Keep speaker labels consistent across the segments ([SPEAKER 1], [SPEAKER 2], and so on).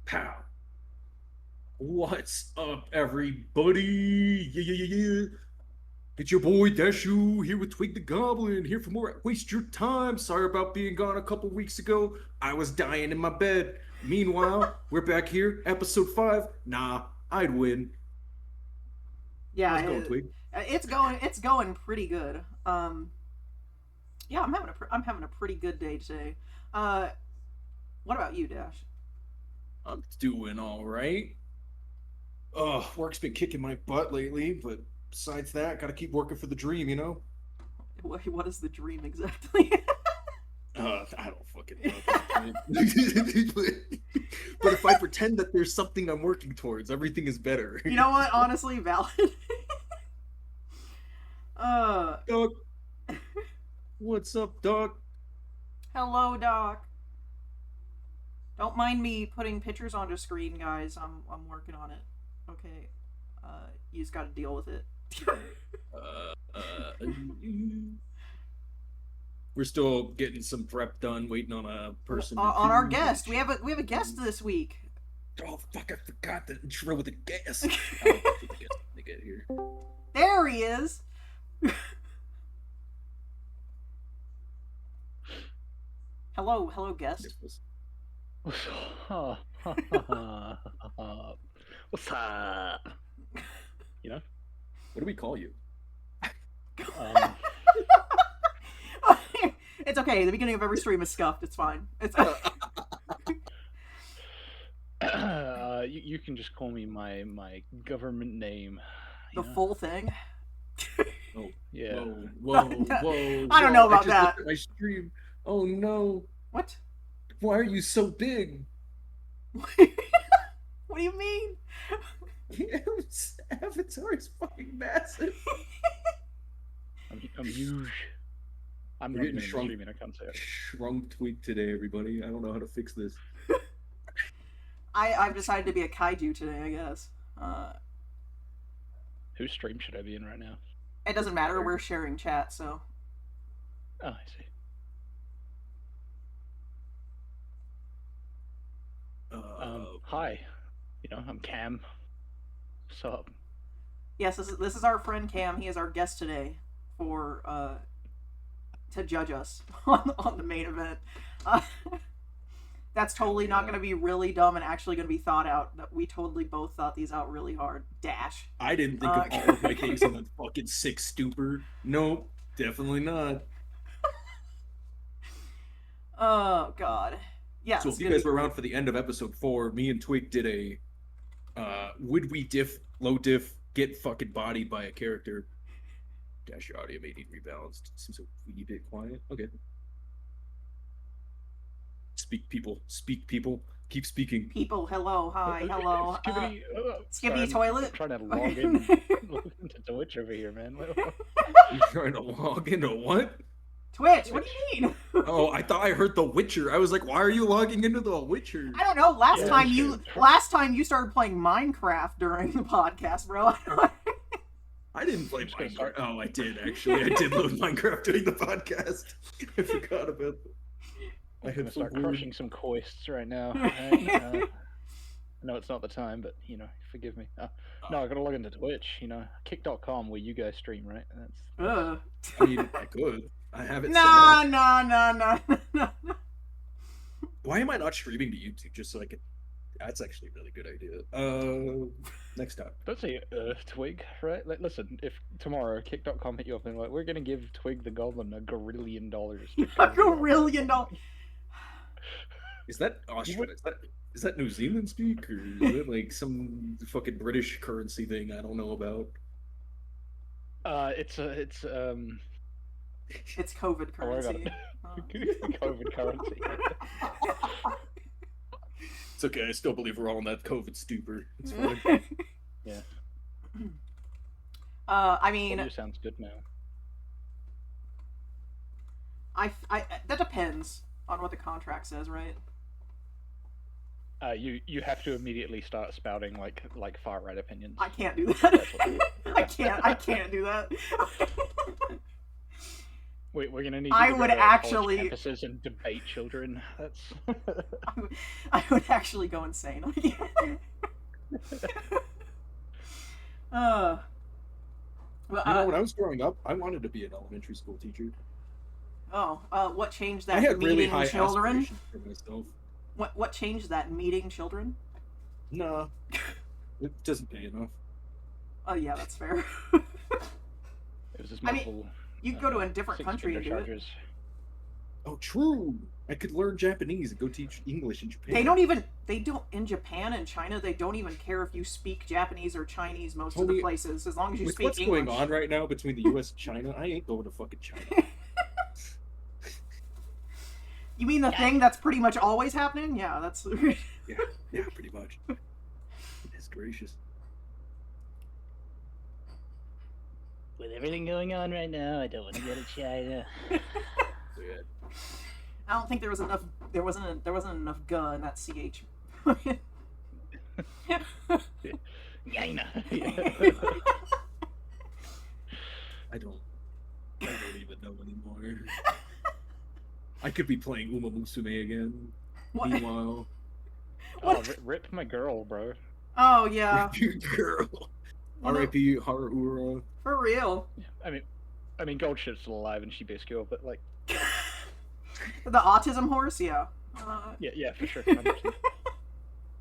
[SPEAKER 1] Pow. What's up, everybody? Yeah. It's your boy Deshu here with Twig the Goblin, here for more Waste Your Time. Sorry about being gone a couple weeks ago. I was dying in my bed. Meanwhile, we're back here, episode 5. Nah, I'd win.
[SPEAKER 2] Yeah,
[SPEAKER 1] How's it going, Twig?
[SPEAKER 2] it's going pretty good. Yeah, I'm having a pretty good day today. Uh, what about you, Dash?
[SPEAKER 1] I'm doing all right. Work's been kicking my butt lately, but besides that, gotta keep working for the dream, you know?
[SPEAKER 2] What is the dream exactly?
[SPEAKER 1] I don't fucking know at this point. But if I pretend that there's something I'm working towards, everything is better.
[SPEAKER 2] You know what? Honestly, valid. uh,
[SPEAKER 1] Doc, what's up, Doc?
[SPEAKER 2] hello, Doc. Don't mind me putting pictures onto screen, guys. I'm working on it. Okay. You just got to deal with it.
[SPEAKER 1] Uh, uh, we're still getting some prep done, waiting on a person.
[SPEAKER 2] On our guest, we have a guest this week.
[SPEAKER 1] Oh fuck! I forgot the intro with the guest. I'll put the guest when they get here.
[SPEAKER 2] There he is. Hello, guest.
[SPEAKER 3] What's up? You know?
[SPEAKER 1] What do we call you?
[SPEAKER 3] Um,
[SPEAKER 2] It's okay. The beginning of every stream is scuffed. It's fine. It's
[SPEAKER 3] you can just call me my government name.
[SPEAKER 2] the full thing.
[SPEAKER 1] Oh,
[SPEAKER 3] Yeah.
[SPEAKER 1] whoa!
[SPEAKER 2] I don't know about
[SPEAKER 1] I just
[SPEAKER 2] that.
[SPEAKER 1] looked at my stream. Oh no!
[SPEAKER 2] What?
[SPEAKER 1] Why are you so big?
[SPEAKER 2] What do you mean?
[SPEAKER 1] Avatar is fucking massive.
[SPEAKER 3] I'm huge. I'm
[SPEAKER 1] We're
[SPEAKER 3] not
[SPEAKER 1] getting
[SPEAKER 3] even
[SPEAKER 1] shrunk.
[SPEAKER 3] streaming. I can't say it.
[SPEAKER 1] Shrunk Twig today, everybody. I don't know how to fix this.
[SPEAKER 2] I've decided to be a kaiju today. I guess.
[SPEAKER 3] Whose stream should I be in right now?
[SPEAKER 2] It doesn't matter. We're sharing chat, so.
[SPEAKER 3] Oh, I see. Hi. You know, I'm Cam. What's up?
[SPEAKER 2] Yes, this is our friend Cam. He is our guest today for to judge us on the main event. That's totally not going to be really dumb and actually going to be thought out. We totally both thought these out really hard. Dash.
[SPEAKER 1] I didn't think of all of my case on a fucking sick stupor. Nope, definitely not.
[SPEAKER 2] Oh God. Yeah.
[SPEAKER 1] So if you guys were around for the end of episode 4, me and Twig did a would we diff, low diff, get fucking bodied by a character. Dash, your audio may need rebalanced. Seems a wee bit quiet. Okay. Speak people. Keep speaking.
[SPEAKER 2] People, hello, hi, hello.
[SPEAKER 3] Skippity,
[SPEAKER 2] Skippity
[SPEAKER 3] sorry,
[SPEAKER 2] toilet.
[SPEAKER 3] I'm trying to log in into Twitch over here, man.
[SPEAKER 1] You trying to log into what?
[SPEAKER 2] Twitch. What do you mean?
[SPEAKER 1] Oh, I thought I heard The Witcher. I was like, why are you logging into The Witcher?
[SPEAKER 2] I don't know. Last
[SPEAKER 3] Yeah,
[SPEAKER 2] time you started playing Minecraft during the podcast, bro.
[SPEAKER 1] I didn't play Minecraft. Oh, I did actually. I did load Minecraft during the podcast. I forgot about that.
[SPEAKER 3] I'm gonna start crushing some coists right now. No, it's not the time, but you know, forgive me. No, I gotta log into Twitch. You know, kick.com where you guys stream, right? That's.
[SPEAKER 1] I mean, I could. I have it.
[SPEAKER 2] No.
[SPEAKER 1] Why am I not streaming to YouTube just so I could? That's actually a really good idea. Next time.
[SPEAKER 3] Don't say Twig, right? Like, listen, if tomorrow kick.com hit you up and like, we're gonna give Twig the Goblin $1 gazillion.
[SPEAKER 2] $1 gazillion.
[SPEAKER 1] Is that Australian? Is that New Zealand speak, or is it like some fucking British currency thing I don't know about?
[SPEAKER 3] It's
[SPEAKER 2] COVID
[SPEAKER 3] Oh, I got
[SPEAKER 2] currency.
[SPEAKER 3] it. COVID currency.
[SPEAKER 1] It's okay. I still believe we're all in that COVID stupor. It's fine.
[SPEAKER 3] Yeah.
[SPEAKER 2] I mean,
[SPEAKER 3] Audio sounds good now.
[SPEAKER 2] I that depends on what the contract says, right?
[SPEAKER 3] You have to immediately start spouting like far right opinions.
[SPEAKER 2] I can't do that. I can't do that.
[SPEAKER 3] We're gonna need you
[SPEAKER 2] I
[SPEAKER 3] to go
[SPEAKER 2] would
[SPEAKER 3] to
[SPEAKER 2] actually-
[SPEAKER 3] college campuses and debate children. That's.
[SPEAKER 2] I would actually go insane. Well,
[SPEAKER 1] You know, when I was growing up, I wanted to be an elementary school teacher.
[SPEAKER 2] What changed that?
[SPEAKER 1] I had
[SPEAKER 2] meeting
[SPEAKER 1] really high
[SPEAKER 2] children.
[SPEAKER 1] aspirations for myself.
[SPEAKER 2] What changed that? Meeting children?
[SPEAKER 1] Nah, it doesn't pay enough.
[SPEAKER 2] Oh yeah, that's fair.
[SPEAKER 3] It was just
[SPEAKER 2] I mean,
[SPEAKER 3] multiple.
[SPEAKER 2] You could go to a different country and do it.
[SPEAKER 3] charges.
[SPEAKER 1] Oh, true. I could learn Japanese and go teach English in Japan.
[SPEAKER 2] They don't in Japan and China. They don't even care if you speak Japanese or Chinese most of the
[SPEAKER 1] Homie,
[SPEAKER 2] places, as long as you
[SPEAKER 1] With
[SPEAKER 2] speak
[SPEAKER 1] what's
[SPEAKER 2] English.
[SPEAKER 1] going on right now between the U.S. and China, I ain't going to fucking China.
[SPEAKER 2] You mean the thing that's pretty much always happening? Yeah, that's.
[SPEAKER 1] Yeah, pretty much. Goodness gracious.
[SPEAKER 4] With everything going on right now, I don't want to go to China.
[SPEAKER 1] Yeah.
[SPEAKER 2] I don't think there was enough. There wasn't enough "guh" in that ch.
[SPEAKER 4] China.
[SPEAKER 1] I don't even know anymore. I could be playing Uma Musume again.
[SPEAKER 2] What?
[SPEAKER 1] Meanwhile,
[SPEAKER 3] Oh, rip my girl, bro.
[SPEAKER 2] Oh yeah,
[SPEAKER 1] girl.
[SPEAKER 2] You know-
[SPEAKER 1] R.I.P. Haruura.
[SPEAKER 2] for real.
[SPEAKER 3] I mean, Goldship's still alive and she based girl, but like,
[SPEAKER 2] The autism horse, yeah.
[SPEAKER 3] yeah, for sure. 100%.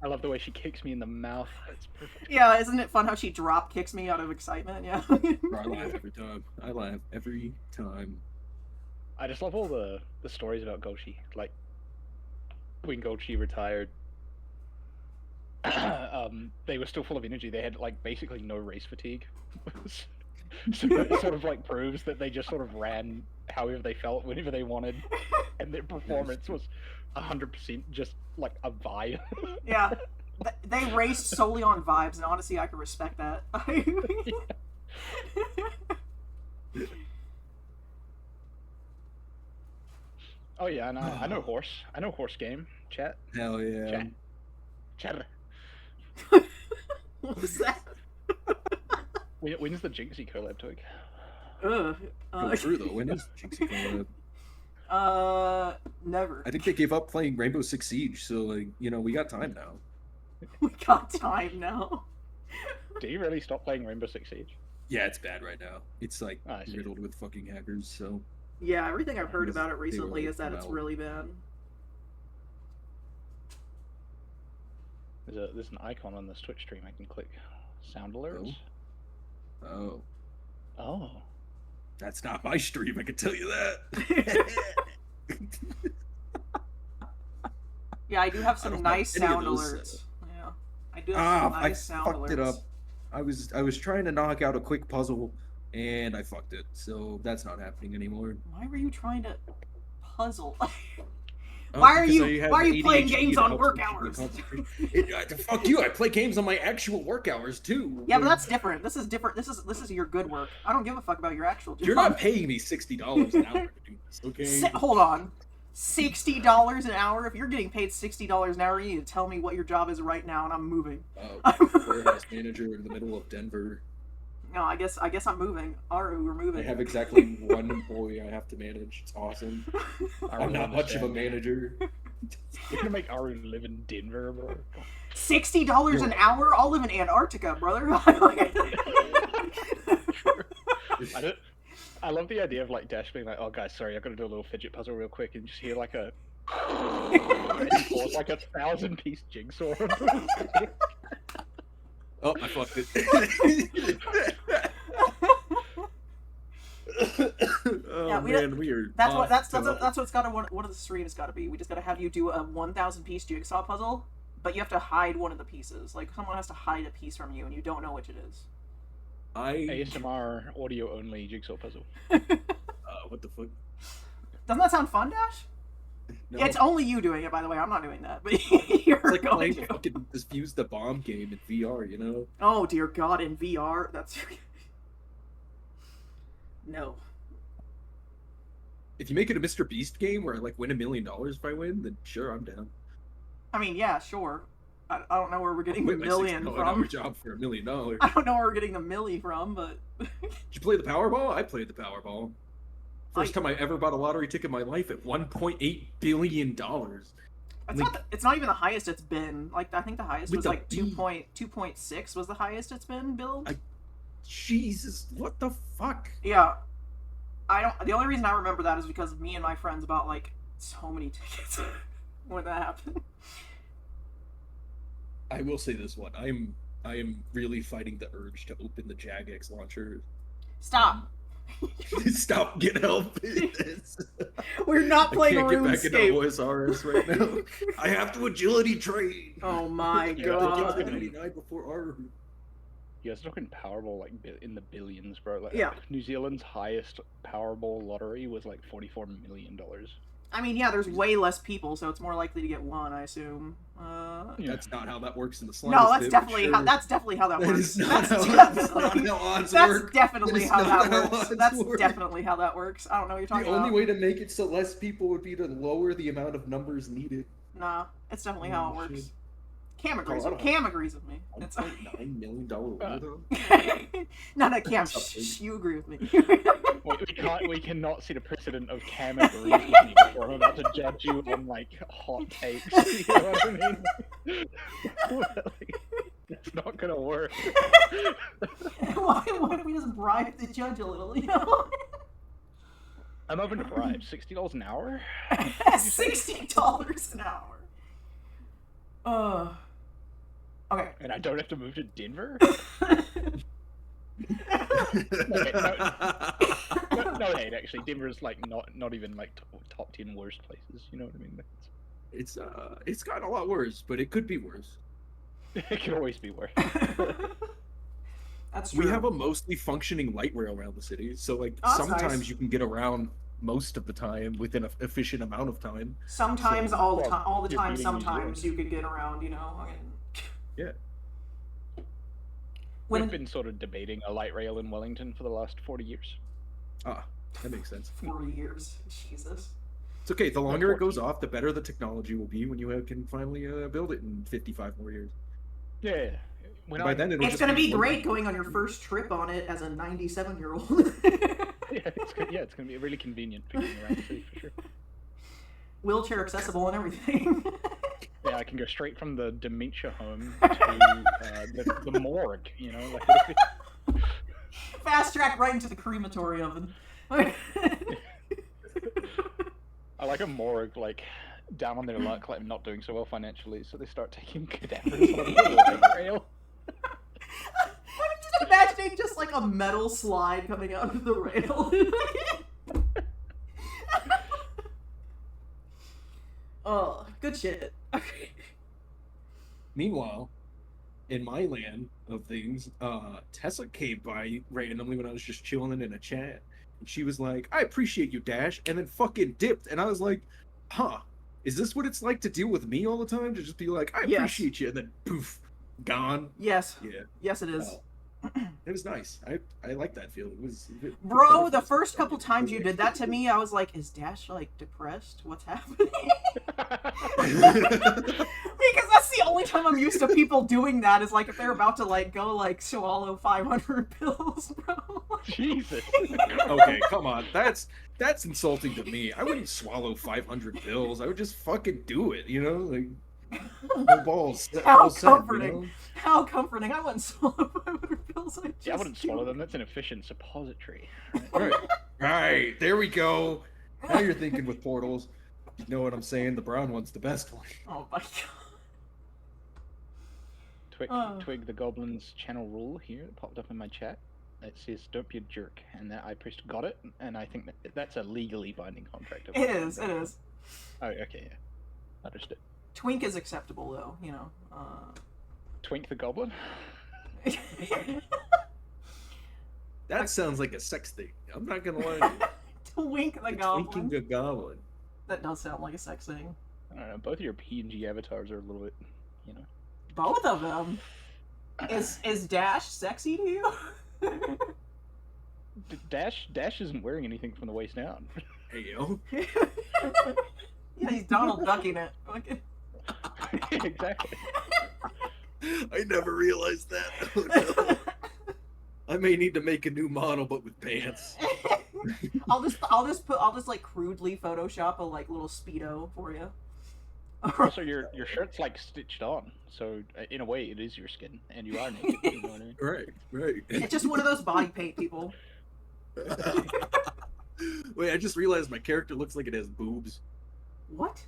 [SPEAKER 3] I love the way she kicks me in the mouth. It's perfect.
[SPEAKER 2] Yeah, isn't it fun how she drop kicks me out of excitement? Yeah.
[SPEAKER 1] I laugh every time. I laugh every time.
[SPEAKER 3] I just love all the stories about Goshi. Like, when Goshi retired, they were still full of energy. They had like basically no race fatigue. So it sort of like proves that they just sort of ran however they felt whenever they wanted, and their performance was 100% just like a vibe.
[SPEAKER 2] Yeah. They raced solely on vibes, and honestly, I can respect that.
[SPEAKER 3] Oh yeah, and I know horse. I know horse game. Chat.
[SPEAKER 1] Hell yeah.
[SPEAKER 3] Chat.
[SPEAKER 2] What was that?
[SPEAKER 3] When's the Jinxie collab, Twig?
[SPEAKER 2] Ugh.
[SPEAKER 1] Go through though. When is Jinxie coming up?
[SPEAKER 2] Never.
[SPEAKER 1] I think they gave up playing Rainbow Six Siege, so like, you know, we got time now.
[SPEAKER 2] We got time now.
[SPEAKER 3] Did you really stop playing Rainbow Six Siege?
[SPEAKER 1] Yeah, it's bad right now. It's like
[SPEAKER 3] I see.
[SPEAKER 1] riddled with fucking hackers, so
[SPEAKER 2] Yeah, everything I've heard about it
[SPEAKER 1] They were,
[SPEAKER 2] recently
[SPEAKER 1] like,
[SPEAKER 2] is that it's
[SPEAKER 1] well-
[SPEAKER 2] really bad.
[SPEAKER 3] There's an icon on this Twitch stream I can click. Sound alerts.
[SPEAKER 1] oh.
[SPEAKER 3] Oh.
[SPEAKER 1] That's not my stream, I can tell you that.
[SPEAKER 2] Yeah, I do have
[SPEAKER 1] I
[SPEAKER 2] some
[SPEAKER 1] don't
[SPEAKER 2] nice
[SPEAKER 1] have any of
[SPEAKER 2] sound
[SPEAKER 1] those
[SPEAKER 2] alerts. Yeah, I do have some nice
[SPEAKER 1] I
[SPEAKER 2] sound
[SPEAKER 1] fucked
[SPEAKER 2] alerts.
[SPEAKER 1] it up. I was trying to knock out a quick puzzle, and I fucked it. So that's not happening anymore.
[SPEAKER 2] Why were you trying to puzzle?
[SPEAKER 1] Oh,
[SPEAKER 2] Why are
[SPEAKER 1] because
[SPEAKER 2] you-
[SPEAKER 1] I have
[SPEAKER 2] why are you playing
[SPEAKER 1] ADHD
[SPEAKER 2] games
[SPEAKER 1] that
[SPEAKER 2] on
[SPEAKER 1] helps
[SPEAKER 2] work
[SPEAKER 1] me keep my
[SPEAKER 2] hours?
[SPEAKER 1] concentration. Fuck you! I play games on my actual work hours too.
[SPEAKER 2] Yeah, but that's different. This is different. This is your good work. I don't give a fuck about your actual job.
[SPEAKER 1] You're not paying me $60 an hour to do this, okay?
[SPEAKER 2] Hold on. $60 an hour? If you're getting paid $60 an hour, you need to tell me what your job is right now, and I'm moving.
[SPEAKER 1] Warehouse manager in the middle of Denver.
[SPEAKER 2] No, I guess I'm moving. Aru, we're moving.
[SPEAKER 1] I have exactly one employee I have to manage. It's awesome. I'm not much of a manager.
[SPEAKER 3] You're gonna make Aru live in Denver, bro.
[SPEAKER 2] $60 an hour? I'll live in Antarctica, brother.
[SPEAKER 3] I love the idea of like Dash being like, "Oh, guys, sorry, I've got to do a little fidget puzzle real quick," and just hear like a and he pulls, like a 1,000-piece jigsaw.
[SPEAKER 1] Oh, I fucked it. Oh
[SPEAKER 2] Yeah, we
[SPEAKER 1] man, we are.
[SPEAKER 2] That's what
[SPEAKER 1] off
[SPEAKER 2] that's what's got to one of the streams got to be. We just got to have you do a 1,000-piece jigsaw puzzle, but you have to hide one of the pieces. Like someone has to hide a piece from you, and you don't know which it is.
[SPEAKER 3] ASMR audio only jigsaw puzzle.
[SPEAKER 1] What the fuck?
[SPEAKER 2] Doesn't that sound fun, Dash?
[SPEAKER 1] No.
[SPEAKER 2] It's only you doing it, by the way. I'm not doing that, but you're
[SPEAKER 1] It's like
[SPEAKER 2] going
[SPEAKER 1] playing
[SPEAKER 2] to.
[SPEAKER 1] fucking Defuse the Bomb game in VR, you know?
[SPEAKER 2] Oh dear God! In VR, that's no.
[SPEAKER 1] If you make it a Mr. Beast game where I like win $1 million if I win, then sure, I'm down.
[SPEAKER 2] I mean, yeah, sure. I don't know where we're getting the
[SPEAKER 1] Quit my
[SPEAKER 2] million
[SPEAKER 1] $60
[SPEAKER 2] from.
[SPEAKER 1] job for $1 million.
[SPEAKER 2] I don't know where we're getting the milli from, but
[SPEAKER 1] Did you play the Powerball? I played the Powerball. First time I ever bought a lottery ticket in my life at $1.8 billion.
[SPEAKER 2] It's not even the highest it's been. Like, I think the highest
[SPEAKER 1] With
[SPEAKER 2] was
[SPEAKER 1] the
[SPEAKER 2] like 2.6 was the highest it's been billed.
[SPEAKER 1] Jesus, what the fuck?
[SPEAKER 2] Yeah. The only reason I remember that is because me and my friends bought like so many tickets when that happened.
[SPEAKER 1] I will say this one. I am really fighting the urge to open the Jagex launcher.
[SPEAKER 2] Stop.
[SPEAKER 1] Stop, get help.
[SPEAKER 2] We're not playing
[SPEAKER 1] I can't get back into
[SPEAKER 2] RuneScape.
[SPEAKER 1] OSRS right now. I have to agility train.
[SPEAKER 2] Oh my
[SPEAKER 3] Yeah,
[SPEAKER 2] god.
[SPEAKER 1] 99 before our.
[SPEAKER 3] Yeah, it's talking Powerball like in the billions, bro. Like,
[SPEAKER 2] Yeah.
[SPEAKER 3] New Zealand's highest Powerball lottery was like $44 million.
[SPEAKER 2] I mean, yeah, there's way less people, so it's more likely to get one, I assume.
[SPEAKER 3] Yeah.
[SPEAKER 1] That's not how that works in the slightest.
[SPEAKER 2] No, that's
[SPEAKER 1] bit,
[SPEAKER 2] definitely
[SPEAKER 1] sure.
[SPEAKER 2] how that
[SPEAKER 1] That
[SPEAKER 2] works.
[SPEAKER 1] is not
[SPEAKER 2] That's
[SPEAKER 1] how
[SPEAKER 2] definitely
[SPEAKER 1] odds
[SPEAKER 2] that's
[SPEAKER 1] work.
[SPEAKER 2] definitely
[SPEAKER 1] That is
[SPEAKER 2] how
[SPEAKER 1] not
[SPEAKER 2] that
[SPEAKER 1] how
[SPEAKER 2] works.
[SPEAKER 1] odds
[SPEAKER 2] That's
[SPEAKER 1] work.
[SPEAKER 2] definitely how that works. I don't know what you're
[SPEAKER 1] The
[SPEAKER 2] talking
[SPEAKER 1] only
[SPEAKER 2] about.
[SPEAKER 1] way to make it so less people would be to lower the amount of numbers needed.
[SPEAKER 2] Nah, it's definitely how it
[SPEAKER 1] Oh,
[SPEAKER 2] works.
[SPEAKER 1] shit.
[SPEAKER 2] Cam agrees with me. It's
[SPEAKER 1] $1.9 million order though.
[SPEAKER 2] no, Cam.
[SPEAKER 1] What's up,
[SPEAKER 2] Shh, you agree with me.
[SPEAKER 3] We cannot see the precedent of Cam agrees with me before I'm about to judge you on like hot takes. You know what I mean? Like, it's not gonna work.
[SPEAKER 2] why don't we just bribe the judge a little? You know.
[SPEAKER 3] I'm open to bribes. $60 an hour?
[SPEAKER 2] $60 an hour. Okay.
[SPEAKER 3] And I don't have to move to Denver? No, hate actually. Denver's like not even like top 10 worst places. You know what I mean?
[SPEAKER 1] It's got a lot worse, but it could be worse.
[SPEAKER 3] It could always be worse.
[SPEAKER 2] That's true.
[SPEAKER 1] We have a mostly functioning light rail around the city, so like
[SPEAKER 2] Oh, that's
[SPEAKER 1] sometimes
[SPEAKER 2] nice.
[SPEAKER 1] you can get around most of the time within an efficient amount of time.
[SPEAKER 2] Sometimes,
[SPEAKER 1] So-
[SPEAKER 2] all the
[SPEAKER 3] Well,
[SPEAKER 2] time,
[SPEAKER 3] you're beating New
[SPEAKER 2] sometimes you
[SPEAKER 3] Zealand.
[SPEAKER 2] could get around. You know. I mean,
[SPEAKER 1] Yeah.
[SPEAKER 2] when
[SPEAKER 3] We've been sort of debating a light rail in Wellington for the last 40 years.
[SPEAKER 1] Ah, that makes sense.
[SPEAKER 2] 40 years, Jesus.
[SPEAKER 1] It's okay. The longer it goes
[SPEAKER 3] 14.
[SPEAKER 1] off, the better the technology will be when you can finally build it in 55 more years.
[SPEAKER 3] Yeah. When
[SPEAKER 1] By then, it'll
[SPEAKER 2] It's
[SPEAKER 1] just
[SPEAKER 2] gonna be
[SPEAKER 1] one-
[SPEAKER 2] great going on your first trip on it as a 97-year-old.
[SPEAKER 3] it's gonna be really convenient for getting around the city for sure.
[SPEAKER 2] Wheelchair accessible and everything.
[SPEAKER 3] Yeah, I can go straight from the dementia home to the morgue. You know, like
[SPEAKER 2] Fast track right into the crematory oven.
[SPEAKER 3] I like a morgue like down on their luck, like not doing so well financially, so they start taking cadavers on the light rail.
[SPEAKER 2] I'm just imagining just like a metal slide coming out of the rail. Oh, good shit. Okay.
[SPEAKER 1] Meanwhile, in my land of things, Tessa came by randomly when I was just chilling in a chat, and she was like, "I appreciate you, Dash," and then fucking dipped, and I was like, "Huh? Is this what it's like to deal with me all the time? To just be like, I
[SPEAKER 2] Yes.
[SPEAKER 1] appreciate you," and then poof, gone.
[SPEAKER 2] Yes.
[SPEAKER 1] Yeah,
[SPEAKER 2] Yes, it is.
[SPEAKER 1] it was nice. I like that feeling. It was,
[SPEAKER 2] Bro, the first couple times you did that to me, I was like, is Dash, like, depressed? What's happening? Because that's the only time I'm used to people doing that is, like, if they're about to, like, go, like, swallow 500 pills, bro.
[SPEAKER 3] Jesus.
[SPEAKER 1] Okay, come on. That's insulting to me. I wouldn't swallow 500 pills. I would just fucking do it, you know? Like, no balls.
[SPEAKER 2] How
[SPEAKER 1] all set, you
[SPEAKER 2] comforting.
[SPEAKER 1] know?
[SPEAKER 2] How comforting. I wouldn't swallow 500 pills.
[SPEAKER 3] Yeah, I wouldn't swallow them. That's an efficient suppository.
[SPEAKER 1] Right. Right. There we go. Now you're thinking with portals. You know what I'm saying? The brown one's the best one.
[SPEAKER 2] Oh my god.
[SPEAKER 3] Twig the Goblin's channel rule here that popped up in my chat. It says, "Don't be a jerk," and that I pressed got it, and I think that's a legally binding contract.
[SPEAKER 2] It is, it is.
[SPEAKER 3] Oh, okay, yeah. Understood.
[SPEAKER 2] Twink is acceptable, though, you know.
[SPEAKER 3] Twink the Goblin?
[SPEAKER 1] That sounds like a sex thing. I'm not gonna lie to you.
[SPEAKER 2] Twink the
[SPEAKER 1] Twinking
[SPEAKER 2] goblin.
[SPEAKER 1] a goblin.
[SPEAKER 2] That does sound like a sex thing.
[SPEAKER 3] I don't know, both of your PNG avatars are a little bit, you know.
[SPEAKER 2] Both of them. Is Dash sexy to you?
[SPEAKER 3] Dash isn't wearing anything from the waist down.
[SPEAKER 1] Hey yo.
[SPEAKER 2] Yeah, he's Donald ducking it. Okay.
[SPEAKER 3] Exactly.
[SPEAKER 1] I never realized that. Oh, no. I may need to make a new model, but with pants.
[SPEAKER 2] I'll just like crudely Photoshop a like little Speedo for you.
[SPEAKER 3] Also, your shirt's like stitched on, so in a way, it is your skin, and you are naked. You know what I mean?
[SPEAKER 1] Right.
[SPEAKER 2] It's just one of those body paint people.
[SPEAKER 1] Wait, I just realized my character looks like it has boobs.
[SPEAKER 2] What?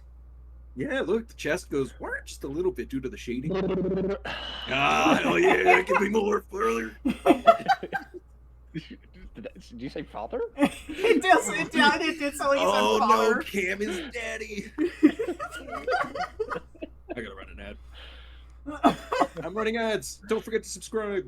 [SPEAKER 1] Yeah, look, the chest goes just a little bit due to the shading. Hell yeah, give me more further.
[SPEAKER 3] Did you say father?
[SPEAKER 2] It did so he
[SPEAKER 1] Oh
[SPEAKER 2] said
[SPEAKER 1] no,
[SPEAKER 2] father.
[SPEAKER 1] Cam is daddy. I gotta run an ad. I'm running ads. Don't forget to subscribe.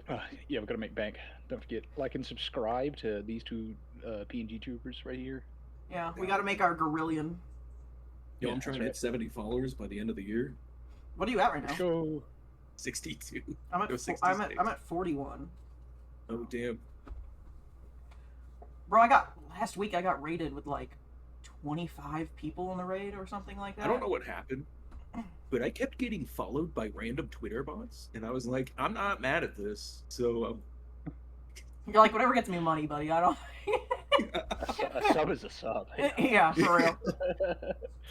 [SPEAKER 3] Yeah, we've got to make bank. Don't forget, like and subscribe to these two PNG tubers right here.
[SPEAKER 2] Yeah, we gotta make our Gorillion.
[SPEAKER 1] Yo,
[SPEAKER 3] Yeah,
[SPEAKER 1] I'm trying to
[SPEAKER 3] that's
[SPEAKER 1] hit 70 followers by the end of the year.
[SPEAKER 2] What are you at right now?
[SPEAKER 3] Go.
[SPEAKER 1] 62.
[SPEAKER 2] I'm at
[SPEAKER 1] No,
[SPEAKER 2] I'm
[SPEAKER 1] 66.
[SPEAKER 2] at 41.
[SPEAKER 1] Oh damn.
[SPEAKER 2] Bro, last week I got raided with like 25 people in the raid or something like that.
[SPEAKER 1] I don't know what happened, but I kept getting followed by random Twitter bots, and I was like, I'm not mad at this. So
[SPEAKER 2] You're like, whatever gets me money, buddy. I don't.
[SPEAKER 3] A sub is a sub.
[SPEAKER 2] Yeah, for real.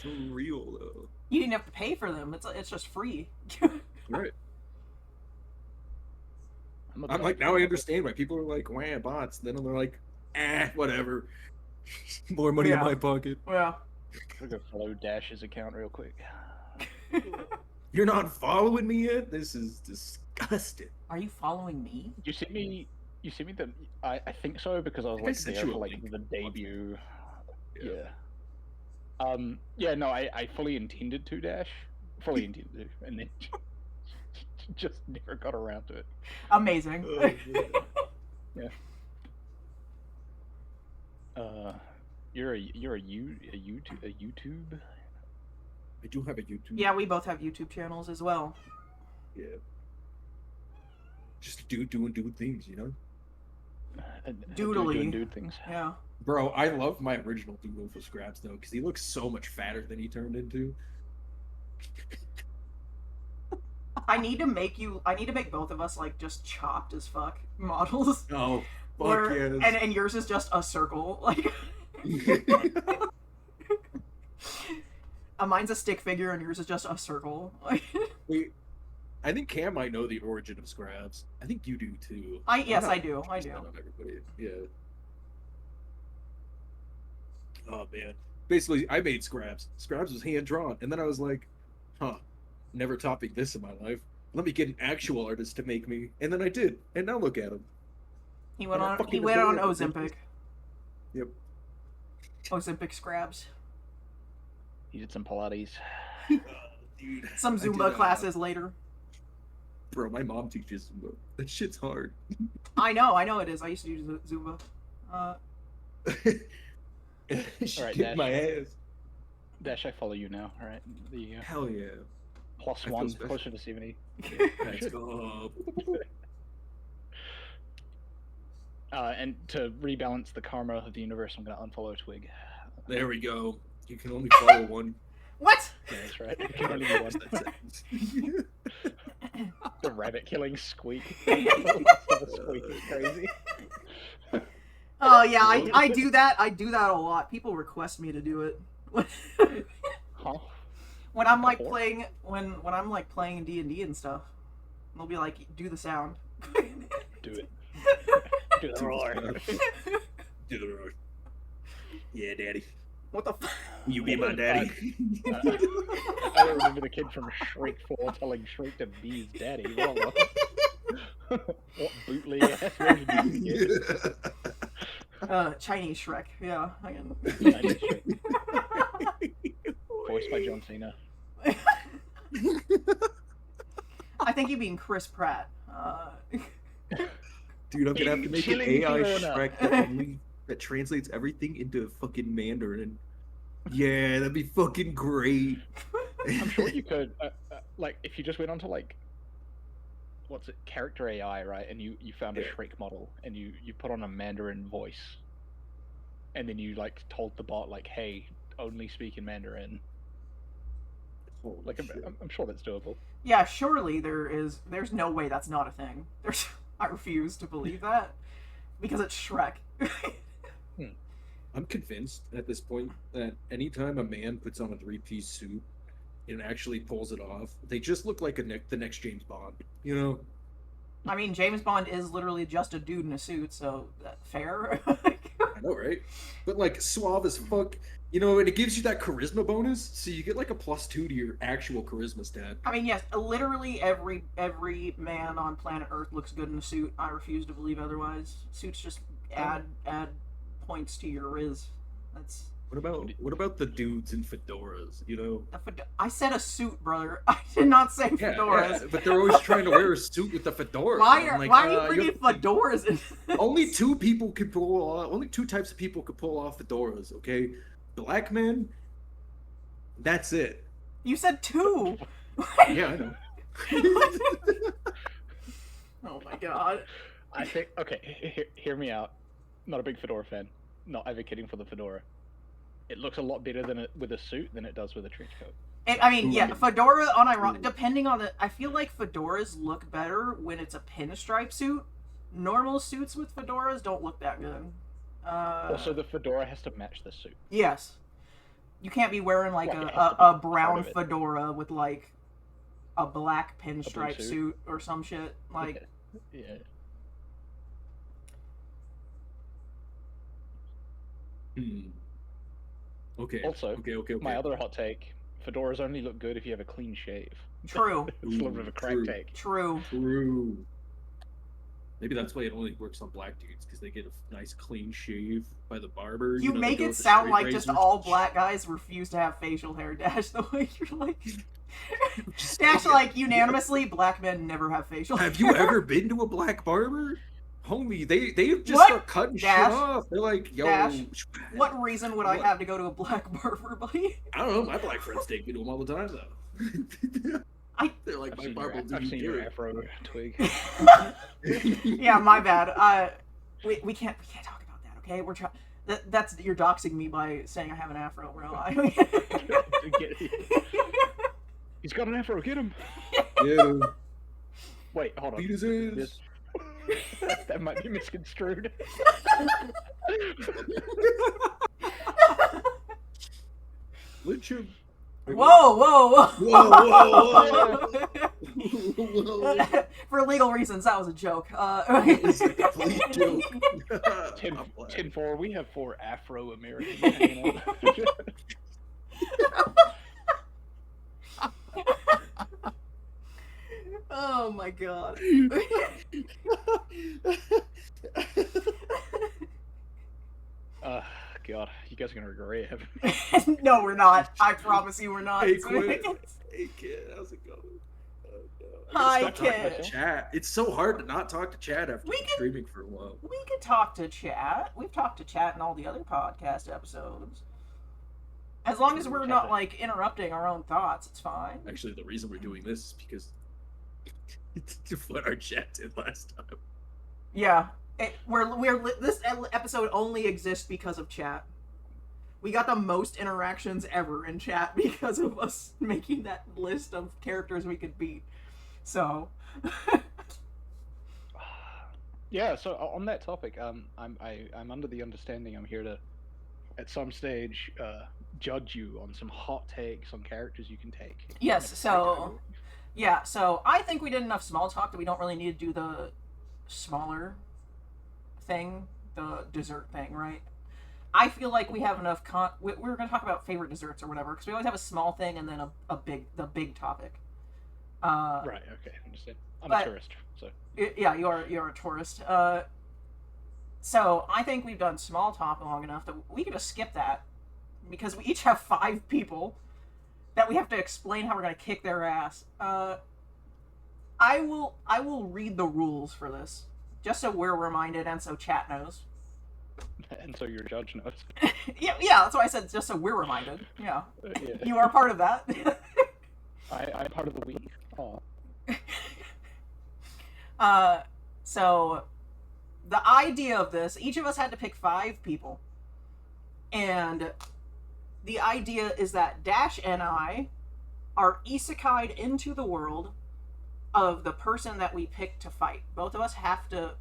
[SPEAKER 1] for real though.
[SPEAKER 2] You didn't have to pay for them. It's just free.
[SPEAKER 1] Right.
[SPEAKER 3] I'm
[SPEAKER 1] I'm like, now I understand why people are like, wah, bots. Then they're like, whatever. More money in
[SPEAKER 2] Yeah.
[SPEAKER 1] my pocket.
[SPEAKER 2] Yeah.
[SPEAKER 3] I'm gonna follow Dash's account real quick.
[SPEAKER 1] You're not following me yet? This is disgusting.
[SPEAKER 2] Are you following me?
[SPEAKER 3] You see me? You see me? I think so because I was
[SPEAKER 1] I
[SPEAKER 3] like
[SPEAKER 1] sent
[SPEAKER 3] there
[SPEAKER 1] you a
[SPEAKER 3] for like
[SPEAKER 1] link
[SPEAKER 3] the
[SPEAKER 1] a month
[SPEAKER 3] debut.
[SPEAKER 1] Yeah.
[SPEAKER 3] Yeah. Yeah. No, I fully intended to Dash. Fully intended to, and then just never got around to it.
[SPEAKER 2] Amazing.
[SPEAKER 1] Oh,
[SPEAKER 3] Yeah. You're a YouTube.
[SPEAKER 1] I do have a YouTube.
[SPEAKER 2] Yeah, we both have YouTube channels as well.
[SPEAKER 1] Yeah. Just a dude doing things, you know?
[SPEAKER 2] Doodly.
[SPEAKER 3] Doing dude things.
[SPEAKER 2] Yeah.
[SPEAKER 1] Bro, I love my original Doodle for Scraps though, because he looks so much fatter than he turned into.
[SPEAKER 2] I need to make both of us like just chopped as fuck models.
[SPEAKER 1] Oh, fuck
[SPEAKER 2] Or,
[SPEAKER 1] yes.
[SPEAKER 2] and yours is just a circle. Like mine's a stick figure and yours is just a circle.
[SPEAKER 1] Wait, I think Cam might know the origin of Scraps. I think you do too.
[SPEAKER 2] Yes,
[SPEAKER 1] I'm
[SPEAKER 2] I
[SPEAKER 1] not
[SPEAKER 2] do. I do.
[SPEAKER 1] 100% of everybody. Yeah. Oh man. Basically, I made Scraps. Scraps was hand drawn, and then I was like, "Huh, never topping this in my life. Let me get an actual artist to make me." And then I did, and now look at him.
[SPEAKER 2] He went
[SPEAKER 1] I'm
[SPEAKER 2] on
[SPEAKER 1] fucking
[SPEAKER 2] Ozempic.
[SPEAKER 1] adorable. Yep.
[SPEAKER 2] Ozempic scrabs.
[SPEAKER 3] He did some Pilates.
[SPEAKER 1] Dude,
[SPEAKER 2] Some
[SPEAKER 1] I did,
[SPEAKER 2] Zumba classes later.
[SPEAKER 1] Bro, my mom teaches Zumba. That shit's hard.
[SPEAKER 2] I know it is. I used to do Zumba.
[SPEAKER 1] She
[SPEAKER 3] Alright,
[SPEAKER 1] kicked
[SPEAKER 3] Dash.
[SPEAKER 1] my ass.
[SPEAKER 3] Dash, I follow you now. All right. The
[SPEAKER 1] Hell yeah.
[SPEAKER 3] plus
[SPEAKER 1] I feel
[SPEAKER 3] one,
[SPEAKER 1] special.
[SPEAKER 3] closer to 70.
[SPEAKER 1] Let's go.
[SPEAKER 3] And to rebalance the karma of the universe, I'm gonna unfollow Twig.
[SPEAKER 1] There we go. You can only follow one.
[SPEAKER 2] What?
[SPEAKER 3] Yeah, that's right. It can only be one. The rabbit killing squeak. The squeak is crazy.
[SPEAKER 2] Oh yeah, I do that. I do that a lot. People request me to do it.
[SPEAKER 3] Huh?
[SPEAKER 2] When I'm like
[SPEAKER 3] Before?
[SPEAKER 2] playing when I'm like playing D&D and stuff, they'll be like, do the sound.
[SPEAKER 3] Do it. Do the roar.
[SPEAKER 1] Do the roar. Yeah, daddy.
[SPEAKER 2] What the fuck?
[SPEAKER 1] You be my daddy.
[SPEAKER 3] I remember the kid from Shrek 4 telling Shrek to be his daddy. What bootleg ass version did you get?
[SPEAKER 2] Chinese Shrek. Yeah, I can.
[SPEAKER 3] Chinese Shrek. Voiced by John Cena.
[SPEAKER 2] I think you mean Chris Pratt.
[SPEAKER 1] Dude, I'm gonna have to make an
[SPEAKER 3] Chilling
[SPEAKER 1] AI
[SPEAKER 3] Fiona.
[SPEAKER 1] Shrek that translates everything into fucking Mandarin. Yeah, that'd be fucking great.
[SPEAKER 3] I'm sure you could, like, if you just went onto like, what's it, character AI, right? And you found a
[SPEAKER 1] Yeah.
[SPEAKER 3] Shrek model, and you put on a Mandarin voice, and then you like told the bot like, hey, only speak in Mandarin.
[SPEAKER 1] Holy
[SPEAKER 3] Like,
[SPEAKER 1] shit.
[SPEAKER 3] I'm sure that's doable.
[SPEAKER 2] Yeah, surely there's no way that's not a thing. I refuse to believe that. Because it's Shrek.
[SPEAKER 1] I'm convinced at this point that anytime a man puts on a three-piece suit and actually pulls it off, they just look like the next James Bond. You know?
[SPEAKER 2] I mean, James Bond is literally just a dude in a suit, so fair.
[SPEAKER 1] I know, right? But like suave as fuck, you know, and it gives you that charisma bonus, so you get like a +2 to your actual charisma stat.
[SPEAKER 2] I mean, yes, literally every man on planet Earth looks good in a suit. I refuse to believe otherwise. Suits just add points to your riz. That's
[SPEAKER 1] What about the dudes in fedoras? You know?
[SPEAKER 2] I said a suit, brother. I did not say fedoras.
[SPEAKER 1] Yeah, but they're always trying to wear a suit with the fedora.
[SPEAKER 2] Why are you bringing fedoras in?
[SPEAKER 1] Only two people can pull off. Only two types of people can pull off fedoras. Okay, black men. That's it.
[SPEAKER 2] You said two.
[SPEAKER 1] Yeah, I know.
[SPEAKER 2] Oh my god.
[SPEAKER 3] I think hear me out. Not a big fedora fan. Not advocating for the fedora. It looks a lot better with a suit than it does with a trench coat.
[SPEAKER 2] I mean, yeah, fedora on depending on I feel like fedoras look better when it's a pinstripe suit. Normal suits with fedoras don't look that good.
[SPEAKER 3] Also, the fedora has to match the suit.
[SPEAKER 2] Yes. You can't be wearing like
[SPEAKER 3] Well,
[SPEAKER 2] a brown fedora with like a black pinstripe suit or some shit. Like,
[SPEAKER 3] yeah.
[SPEAKER 1] Okay.
[SPEAKER 3] Also,
[SPEAKER 1] okay.
[SPEAKER 3] My other hot take: fedoras only look good if you have a clean shave.
[SPEAKER 2] True.
[SPEAKER 3] It's a little bit of a crack take.
[SPEAKER 2] True.
[SPEAKER 1] Maybe that's why it only works on black dudes, because they get a nice clean shave by the barber.
[SPEAKER 2] You
[SPEAKER 1] know,
[SPEAKER 2] make it sound like just all black guys refuse to have facial hair, Dash. The way you're like, Dash, like unanimously, black men never have facial hair.
[SPEAKER 1] Have you ever been to a black barber? Homie, they just
[SPEAKER 2] What?
[SPEAKER 1] start cutting
[SPEAKER 2] Dash?
[SPEAKER 1] shit off. They're like, yo,
[SPEAKER 2] Dash? What reason would I
[SPEAKER 1] What?
[SPEAKER 2] have to go to a black barber, buddy?
[SPEAKER 1] I don't know. My black friends take me to them all the time, though. They're like, my barber will do
[SPEAKER 3] I've
[SPEAKER 1] you
[SPEAKER 3] seen your
[SPEAKER 1] good.
[SPEAKER 3] afro twig.
[SPEAKER 2] Yeah, my bad. We can't talk about that, okay? We're trying. That's you're doxing me by saying I have an afro, bro.
[SPEAKER 3] He's got an afro. Get him.
[SPEAKER 1] Yeah.
[SPEAKER 3] Wait, hold on.
[SPEAKER 1] Beat his ass.
[SPEAKER 3] That might be misconstrued.
[SPEAKER 1] Lynch him.
[SPEAKER 2] Whoa!
[SPEAKER 1] Whoa.
[SPEAKER 2] For legal reasons, that was a joke.
[SPEAKER 1] It's a complete joke.
[SPEAKER 3] 10-4, we have 4 Afro-Americans hanging out.
[SPEAKER 2] Oh my god.
[SPEAKER 3] God, you guys are gonna regret it.
[SPEAKER 2] No, we're not. I promise you we're not.
[SPEAKER 1] Hey, Quinn. Hey, kid. How's it going?
[SPEAKER 2] Hi,
[SPEAKER 1] Stop talking
[SPEAKER 2] kid.
[SPEAKER 1] to Chat. It's so hard to not talk to Chat after streaming for a while.
[SPEAKER 2] We can talk to Chat. We've talked to Chat in all the other podcast episodes. As long as we're not, like, interrupting our own thoughts, it's fine.
[SPEAKER 1] Actually, the reason we're doing this is because it's what our chat did last time.
[SPEAKER 2] Yeah. This episode only exists because of Chat. We got the most interactions ever in Chat because of us making that list of characters we could beat. So...
[SPEAKER 3] Yeah, so on that topic, I'm under the understanding I'm here to, at some stage, judge you on some hot takes on characters you can take.
[SPEAKER 2] Yes, so... Yeah, so I think we did enough small talk that we don't really need to do the smaller thing, the dessert thing, right? I feel like we have enough we're going to talk about favorite desserts or whatever, because we always have a small thing and then the big topic.
[SPEAKER 3] Right, okay, I understand. I'm a tourist, so...
[SPEAKER 2] Yeah, you're a tourist. So I think we've done small talk long enough that we could just skip that, because we each have 5 people that we have to explain how we're going to kick their ass. I will read the rules for this, just so we're reminded and so Chat knows.
[SPEAKER 3] And so your judge knows.
[SPEAKER 2] Yeah, that's why I said just so we're reminded. Yeah.
[SPEAKER 3] Yeah.
[SPEAKER 2] You are part of that.
[SPEAKER 3] I'm part of the week.
[SPEAKER 2] Oh. So the idea of this, each of us had to pick 5 people. And the idea is that Dash and I are isekai'd into the world of the person that we picked to fight. Both of us have to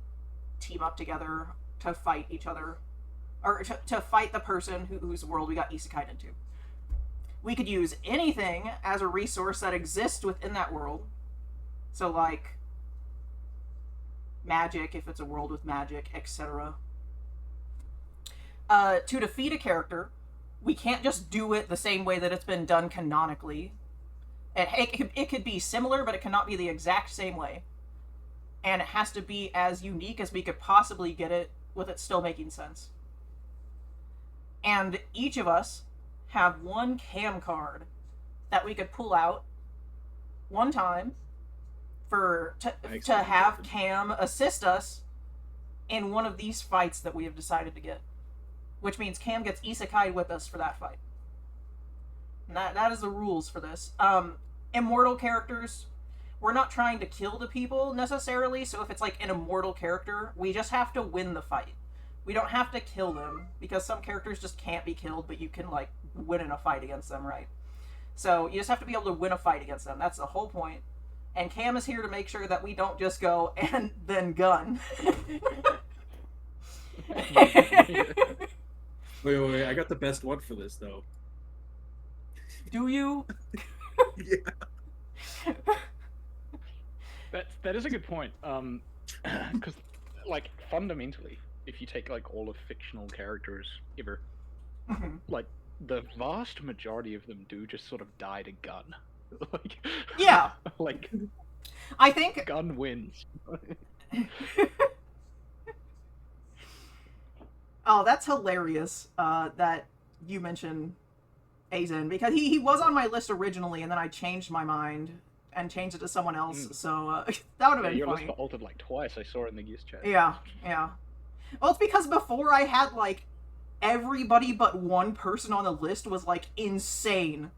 [SPEAKER 2] team up together to fight each other, or to fight the person whose world we got isekai'd into. We could use anything as a resource that exists within that world. So, like, magic, if it's a world with magic, etc. To defeat a character, we can't just do it the same way that it's been done canonically. It could be similar, but it cannot be the exact same way. And it has to be as unique as we could possibly get it, with it still making sense. And each of us have one cam card that we could pull out one time to have Cam assist us in one of these fights that we have decided to get. Which means Cam gets isekai with us for that fight. And that is the rules for this. Immortal characters, we're not trying to kill the people necessarily, so if it's like an immortal character, we just have to win the fight. We don't have to kill them, because some characters just can't be killed, but you can, like, win in a fight against them, right? So you just have to be able to win a fight against them. That's the whole point. And Cam is here to make sure that we don't just go and then gun.
[SPEAKER 1] Wait, I got the best one for this, though.
[SPEAKER 2] Do you?
[SPEAKER 1] Yeah.
[SPEAKER 3] That is a good point. Because, like, fundamentally, if you take, like, all of fictional characters ever, like, the vast majority of them do just sort of die to gun. Like,
[SPEAKER 2] yeah.
[SPEAKER 3] Like,
[SPEAKER 2] I think
[SPEAKER 3] gun wins.
[SPEAKER 2] Oh, that's hilarious that you mentioned Aizen, because he was on my list originally, and then I changed my mind and changed it to someone else, so that would have been
[SPEAKER 3] your
[SPEAKER 2] funny.
[SPEAKER 3] list got altered like twice, I saw it in the guest chat.
[SPEAKER 2] Yeah. Well, it's because before I had, like, everybody but one person on the list was, like, insane.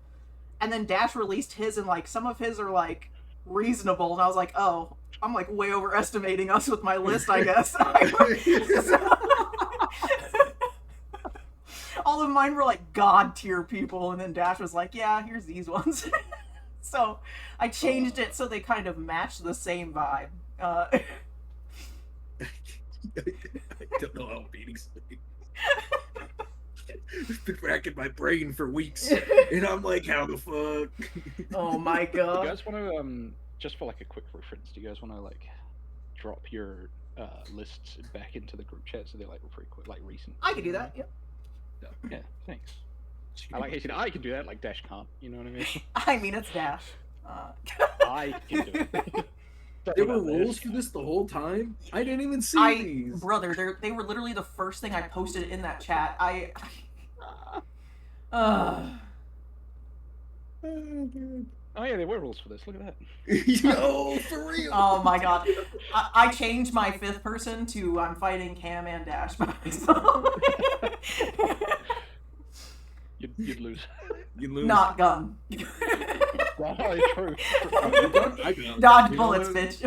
[SPEAKER 2] And then Dash released his, and, like, some of his are, like, reasonable, and I was like, oh, I'm, like, way overestimating us with my list, I guess. All of mine were, like, god tier people, and then Dash was like, yeah, here's these ones. So I changed it so they kind of match the same vibe.
[SPEAKER 1] I don't know how beatings be. I've been racking my brain for weeks, and I'm like, how the fuck?
[SPEAKER 2] Oh my
[SPEAKER 3] Do
[SPEAKER 2] god.
[SPEAKER 3] you guys want to, just for like a quick reference, do you guys want to like drop your lists back into the group chat so they're like pretty quick, like recent?
[SPEAKER 2] I could do that, yeah.
[SPEAKER 3] Yeah, thanks. I like how you said I can do that, like Dash can't. You know what I mean?
[SPEAKER 2] I mean, it's Dash.
[SPEAKER 3] I can do it.
[SPEAKER 1] There were rules for this the whole time? I didn't even see these.
[SPEAKER 2] Brother, they were literally the first thing I posted in that chat.
[SPEAKER 3] Oh yeah, there were rules for this. Look at that.
[SPEAKER 1] Yo, for real.
[SPEAKER 2] Oh my god. I changed my fifth person to I'm fighting Cam and Dash by myself.
[SPEAKER 3] You'd lose.
[SPEAKER 1] You lose.
[SPEAKER 2] Not gun.
[SPEAKER 3] Oh, true.
[SPEAKER 1] I gun.
[SPEAKER 2] Dodge
[SPEAKER 1] You know
[SPEAKER 2] bullets,
[SPEAKER 1] what?
[SPEAKER 2] bitch.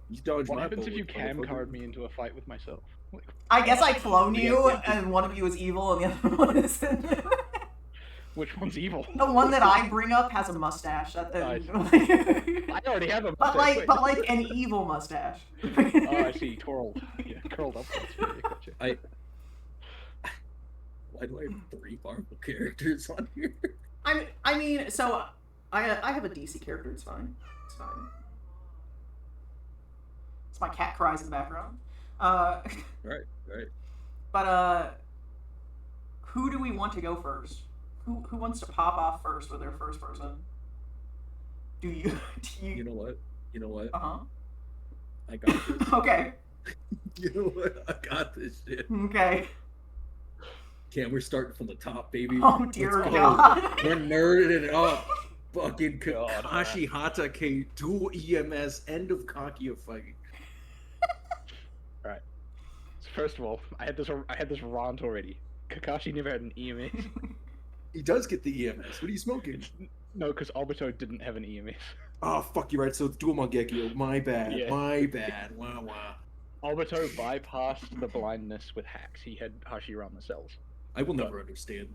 [SPEAKER 1] You dodged
[SPEAKER 3] What
[SPEAKER 1] my
[SPEAKER 3] happens if you
[SPEAKER 1] bullet,
[SPEAKER 3] cam
[SPEAKER 1] motherfucker.
[SPEAKER 3] card me into a fight with myself? Like,
[SPEAKER 2] I guess I clone you, and one of you is evil, and the other one is...
[SPEAKER 3] which one's evil?
[SPEAKER 2] The one that I bring up has a mustache.
[SPEAKER 3] I already have a
[SPEAKER 2] But
[SPEAKER 3] mustache.
[SPEAKER 2] like an evil mustache.
[SPEAKER 3] Oh, I see. Twirled. Yeah, curled up. Gotcha.
[SPEAKER 1] Why do I have 3 Marvel characters on here?
[SPEAKER 2] I mean, so I have a DC character. It's fine. It's fine. It's my cat cries in the background.
[SPEAKER 1] Right.
[SPEAKER 2] But who do we want to go first? Who wants to pop off first with their first person? Do you?
[SPEAKER 1] You know what?
[SPEAKER 2] Uh huh.
[SPEAKER 1] I got this.
[SPEAKER 2] Okay.
[SPEAKER 1] You know what? I got this shit.
[SPEAKER 2] Okay.
[SPEAKER 1] Can't we start from the top, baby?
[SPEAKER 2] Oh dear
[SPEAKER 1] Let's go.
[SPEAKER 2] God.
[SPEAKER 1] We're nerding it up. Fucking
[SPEAKER 3] God,
[SPEAKER 1] Kakashi Hatake dual EMS end of Kaguya fight.
[SPEAKER 3] Alright. So first of all, I had this rant already. Kakashi never had an EMS.
[SPEAKER 1] He does get the EMS. What are you smoking?
[SPEAKER 3] No, because Obito didn't have an EMS.
[SPEAKER 1] Oh fuck, you're right. So it's dual Mangekyo. My bad.
[SPEAKER 3] Yeah.
[SPEAKER 1] My bad. Wow.
[SPEAKER 3] Obito bypassed the blindness with hacks. He had Hashirama cells.
[SPEAKER 1] I will never understand.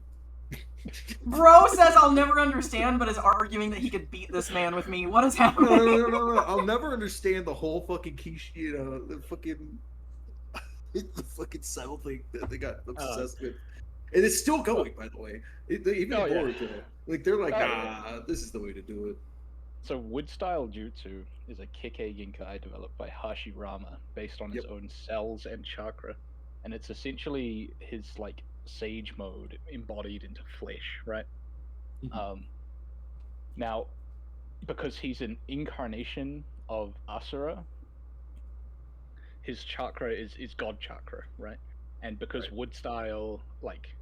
[SPEAKER 2] Bro says I'll never understand, but is arguing that he could beat this man with me. What is happening?
[SPEAKER 1] No. I'll never understand the whole fucking Kishi, the fucking the fucking cell thing that they got obsessed with, and it's still going, by the way. Even Boruto, like they're like, nah, this is the way to do it.
[SPEAKER 3] So wood style jutsu is a Kike Ginkai developed by Hashirama based on his own cells and chakra, and it's essentially his like sage mode embodied into flesh, right? Now, because he's an incarnation of Asura, his chakra is God chakra, right? And because wood style like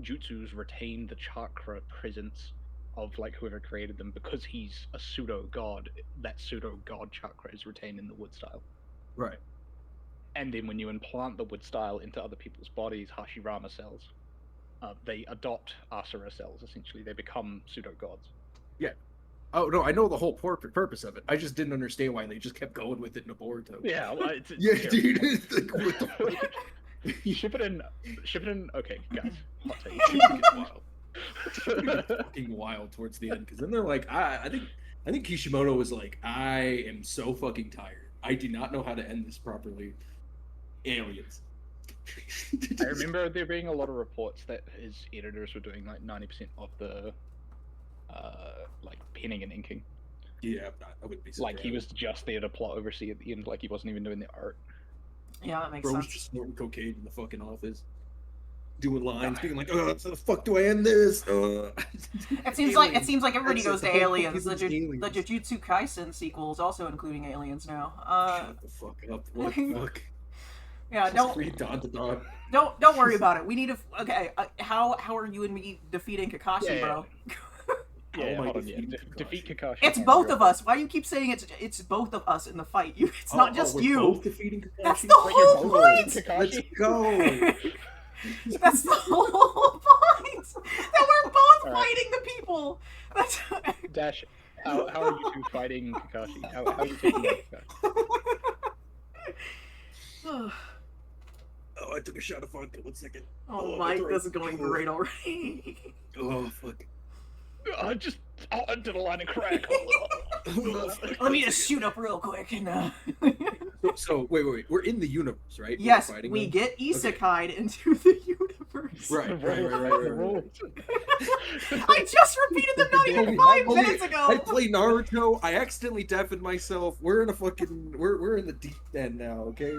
[SPEAKER 3] jutsus retain the chakra presence of like whoever created them, because he's a pseudo god, that pseudo god chakra is retained in the wood style.
[SPEAKER 1] Right.
[SPEAKER 3] And then when you implant the wood style into other people's bodies, Hashirama cells, they adopt Asura cells. Essentially, they become pseudo gods.
[SPEAKER 1] Yeah. Oh no, I know the whole purpose of it. I just didn't understand why they just kept going with it in Boruto.
[SPEAKER 3] Yeah,
[SPEAKER 1] yeah, dude. It's like, what the fuck?
[SPEAKER 3] Ship it in. Okay, guys, hot take. Ship it in wild.
[SPEAKER 1] Fucking wild towards the end, because then they're like, I think Kishimoto was like, I am so fucking tired. I do not know how to end this properly. Aliens.
[SPEAKER 3] I remember there being a lot of reports that his editors were doing like 90% of the like penning and inking.
[SPEAKER 1] Yeah, I wouldn't be surprised.
[SPEAKER 3] Like he was just there to plot oversee at the end, like he wasn't even doing the art.
[SPEAKER 2] Yeah, that makes
[SPEAKER 1] Bro
[SPEAKER 2] sense.
[SPEAKER 1] was just snorting cocaine in the fucking office, doing lines, being like, "Oh, how the fuck do I end this?"
[SPEAKER 2] It seems like everybody goes to Aliens. The Jujutsu Kaisen sequel is also including aliens now.
[SPEAKER 1] Shut the fuck up! What the fuck?
[SPEAKER 2] Yeah,
[SPEAKER 1] don't read Dawn to Dawn.
[SPEAKER 2] Don't worry about it. We need to. Okay, how are you and me defeating Kakashi, bro?
[SPEAKER 3] Yeah, hold on, defeat Kakashi.
[SPEAKER 2] It's both of us. Why do you keep saying it's both of us in the fight? It's not just you.
[SPEAKER 1] Both defeating Kakashi?
[SPEAKER 2] That's the whole point.
[SPEAKER 1] Let's go.
[SPEAKER 2] That's the whole point. That we're both fighting the people. That's...
[SPEAKER 3] Dash, how are you two fighting Kakashi? How are you taking out Kakashi?
[SPEAKER 1] Oh, I took a shot of vodka. 1 second.
[SPEAKER 2] Oh, Mike, this is going great already.
[SPEAKER 1] Oh, fuck.
[SPEAKER 3] I did a line of crack.
[SPEAKER 2] Let me just shoot up real quick and.
[SPEAKER 1] So wait. We're in the universe, right?
[SPEAKER 2] Yes, we get isekai'd into the universe.
[SPEAKER 1] Right.
[SPEAKER 2] I just repeated them not even 5 minutes ago.
[SPEAKER 1] I play Naruto. I accidentally deafened myself. We're in a fucking. We're in the deep end now. Okay.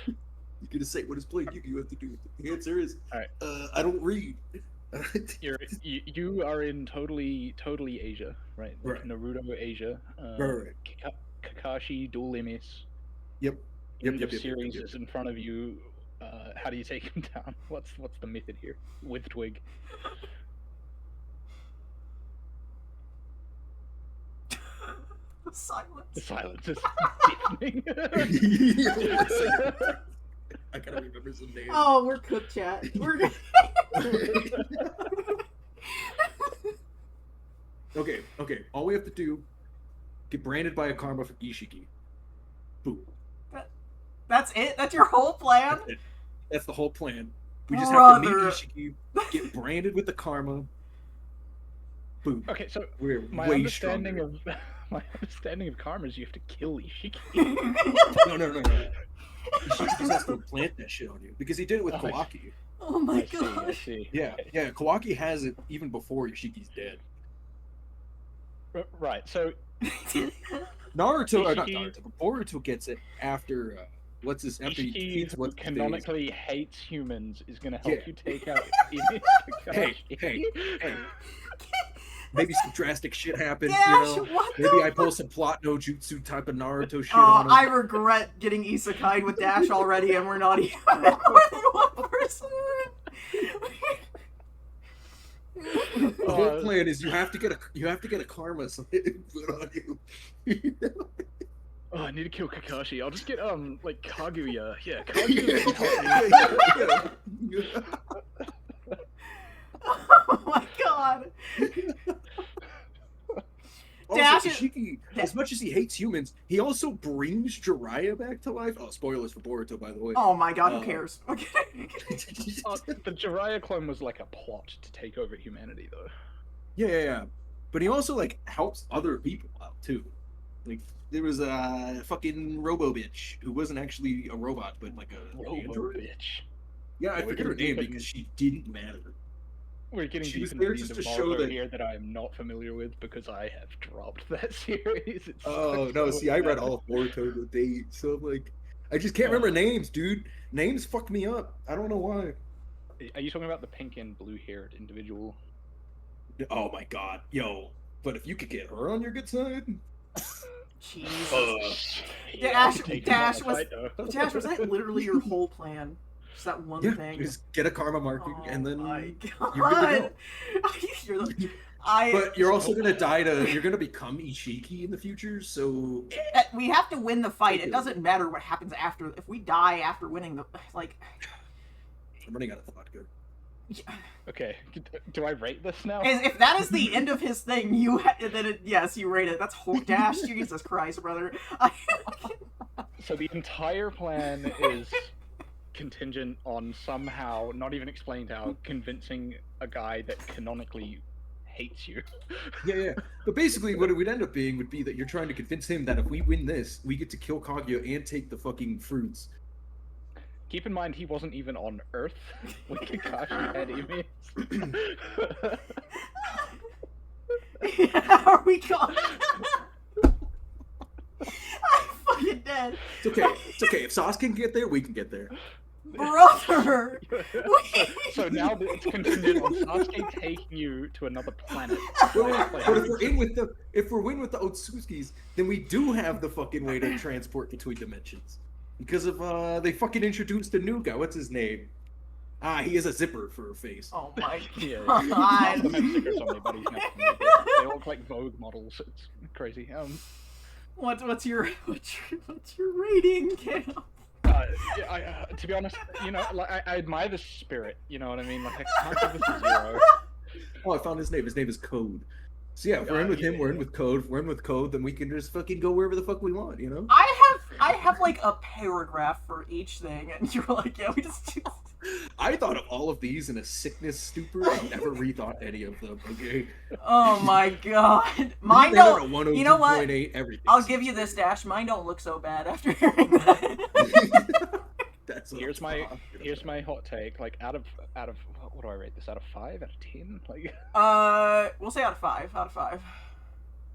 [SPEAKER 1] You're gonna say what is playing you have to do. The answer is, I don't read.
[SPEAKER 3] You are in totally Asia, right? Like Naruto Asia.
[SPEAKER 1] Right.
[SPEAKER 3] Kakashi, Dual MS.
[SPEAKER 1] Yep.
[SPEAKER 3] Series is in front of you. How do you take him down? What's the method here? With Twig.
[SPEAKER 2] The silence.
[SPEAKER 3] The silence is deafening.
[SPEAKER 1] I gotta remember some names.
[SPEAKER 2] Oh, we're cooked, chat. We're good.
[SPEAKER 1] Okay. All we have to do, get branded by a karma for Ishiki. Boom.
[SPEAKER 2] That's it? That's your whole plan?
[SPEAKER 1] That's the whole plan. We just have to meet Ishiki, get branded with the karma. Boom.
[SPEAKER 3] Okay, so
[SPEAKER 1] we're
[SPEAKER 3] my
[SPEAKER 1] way
[SPEAKER 3] understanding
[SPEAKER 1] stronger.
[SPEAKER 3] My understanding of karma is you have to kill Ishiki.
[SPEAKER 1] No. Ishiki just has to implant that shit on you because he did it with Kawaki.
[SPEAKER 2] Oh my god.
[SPEAKER 3] I see.
[SPEAKER 1] Yeah. Kawaki has it even before Ishiki's dead.
[SPEAKER 3] Right. So
[SPEAKER 1] Naruto, or not Naruto, but Boruto gets it after. After he defeats
[SPEAKER 3] who canonically hates humans is going to help you take out.
[SPEAKER 1] Hey. Maybe some drastic shit happened,
[SPEAKER 2] Dash,
[SPEAKER 1] Maybe I pull some plot no jutsu type of Naruto shit
[SPEAKER 2] on
[SPEAKER 1] on him.
[SPEAKER 2] I regret getting isekai'd with Dash already, and we're not even more than one person.
[SPEAKER 1] The whole plan is you have to get a karma put on you.
[SPEAKER 3] Oh, I need to kill Kakashi. I'll just get like Kaguya. Yeah, Kaguya.
[SPEAKER 2] Oh my god.
[SPEAKER 1] Also, Ishiki, as much as he hates humans, he also brings Jiraiya back to life. Oh, spoilers for Boruto, by the way.
[SPEAKER 2] Oh my god, who cares? Okay.
[SPEAKER 3] The Jiraiya clone was like a plot to take over humanity, though.
[SPEAKER 1] Yeah. But he also helps other people out too. Like there was a fucking robo bitch who wasn't actually a robot, but like a
[SPEAKER 3] Robo
[SPEAKER 1] android.
[SPEAKER 3] bitch.
[SPEAKER 1] Yeah, I
[SPEAKER 3] Yeah, we're
[SPEAKER 1] forget her
[SPEAKER 3] getting
[SPEAKER 1] name
[SPEAKER 3] deep in-
[SPEAKER 1] because she didn't matter.
[SPEAKER 3] We're getting
[SPEAKER 1] She
[SPEAKER 3] deep
[SPEAKER 1] was
[SPEAKER 3] into
[SPEAKER 1] there
[SPEAKER 3] the
[SPEAKER 1] just
[SPEAKER 3] end of
[SPEAKER 1] to show
[SPEAKER 3] Naruto
[SPEAKER 1] that.
[SPEAKER 3] here that I am not familiar with because I have dropped that series. It's
[SPEAKER 1] Oh no! See, I read
[SPEAKER 3] bad.
[SPEAKER 1] all four to the date, so I'm like, I just can't remember names, dude. Names fuck me up. I don't know why.
[SPEAKER 3] Are you talking about the pink and blue-haired individual?
[SPEAKER 1] Oh my god, yo! But if you could get her on your good side,
[SPEAKER 2] Jesus.
[SPEAKER 3] Yeah, I could
[SPEAKER 2] Dash,
[SPEAKER 3] take him on
[SPEAKER 2] Dash
[SPEAKER 3] a
[SPEAKER 2] was
[SPEAKER 3] fight, though.
[SPEAKER 2] Dash was that literally your whole plan? Just that one
[SPEAKER 1] yeah,
[SPEAKER 2] thing.
[SPEAKER 1] just get a karma marking,
[SPEAKER 2] Oh
[SPEAKER 1] and then
[SPEAKER 2] my
[SPEAKER 1] you're good to
[SPEAKER 2] god! You're the, I.
[SPEAKER 1] But you're also gonna die to. You're gonna become Ishiki in the future, so
[SPEAKER 2] We have to win the fight. It
[SPEAKER 1] Okay.
[SPEAKER 2] doesn't matter what happens after. If we die after winning the like,
[SPEAKER 1] I'm running out of vodka.
[SPEAKER 3] Okay, do I rate this now?
[SPEAKER 2] if that is the end of his thing, yes, you rate it. That's whole Dash. Jesus Christ, brother.
[SPEAKER 3] So the entire plan is contingent on somehow, not even explained how, convincing a guy that canonically hates you.
[SPEAKER 1] Yeah. But basically, what it would end up being would be that you're trying to convince him that if we win this, we get to kill Kaguya and take the fucking fruits.
[SPEAKER 3] Keep in mind, he wasn't even on Earth when Kakashi had Emi.
[SPEAKER 2] Are we gone? I'm fucking dead.
[SPEAKER 1] It's okay. It's okay. If Sasuke can get there, we can get there.
[SPEAKER 2] Brother!
[SPEAKER 3] So now it's contingent on Sasuke taking you to another planet.
[SPEAKER 1] But if we're in with the Otsutskis, then we do have the fucking way to transport between dimensions. Because of they fucking introduced a new guy. What's his name? He has a zipper for a face.
[SPEAKER 2] Oh my
[SPEAKER 3] Yeah,
[SPEAKER 2] god.
[SPEAKER 3] half of them have stickers on their bodies now. They look like Vogue models. It's crazy.
[SPEAKER 2] What's your rating, Cam?
[SPEAKER 3] To be honest, like I admire the spirit. You know what I mean? Like I can't give this a 0.
[SPEAKER 1] Oh, I found his name. His name is Code. So yeah, if we're in with him, we're in with Code. If we're in with Code, then we can just fucking go wherever the fuck we want, you know?
[SPEAKER 2] I have like a paragraph for each thing, and you're like, yeah, we just.
[SPEAKER 1] I thought of all of these in a sickness stupor. I never rethought any of them. Okay.
[SPEAKER 2] Oh my god, mine
[SPEAKER 1] They are
[SPEAKER 2] don't.
[SPEAKER 1] a
[SPEAKER 2] You know what?
[SPEAKER 1] 102.8 everything.
[SPEAKER 2] I'll give you this, Dash. Mine don't look so bad after hearing that.
[SPEAKER 1] That's what
[SPEAKER 3] Here's
[SPEAKER 1] I'm
[SPEAKER 3] my
[SPEAKER 1] talking
[SPEAKER 3] here's
[SPEAKER 1] about.
[SPEAKER 3] my hot take. Like out of what do I rate this? Out of 5? Out of 10? Like
[SPEAKER 2] We'll say out of 5. Out of 5.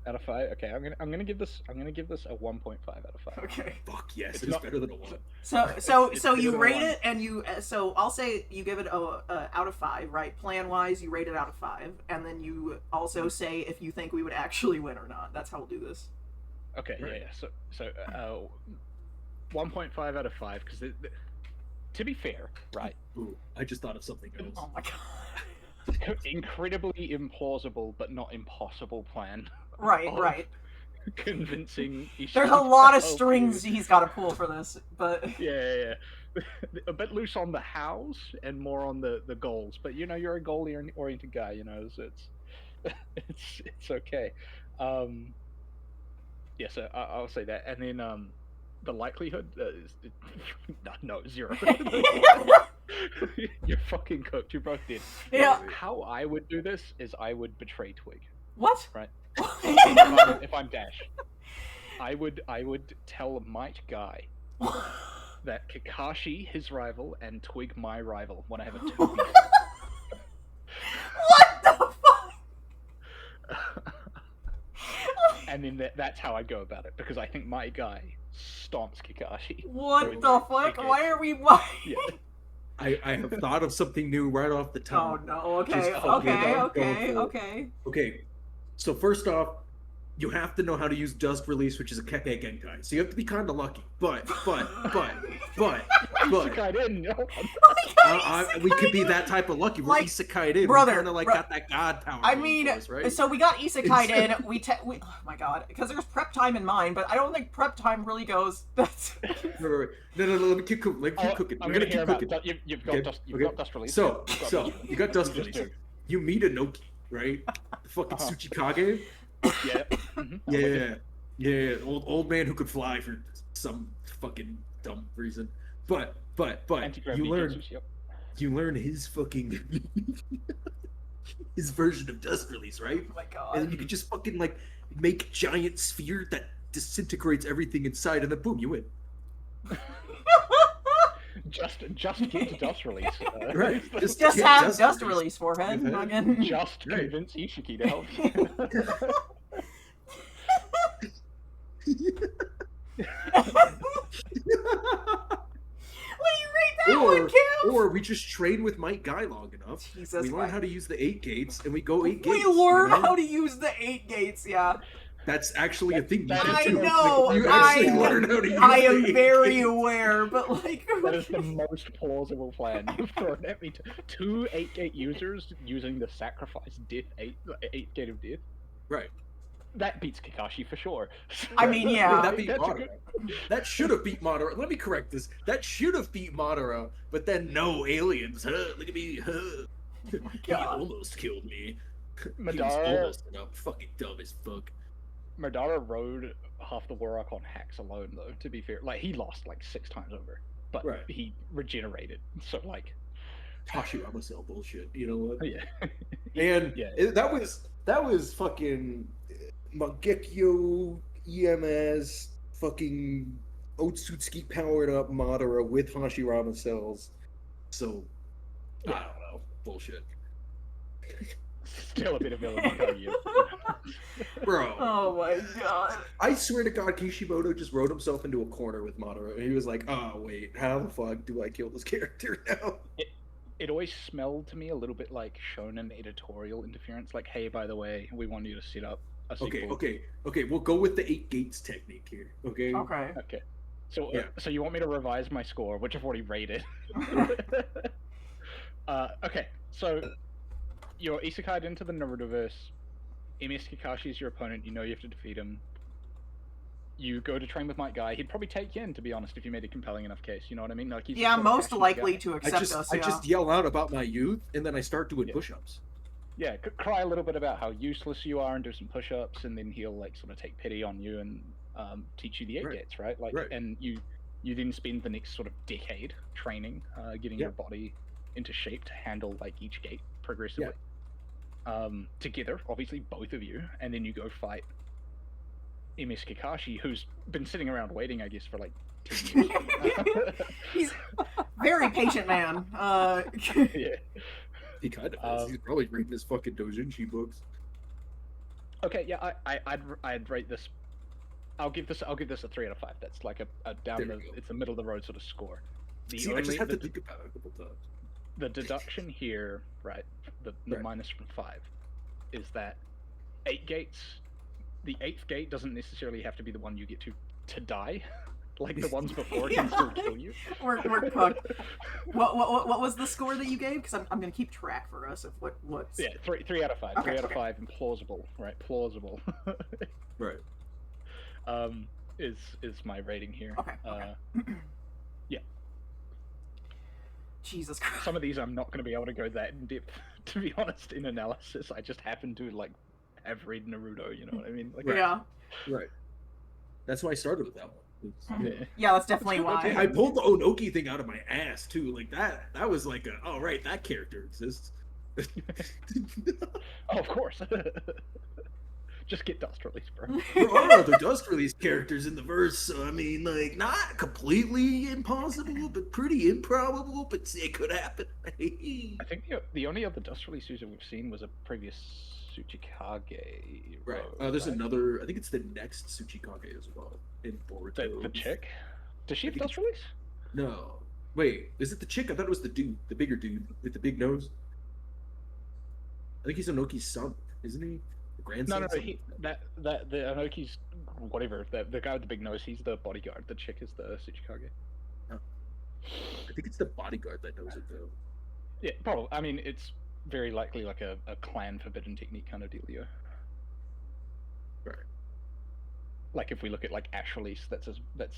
[SPEAKER 3] out of 5? Okay, I'm gonna give this a 1.5 out of 5.
[SPEAKER 2] Okay.
[SPEAKER 1] Fuck yes,
[SPEAKER 3] It's
[SPEAKER 1] it's
[SPEAKER 3] not-
[SPEAKER 1] better than a 1.
[SPEAKER 2] So
[SPEAKER 3] It's
[SPEAKER 2] you
[SPEAKER 3] better than
[SPEAKER 2] rate
[SPEAKER 3] 1.
[SPEAKER 2] it, and you so I'll say you give it a out of 5, right? Plan wise, you rate it out of 5, and then you also say if you think we would actually win or not. That's how we'll do this.
[SPEAKER 3] Okay,
[SPEAKER 1] Right.
[SPEAKER 3] yeah. So 1.5 out of 5 because to be fair, right?
[SPEAKER 1] Ooh, I just thought of something else.
[SPEAKER 2] Oh my god.
[SPEAKER 3] Incredibly implausible but not impossible plan.
[SPEAKER 2] Right,
[SPEAKER 3] of
[SPEAKER 2] right.
[SPEAKER 3] Convincing.
[SPEAKER 2] There's a
[SPEAKER 3] Ishii
[SPEAKER 2] lot of
[SPEAKER 3] to help
[SPEAKER 2] strings
[SPEAKER 3] you.
[SPEAKER 2] he's got to pull for this, but
[SPEAKER 3] Yeah. A bit loose on the hows and more on the goals, but you're a goal oriented guy. So it's okay. Yeah, so I'll say that, and then the likelihood is no 0. You're fucking cooked. You both did.
[SPEAKER 2] Yeah.
[SPEAKER 3] How I would do this is I would betray Twig.
[SPEAKER 2] what?
[SPEAKER 3] Right. If I'm Dash, I would tell Might Guy that Kakashi his rival and Twig my rival when I have a 2v.
[SPEAKER 2] What the fuck?
[SPEAKER 3] And then that's how I go about it because I think my guy stomps Kakashi.
[SPEAKER 2] What the fuck?
[SPEAKER 3] Okay.
[SPEAKER 2] Why are we? Why?
[SPEAKER 3] Yeah.
[SPEAKER 1] I have thought of something new right off the
[SPEAKER 2] Oh
[SPEAKER 1] top.
[SPEAKER 2] no. Okay.
[SPEAKER 1] Just fucking
[SPEAKER 2] Okay.
[SPEAKER 1] without going
[SPEAKER 2] Okay.
[SPEAKER 1] for it.
[SPEAKER 2] Okay.
[SPEAKER 1] Okay, so first off, you have to know how to use Dust Release, which is a Kekkei Genkai. So you have to be kind of lucky. But
[SPEAKER 3] Isekai didn't.
[SPEAKER 1] we could be that type of lucky. We're
[SPEAKER 2] Like,
[SPEAKER 1] isekai in.
[SPEAKER 2] brother,
[SPEAKER 1] We kind of like
[SPEAKER 2] bro-
[SPEAKER 1] got that god power.
[SPEAKER 2] I
[SPEAKER 1] going
[SPEAKER 2] mean,
[SPEAKER 1] for us, right?
[SPEAKER 2] so we got isekai in. We oh my god, because there's prep time in mine, but I don't think prep time really goes. That's
[SPEAKER 1] No, let me keep cooking. Keep cooking.
[SPEAKER 3] I'm
[SPEAKER 1] We're
[SPEAKER 3] gonna
[SPEAKER 1] gonna
[SPEAKER 3] hear
[SPEAKER 1] keep
[SPEAKER 3] about
[SPEAKER 1] cooking.
[SPEAKER 3] you've got
[SPEAKER 1] Okay,
[SPEAKER 3] dust. You've
[SPEAKER 1] okay.
[SPEAKER 3] got dust release.
[SPEAKER 1] So
[SPEAKER 3] You've got
[SPEAKER 1] so
[SPEAKER 3] dust
[SPEAKER 1] you got Dust
[SPEAKER 3] Just
[SPEAKER 1] Release.
[SPEAKER 3] do.
[SPEAKER 1] You meet Inoki, right? The fucking
[SPEAKER 3] Uh-huh.
[SPEAKER 1] Tsuchikage.
[SPEAKER 3] Yeah. Mhm.
[SPEAKER 1] Yeah. Old man who could fly for some fucking dumb reason. But
[SPEAKER 3] Anti-gravity
[SPEAKER 1] you learn
[SPEAKER 3] jutsus, yep.
[SPEAKER 1] you learn his fucking his version of Dust Release, right?
[SPEAKER 2] oh my
[SPEAKER 1] And then
[SPEAKER 2] god.
[SPEAKER 1] you could just fucking like make giant sphere that disintegrates everything inside, and then boom, you win.
[SPEAKER 3] Just get to dust release.
[SPEAKER 1] Right.
[SPEAKER 2] Just
[SPEAKER 1] get
[SPEAKER 2] have dust release, forehead.
[SPEAKER 1] You've
[SPEAKER 2] Fucking-
[SPEAKER 3] Just
[SPEAKER 1] Right.
[SPEAKER 3] convince Ishiki to help you.
[SPEAKER 2] Will you rate that one, Kev?
[SPEAKER 1] or we just train with Mike Guy long enough.
[SPEAKER 2] Jesus
[SPEAKER 1] we learn
[SPEAKER 2] Christ.
[SPEAKER 1] how to use the 8 gates, and we go 8
[SPEAKER 2] We
[SPEAKER 1] gates.
[SPEAKER 2] learn
[SPEAKER 1] you know?
[SPEAKER 2] how to use the 8 gates, yeah.
[SPEAKER 1] That's actually a thing.
[SPEAKER 3] That
[SPEAKER 1] you
[SPEAKER 3] is
[SPEAKER 2] I
[SPEAKER 1] can do.
[SPEAKER 3] the most
[SPEAKER 2] know,
[SPEAKER 1] You actually
[SPEAKER 2] I-
[SPEAKER 1] learn how to use
[SPEAKER 2] I
[SPEAKER 1] the
[SPEAKER 2] am
[SPEAKER 1] 8
[SPEAKER 2] very
[SPEAKER 1] gates.
[SPEAKER 2] aware, but like...
[SPEAKER 3] That is the most plausible plan you've thrown at me. Two 8-gate users using the sacrifice diff 8 gate of diff.
[SPEAKER 1] Right.
[SPEAKER 3] That beats Kakashi for sure.
[SPEAKER 2] I mean, yeah.
[SPEAKER 1] That beat
[SPEAKER 3] That's a
[SPEAKER 1] Madara. That should have beat Madara. Let me correct this. That should have beat Madara, but then no aliens. Look at me. He
[SPEAKER 2] God.
[SPEAKER 1] almost killed me. He was
[SPEAKER 3] Madara,
[SPEAKER 1] almost enough. Fucking dumb as fuck.
[SPEAKER 3] Madara rode half the war arc on hacks alone, though. To be fair, like he lost like 6 times over, but
[SPEAKER 1] Right.
[SPEAKER 3] he regenerated. So like,
[SPEAKER 1] Hashirama cell bullshit. You know what?
[SPEAKER 3] yeah,
[SPEAKER 1] And
[SPEAKER 3] Yeah.
[SPEAKER 1] that was fucking Mangekyo EMS fucking Otsutsuki powered up Madara with Hashirama cells. So I don't know. Bullshit.
[SPEAKER 3] still a bit of villain.
[SPEAKER 1] Bro.
[SPEAKER 2] Oh my god.
[SPEAKER 1] I swear to God, Kishimoto just wrote himself into a corner with Madara, and he was like, "Oh wait, how the fuck do I kill this character now?"
[SPEAKER 3] It always smelled to me a little bit like shonen editorial interference. Like, hey, by the way, we want you to set up a sequel.
[SPEAKER 1] Okay. We'll go with the 8 gates technique here. Okay.
[SPEAKER 2] Okay.
[SPEAKER 3] Okay. So,
[SPEAKER 1] Yeah.
[SPEAKER 3] so you want me to revise my score, which I've already rated? Okay. So, you're isekai'd into the Narutoverse. MS Kakashi is your opponent. You know you have to defeat him. You go to train with Might Guy. He'd probably take you in, to be honest, if you made a compelling enough case. You know what I mean? Like he's
[SPEAKER 2] Yeah,
[SPEAKER 3] the sort of
[SPEAKER 2] most
[SPEAKER 3] passionate
[SPEAKER 2] likely
[SPEAKER 3] guy.
[SPEAKER 2] to
[SPEAKER 1] I
[SPEAKER 2] accept
[SPEAKER 1] just
[SPEAKER 2] us,
[SPEAKER 1] I
[SPEAKER 2] yeah.
[SPEAKER 1] just yell out about my youth, and then I start doing
[SPEAKER 3] Yeah.
[SPEAKER 1] push-ups.
[SPEAKER 3] Yeah, cry a little bit about how useless you are and do some push-ups, and then he'll like sort of take pity on you and teach you the 8
[SPEAKER 1] Right.
[SPEAKER 3] gates, right? Like,
[SPEAKER 1] Right.
[SPEAKER 3] and you then spend the next sort of decade training, getting your body into shape to handle like each gate progressively. Together, obviously, both of you, and then you go fight MS Kakashi, who's been sitting around waiting, I guess, for like 10 years.
[SPEAKER 2] He's very patient man.
[SPEAKER 3] Yeah.
[SPEAKER 1] He kind of is.
[SPEAKER 3] Um,
[SPEAKER 1] He's probably reading his fucking doujinshi books.
[SPEAKER 3] Okay, yeah, I'd rate this. I'll give this a 3 out of 5. That's like a down
[SPEAKER 1] There
[SPEAKER 3] the
[SPEAKER 1] we go.
[SPEAKER 3] it's a middle of the road sort of score.
[SPEAKER 1] See, I just have to think about it a couple times.
[SPEAKER 3] The deduction here, right? The
[SPEAKER 1] Right.
[SPEAKER 3] minus from 5 is that 8 gates. The 8th gate doesn't necessarily have to be the one you get to die. Like the ones before can still kill you.
[SPEAKER 2] we're fucked. What was the score that you gave? Because I'm gonna keep track for us of what's.
[SPEAKER 3] Yeah, 3 out of 5.
[SPEAKER 2] Okay,
[SPEAKER 3] 3 out of
[SPEAKER 2] okay.
[SPEAKER 3] 5 and plausible, right? Plausible.
[SPEAKER 1] Right.
[SPEAKER 3] Is my rating here.
[SPEAKER 2] Okay.
[SPEAKER 3] Yeah.
[SPEAKER 2] Jesus Christ.
[SPEAKER 3] Some of these I'm not going to be able to go that in depth, to be honest, in analysis. I just happen to like have read Naruto. You know what I mean? Like,
[SPEAKER 2] Yeah.
[SPEAKER 1] Right. That's why I started with that one.
[SPEAKER 3] yeah.
[SPEAKER 2] Yeah, that's definitely why.
[SPEAKER 1] I pulled the Onoki thing out of my ass too. Like that was like oh right, that character exists.
[SPEAKER 3] Oh, of course. Just get dust release, bro.
[SPEAKER 1] There are other dust release characters in the verse, so I mean, like, not completely impossible, but pretty improbable, but it could happen.
[SPEAKER 3] I think the only other dust release user we've seen was a previous Tsuchikage.
[SPEAKER 1] Right.
[SPEAKER 3] row,
[SPEAKER 1] There's
[SPEAKER 3] right?
[SPEAKER 1] another. I think it's the next Tsuchikage as well in Boruto.
[SPEAKER 3] The chick. Does she
[SPEAKER 1] I
[SPEAKER 3] have
[SPEAKER 1] think
[SPEAKER 3] dust release?
[SPEAKER 1] No. Wait, is it the chick? I thought it was the dude, the bigger dude with the big nose. I think he's Onoki's son, isn't he? The grandson.
[SPEAKER 3] No.
[SPEAKER 1] something like
[SPEAKER 3] The Anoki's whatever. The guy with the big nose. He's the bodyguard. The chick is the Tsuchikage.
[SPEAKER 1] I think it's the bodyguard that knows it though.
[SPEAKER 3] Yeah, probably. I mean, it's very likely like a clan forbidden technique kind of dealio.
[SPEAKER 1] Right.
[SPEAKER 3] Like if we look at like Ash release, that's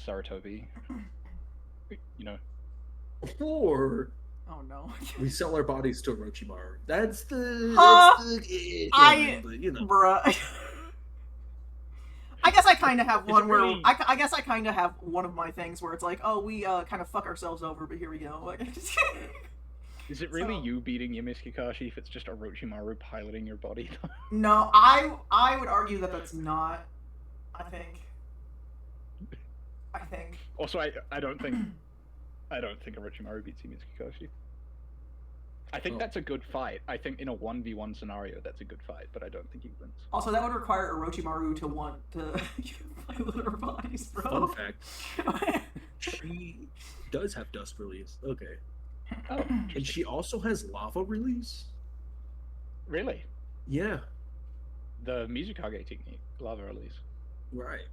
[SPEAKER 3] Saratobi. You know.
[SPEAKER 1] Or
[SPEAKER 2] Oh no.
[SPEAKER 1] we sell our bodies to Orochimaru. That's the.
[SPEAKER 2] Huh?
[SPEAKER 1] That's the but, you know.
[SPEAKER 2] Bruh. I guess I kind of have
[SPEAKER 3] Is
[SPEAKER 2] one
[SPEAKER 3] it
[SPEAKER 2] where
[SPEAKER 3] really-
[SPEAKER 2] I guess I kind of have one of my things where it's like, oh, we kind of fuck ourselves over, but here we go. Like,
[SPEAKER 3] Is it really
[SPEAKER 2] So-
[SPEAKER 3] you beating Yumis Kakashi if it's just Orochimaru piloting your body?
[SPEAKER 2] no, I would argue that that's not. I think I think.
[SPEAKER 3] Also, I don't think Orochimaru beats Mitsukashi. I think that's a good fight. I think in a 1v1 scenario, that's a good fight, but I don't think he wins.
[SPEAKER 2] Also, that would require Orochimaru to want to violate our bodies, bro.
[SPEAKER 1] Fun fact. She does have dust release. Okay.
[SPEAKER 3] Oh,
[SPEAKER 1] And she also has lava release?
[SPEAKER 3] really?
[SPEAKER 1] Yeah.
[SPEAKER 3] The Mizukage technique, lava release.
[SPEAKER 1] Right.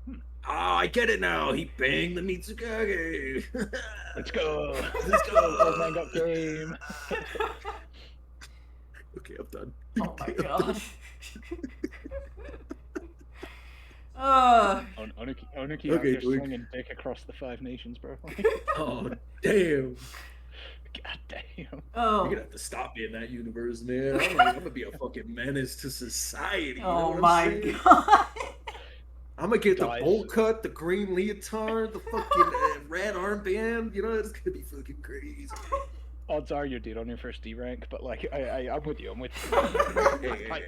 [SPEAKER 1] Oh, I get it now. He banged the Mitsukage.
[SPEAKER 3] Let's go.
[SPEAKER 1] Let's go.
[SPEAKER 3] Man got game.
[SPEAKER 1] Okay, I'm done.
[SPEAKER 2] Oh my god.
[SPEAKER 3] Onuki
[SPEAKER 1] Okay,
[SPEAKER 3] out here
[SPEAKER 1] we-
[SPEAKER 3] slinging dick across the 5 nations, bro.
[SPEAKER 1] Oh, damn.
[SPEAKER 3] God damn.
[SPEAKER 1] You're
[SPEAKER 2] Oh.
[SPEAKER 1] gonna have to stop me in that universe, man. I'm gonna be a fucking menace to society. You know
[SPEAKER 2] Oh
[SPEAKER 1] what I'm
[SPEAKER 2] my
[SPEAKER 1] saying?
[SPEAKER 2] god.
[SPEAKER 1] I'm gonna get the
[SPEAKER 3] Guys.
[SPEAKER 1] bowl cut, the green leotard, the fucking red armband. You know, it's gonna be fucking crazy.
[SPEAKER 3] Odds are you did on your first D rank, but like I'm with you. I'm with you.
[SPEAKER 1] Hey,
[SPEAKER 3] Fight.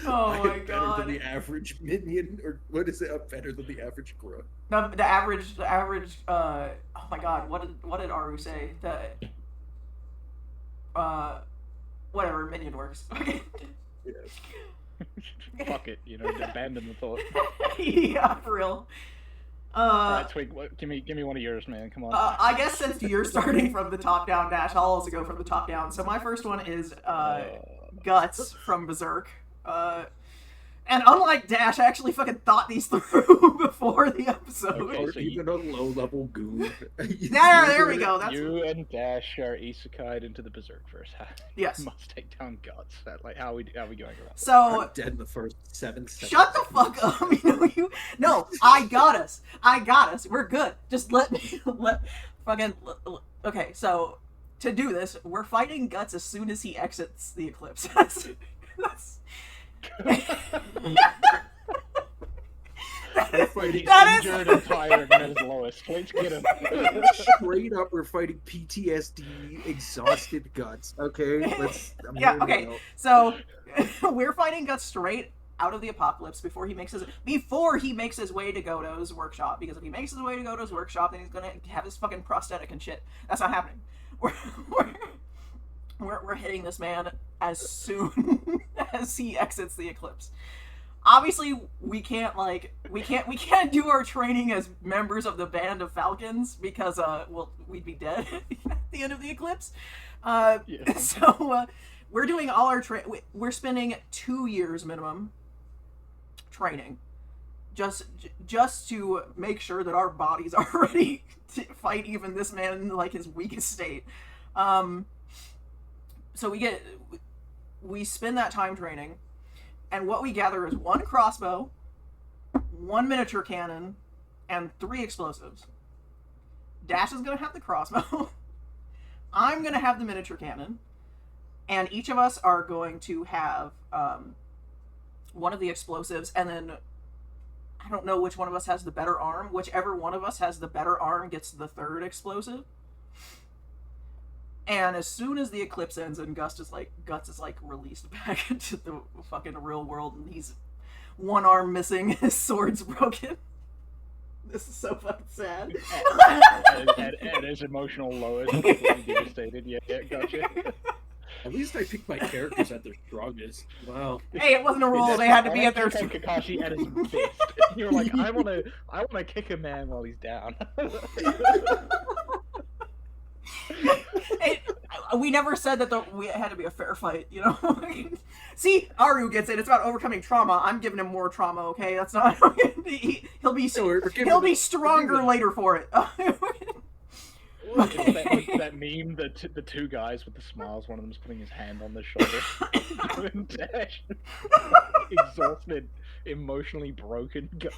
[SPEAKER 2] Oh
[SPEAKER 1] I
[SPEAKER 2] my
[SPEAKER 1] am better
[SPEAKER 2] god.
[SPEAKER 1] than the average minion, or what is it? I'm better than the average grunt.
[SPEAKER 2] No, the average, oh my god, what did Aru say? Whatever, minion works.
[SPEAKER 1] Yeah.
[SPEAKER 3] Fuck it, abandon the thought.
[SPEAKER 2] Yeah, for real.
[SPEAKER 3] Alright, Twig, give me one of yours, man. Come on.
[SPEAKER 2] I guess since you're starting from the top down, Dash, I'll also go from the top down. So my first one is Guts from Berserk. And unlike Dash, I actually fucking thought these through before the episode.
[SPEAKER 3] Okay,
[SPEAKER 1] Or
[SPEAKER 3] so you-
[SPEAKER 1] even a low-level goon.
[SPEAKER 2] There we go. That's
[SPEAKER 3] You and Dash are isekai'd into the Berserkverse.
[SPEAKER 2] yes.
[SPEAKER 3] Must take down Guts. Like, how are we going around?
[SPEAKER 2] So
[SPEAKER 1] I'm dead in the first 7 seconds.
[SPEAKER 2] shut the fuck up. No, I got us. We're good. Just let me okay, so to do this, we're fighting Guts as soon as he exits the eclipse. That's
[SPEAKER 1] We're fighting
[SPEAKER 2] That is-
[SPEAKER 3] injured and tired and at his lowest. Let's get him.
[SPEAKER 1] straight up. We're fighting PTSD, exhausted Guts. Okay, I'm
[SPEAKER 2] Yeah,
[SPEAKER 1] hearing
[SPEAKER 2] okay.
[SPEAKER 1] it out.
[SPEAKER 2] So we're fighting Guts straight out of the apocalypse before he makes his way to Goto's workshop. Because if he makes his way to Goto's workshop, then he's gonna have his fucking prosthetic and shit. That's not happening. We're hitting this man as soon as he exits the eclipse. Obviously, we can't do our training as members of the band of Falcons because we'd be dead at the end of the eclipse.
[SPEAKER 3] Yeah.
[SPEAKER 2] So we're doing all our we're spending 2 years minimum training just to make sure that our bodies are ready to fight even this man in like his weakest state. So we spend that time training, and what we gather is 1 crossbow, 1 miniature cannon, and 3 explosives. Dash is gonna have the crossbow. I'm gonna have the miniature cannon, and each of us are going to have one of the explosives, and then I don't know which one of us has the better arm. Whichever one of us has the better arm gets the 3rd explosive. And as soon as the eclipse ends and Guts is released back into the fucking real world, and he's 1 arm missing, his sword's broken. This is so fucking sad.
[SPEAKER 3] At his emotional lowest, completely devastated. Yeah, gotcha.
[SPEAKER 1] At least I picked my characters at their strongest. Wow.
[SPEAKER 2] Hey, it wasn't a rule. They had to be at their.
[SPEAKER 3] Kakashi at his best. You're like, I wanna kick a man while he's down.
[SPEAKER 2] We never said that we had to be a fair fight, See, Aru gets it. It's about overcoming trauma. I'm giving him more trauma. Okay, that's not. He'll be stronger later for it.
[SPEAKER 3] that meme, the 2 guys with the smiles, one of them's putting his hand on the shoulder. And Dash, exhausted, emotionally broken Guts.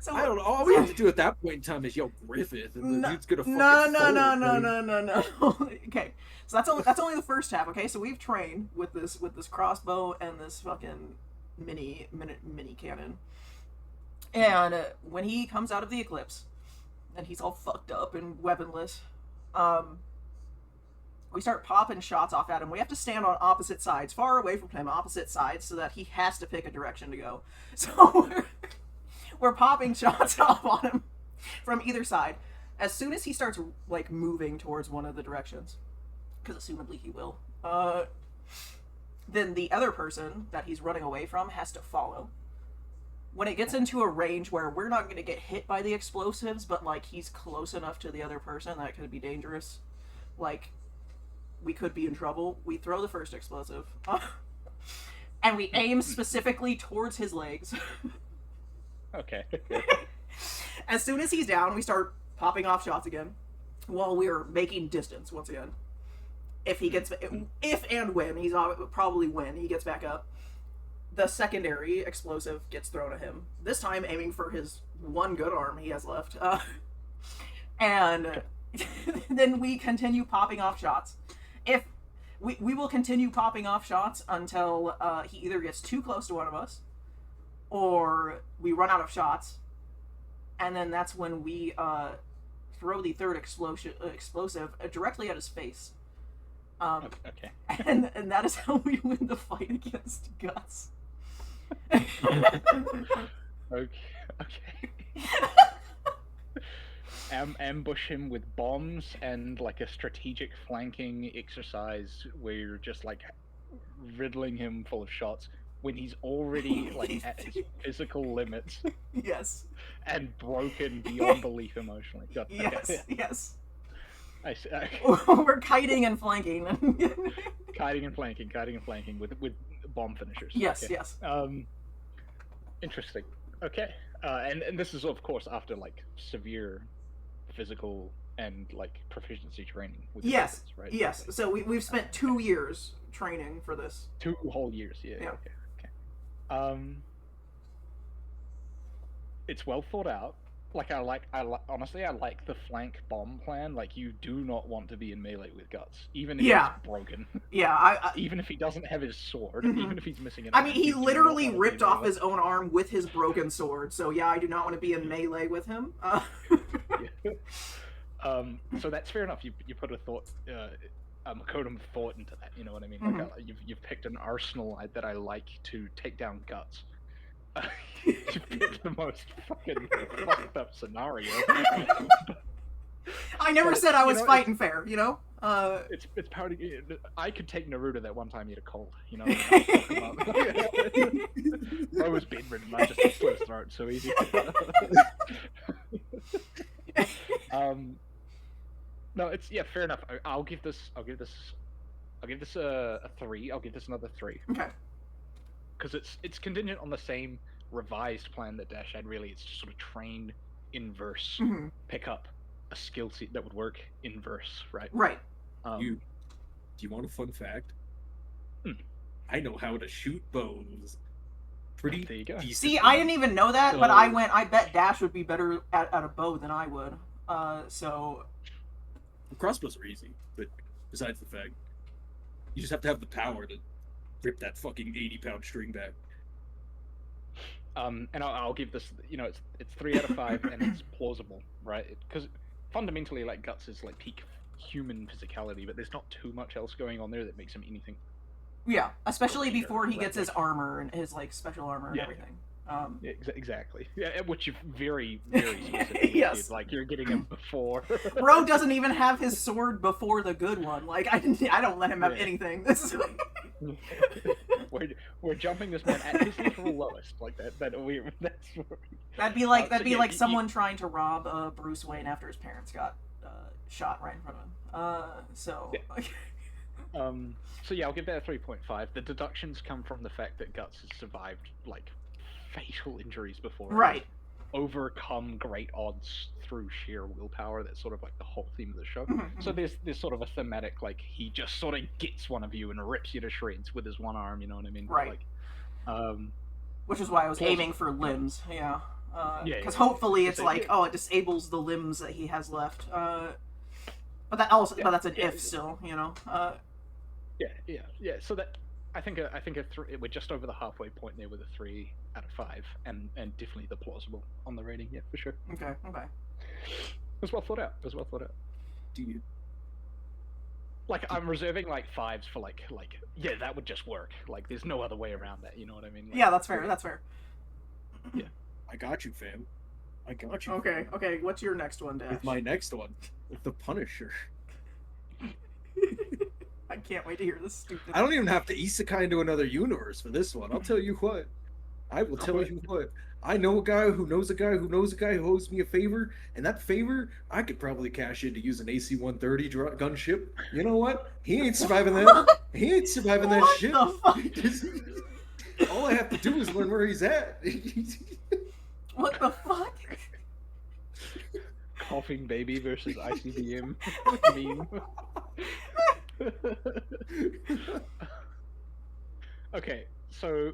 [SPEAKER 2] So
[SPEAKER 1] I don't know. All we have to do at that point in time is yell Griffith, and the dude's gonna fucking
[SPEAKER 2] No. Okay, so that's only the first half. Okay, so we've trained with this crossbow and this fucking mini cannon, and when he comes out of the eclipse, and he's all fucked up and weaponless, We start popping shots off at him. We have to stand on opposite sides, far away from him, opposite sides, so that he has to pick a direction to go. So we're popping shots off on him from either side. As soon as he starts like moving towards one of the directions, because assumably he will, then the other person that he's running away from has to follow. When it gets into a range where we're not going to get hit by the explosives, but like he's close enough to the other person that could be dangerous, like we could be in trouble, we throw the first explosive and we aim specifically towards his legs.
[SPEAKER 3] Okay.
[SPEAKER 2] As soon as he's down, we start popping off shots again while we're making distance once again. If and when he's probably when he gets back up, the secondary explosive gets thrown at him, this time aiming for his one good arm he has left, and then we continue popping off shots. If we will continue popping off shots until he either gets too close to one of us or we run out of shots, and then that's when we throw the third explosive directly at his face.
[SPEAKER 3] Okay.
[SPEAKER 2] And that is how we win the fight against Guts.
[SPEAKER 3] Okay. Ambush him with bombs and like a strategic flanking exercise where you're just like riddling him full of shots when he's already like at his physical limits.
[SPEAKER 2] Yes.
[SPEAKER 3] And broken beyond belief emotionally.
[SPEAKER 2] Yes.
[SPEAKER 3] I see.
[SPEAKER 2] We're kiting and flanking.
[SPEAKER 3] Kiting and flanking with bomb finishers.
[SPEAKER 2] Yes,
[SPEAKER 3] okay.
[SPEAKER 2] yes.
[SPEAKER 3] Interesting. Okay. And this is of course after like severe physical and like proficiency training with the
[SPEAKER 2] yes,
[SPEAKER 3] weapons, right?
[SPEAKER 2] yes.
[SPEAKER 3] Okay.
[SPEAKER 2] So we've spent 2 years training for this.
[SPEAKER 3] 2 whole years. Yeah. Okay. It's well thought out. Like honestly, I like the flank bomb plan. Like you do not want to be in melee with Guts, even if he's broken.
[SPEAKER 2] Yeah,
[SPEAKER 3] even if he doesn't have his sword,
[SPEAKER 2] Mhm.
[SPEAKER 3] even if he's missing an
[SPEAKER 2] I
[SPEAKER 3] arm,
[SPEAKER 2] mean, he
[SPEAKER 3] you do not
[SPEAKER 2] literally
[SPEAKER 3] want to be
[SPEAKER 2] ripped
[SPEAKER 3] in
[SPEAKER 2] off
[SPEAKER 3] melee.
[SPEAKER 2] his own arm with his broken sword. So yeah, I do not want to be in melee with him.
[SPEAKER 3] So that's fair enough. You put a thought, a codum of thought into that. You know what I mean? Like you've picked an arsenal that I like to take down Guts. You picked the most fucking fucked up scenario.
[SPEAKER 2] I never said I was fighting fair, you know?
[SPEAKER 3] It's part of I could take Naruto that one time he had a cold, you know? I was bedridden, I just slit his throat so easy. No, it's fair enough. I'll give this a 3. I'll give this another 3.
[SPEAKER 2] Okay.
[SPEAKER 3] Because it's contingent on the same revised plan that Dash had. Really, it's just sort of train inverse, pick up a skill set that would work inverse, right?
[SPEAKER 2] Right.
[SPEAKER 1] Do you want a fun fact? I know how to shoot bows. Pretty
[SPEAKER 3] There you go.
[SPEAKER 1] decently.
[SPEAKER 2] See, I didn't even know that, but
[SPEAKER 1] So-
[SPEAKER 2] I bet Dash would be better at a bow than I would. So
[SPEAKER 1] Crossbows are easy, but besides the fact, you just have to have the power to rip that fucking 80-pound string back.
[SPEAKER 3] And I'll give this, it's 3 out of 5, and it's plausible, right? Because fundamentally, like Guts is like peak human physicality, but there's not too much else going on there that makes him anything.
[SPEAKER 2] yeah, especially
[SPEAKER 3] Sure,
[SPEAKER 2] before he
[SPEAKER 3] right,
[SPEAKER 2] gets his armor and his like special armor and
[SPEAKER 3] Yeah.
[SPEAKER 2] everything.
[SPEAKER 3] Yeah, exactly. Yeah, which you very, very specifically
[SPEAKER 2] Yes.
[SPEAKER 3] did. Like you're getting him before.
[SPEAKER 2] Bro doesn't even have his sword before the good one. Like I don't let him have
[SPEAKER 3] Yeah.
[SPEAKER 2] anything. This is
[SPEAKER 3] we're jumping this man at his literal lowest, like that. That's
[SPEAKER 2] that'd be like
[SPEAKER 3] so yeah,
[SPEAKER 2] someone trying to rob Bruce Wayne after his parents got shot right in front of him. So.
[SPEAKER 3] Yeah. So yeah, I'll give that a 3.5. The deductions come from the fact that Guts has survived like fatal injuries before.
[SPEAKER 2] Right.
[SPEAKER 3] Overcome great odds through sheer willpower. That's sort of like the whole theme of the show. So there's sort of a thematic, like he just sort of gets one of you and rips you to shreds with his one arm. You know what I mean?
[SPEAKER 2] Right.
[SPEAKER 3] Like,
[SPEAKER 2] which is why I was
[SPEAKER 3] Plus-
[SPEAKER 2] aiming for limbs. Yeah.
[SPEAKER 3] Yeah,
[SPEAKER 2] Because
[SPEAKER 3] yeah.
[SPEAKER 2] hopefully it's
[SPEAKER 3] So,
[SPEAKER 2] like,
[SPEAKER 3] yeah.
[SPEAKER 2] it disables the limbs that he has left. But that also,
[SPEAKER 3] Yeah,
[SPEAKER 2] but that's an
[SPEAKER 3] yeah,
[SPEAKER 2] if
[SPEAKER 3] yeah.
[SPEAKER 2] still, you know.
[SPEAKER 3] Yeah. So that I think a 3, we're just over the halfway point there with a 3 out of 5, and definitely the plausible on the rating. Yeah, for sure.
[SPEAKER 2] Okay.
[SPEAKER 3] It was well thought out.
[SPEAKER 1] Do you?
[SPEAKER 3] Like I'm reserving like 5s for like yeah, that would just work. Like there's no other way around that. You know what I mean? Like,
[SPEAKER 2] Yeah, that's fair. That's fair.
[SPEAKER 1] I got you, fam. I got you.
[SPEAKER 2] Okay. Okay. What's your next one, Dash?
[SPEAKER 1] With my next one, with the Punisher.
[SPEAKER 2] I can't wait to hear this stupid.
[SPEAKER 1] I don't even have to isekai into another universe for this one. I'll tell you what. I will tell you what. I know a guy who knows a guy who knows a guy who owes me a favor, and that favor I could probably cash in to use an AC-130 gunship. You know what? He ain't surviving that. He ain't surviving that shit. All I have to do is learn where he's at.
[SPEAKER 2] What the fuck?
[SPEAKER 3] Coughing baby versus ICBM meme. Okay, so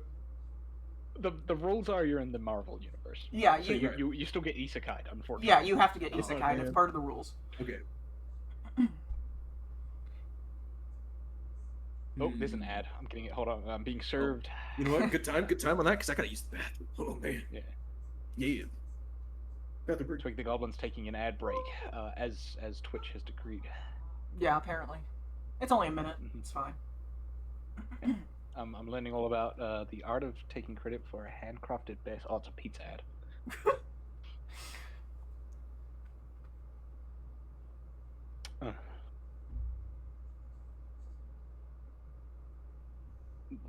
[SPEAKER 3] the rules are you're in the Marvel universe.
[SPEAKER 2] Yeah,
[SPEAKER 3] so you still get isekai'd, unfortunately.
[SPEAKER 2] Yeah, you have to get
[SPEAKER 3] Oh,
[SPEAKER 2] isekai. It's
[SPEAKER 3] man.
[SPEAKER 2] part of the rules.
[SPEAKER 1] Okay.
[SPEAKER 3] Oh, there's an ad. I'm getting it. Hold on, I'm being served.
[SPEAKER 1] You know what? Good time on that, because I gotta use the bathroom. Oh, man.
[SPEAKER 3] Yeah.
[SPEAKER 1] Yeah. Bathroom break.
[SPEAKER 3] Twig the Goblin's taking an ad break, as Twitch has decreed.
[SPEAKER 2] Yeah, apparently. It's only a minute.
[SPEAKER 3] Mhm.
[SPEAKER 2] It's fine.
[SPEAKER 3] I'm learning all about the art of taking credit for a handcrafted best. Oh, it's a pizza ad.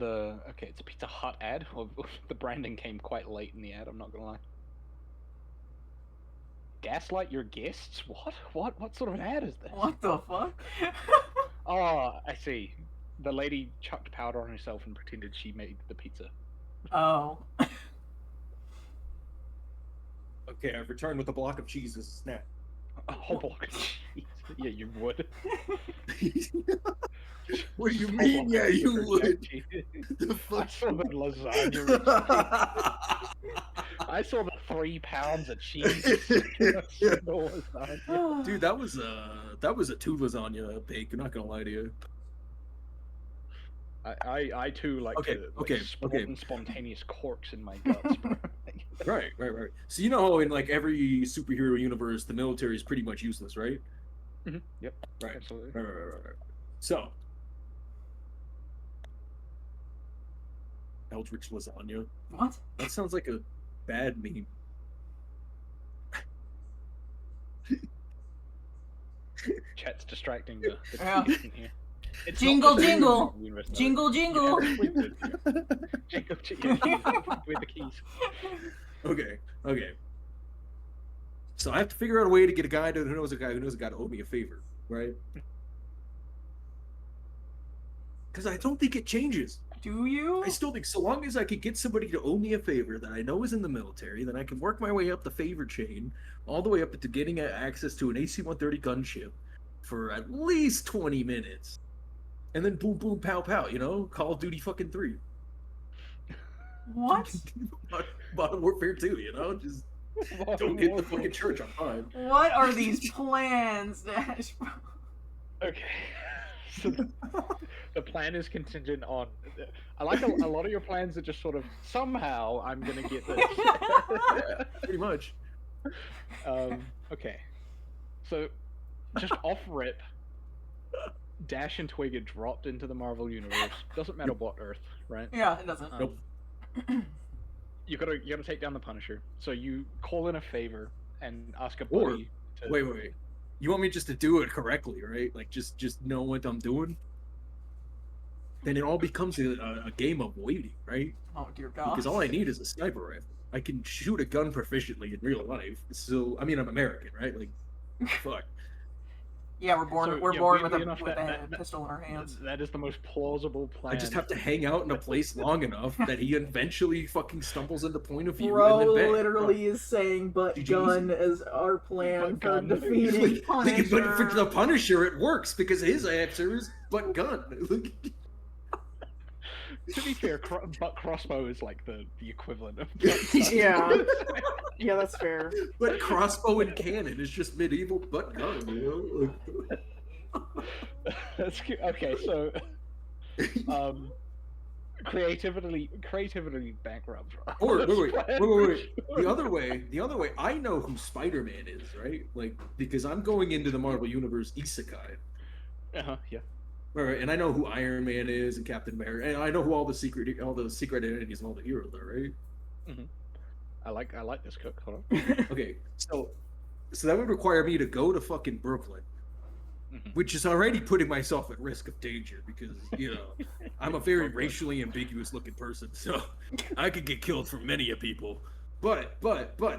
[SPEAKER 3] Okay, it's a Pizza Hut ad. Well, the branding came quite late in the ad. I'm not gonna lie. Gaslight your guests? What sort of an ad is this?
[SPEAKER 2] What the fuck?
[SPEAKER 3] Oh, I see. The lady chucked powder on herself and pretended she made the pizza.
[SPEAKER 2] Oh.
[SPEAKER 1] Okay, I've returned with a block of cheese as a snack.
[SPEAKER 3] A whole block of cheese. Yeah, you would.
[SPEAKER 1] What do you
[SPEAKER 3] Whole
[SPEAKER 1] mean?
[SPEAKER 3] block
[SPEAKER 1] Yeah,
[SPEAKER 3] of
[SPEAKER 1] you
[SPEAKER 3] sugar
[SPEAKER 1] would.
[SPEAKER 3] cheese.
[SPEAKER 1] The
[SPEAKER 3] I
[SPEAKER 1] fuck?
[SPEAKER 3] saw the lasagna recipe. I saw the 3 pounds of cheese. in a single lasagna.
[SPEAKER 1] Dude, that was a 2 lasagna bake. I'm not gonna lie to you.
[SPEAKER 3] I too like
[SPEAKER 1] Okay,
[SPEAKER 3] to
[SPEAKER 1] okay,
[SPEAKER 3] spawn spontaneous corks in my guts. Bro.
[SPEAKER 1] Right. So you know how in like every superhero universe, the military is pretty much useless, right?
[SPEAKER 3] Mhm, yep,
[SPEAKER 1] Right.
[SPEAKER 3] absolutely.
[SPEAKER 1] Right. So, Eldritch lasagna.
[SPEAKER 2] What?
[SPEAKER 1] That sounds like a bad meme.
[SPEAKER 3] Chat's distracting the
[SPEAKER 2] Yeah.
[SPEAKER 3] kids in here. It's
[SPEAKER 2] Jingle,
[SPEAKER 3] not the
[SPEAKER 2] jingle.
[SPEAKER 3] universe, no.
[SPEAKER 2] Jingle, jingle.
[SPEAKER 3] Yeah, jingle, jingle. With the keys.
[SPEAKER 1] Okay. So I have to figure out a way to get a guy who knows a guy to owe me a favor, right? Because I don't think it changes.
[SPEAKER 2] Do you?
[SPEAKER 1] I still think so long as I could get somebody to owe me a favor that I know is in the military, then I can work my way up the favor chain, all the way up to getting access to an AC-130 gunship for at least 20 minutes. And then boom, boom, pow, pow, you know? Call of Duty fucking 3.
[SPEAKER 2] What?
[SPEAKER 1] Modern Warfare 2, you know? Just don't hit the fucking church, I'm fine.
[SPEAKER 2] What are these plans, Dash?
[SPEAKER 3] Okay. So the plan is contingent on. I like a lot of your plans are just sort of somehow I'm gonna get this.
[SPEAKER 1] Pretty much.
[SPEAKER 3] Okay. So just off rip, Dash and Twig are dropped into the Marvel universe. Doesn't matter what Earth, right?
[SPEAKER 2] Yeah, it doesn't.
[SPEAKER 1] Nope.
[SPEAKER 3] You gotta take down the Punisher. So you call in a favor and ask a buddy. To...
[SPEAKER 1] Wait. You want me just to do it correctly, right? Like just know what I'm doing? Then it all becomes a game of waiting, right?
[SPEAKER 2] Oh dear God.
[SPEAKER 1] Because all I need is a sniper rifle. I can shoot a gun proficiently in real life. So I mean, I'm American, right? Like, fuck.
[SPEAKER 2] Yeah, we're born.
[SPEAKER 3] So,
[SPEAKER 2] we're
[SPEAKER 3] yeah,
[SPEAKER 2] born with
[SPEAKER 3] weirdly
[SPEAKER 2] a
[SPEAKER 3] enough,
[SPEAKER 2] pistol in our hands.
[SPEAKER 3] That is the most plausible plan.
[SPEAKER 1] I just have to hang out in a place long enough that he eventually fucking stumbles into point of view.
[SPEAKER 2] Bro
[SPEAKER 1] and then bang.
[SPEAKER 2] literally is saying butt
[SPEAKER 1] GG's.
[SPEAKER 2] gun as our plan
[SPEAKER 3] Butt
[SPEAKER 2] for
[SPEAKER 3] gun.
[SPEAKER 2] defeating
[SPEAKER 1] But for
[SPEAKER 2] Punisher.
[SPEAKER 1] the Punisher, it works because his answer is butt gun.
[SPEAKER 3] To be fair, butt crossbow is like the equivalent of.
[SPEAKER 2] Yeah. Yeah, that's fair.
[SPEAKER 1] But crossbow and cannon is just medieval butt gun, you know?
[SPEAKER 3] That's good. Okay, so creativity bankrupt.
[SPEAKER 1] Or wait. The other way, I know who Spider-Man is, right? Like, because I'm going into the Marvel Universe isekai.
[SPEAKER 3] Yeah.
[SPEAKER 1] All right, and I know who Iron Man is and Captain America, and I know who all the secret identities and all the heroes are, right?
[SPEAKER 3] Mm-hmm. I like this cook. Hold on.
[SPEAKER 1] Okay, so that would require me to go to fucking Brooklyn,
[SPEAKER 3] Mm-hmm.
[SPEAKER 1] which is already putting myself at risk of danger because I'm a very racially ambiguous looking person, so I could get killed from many a people. But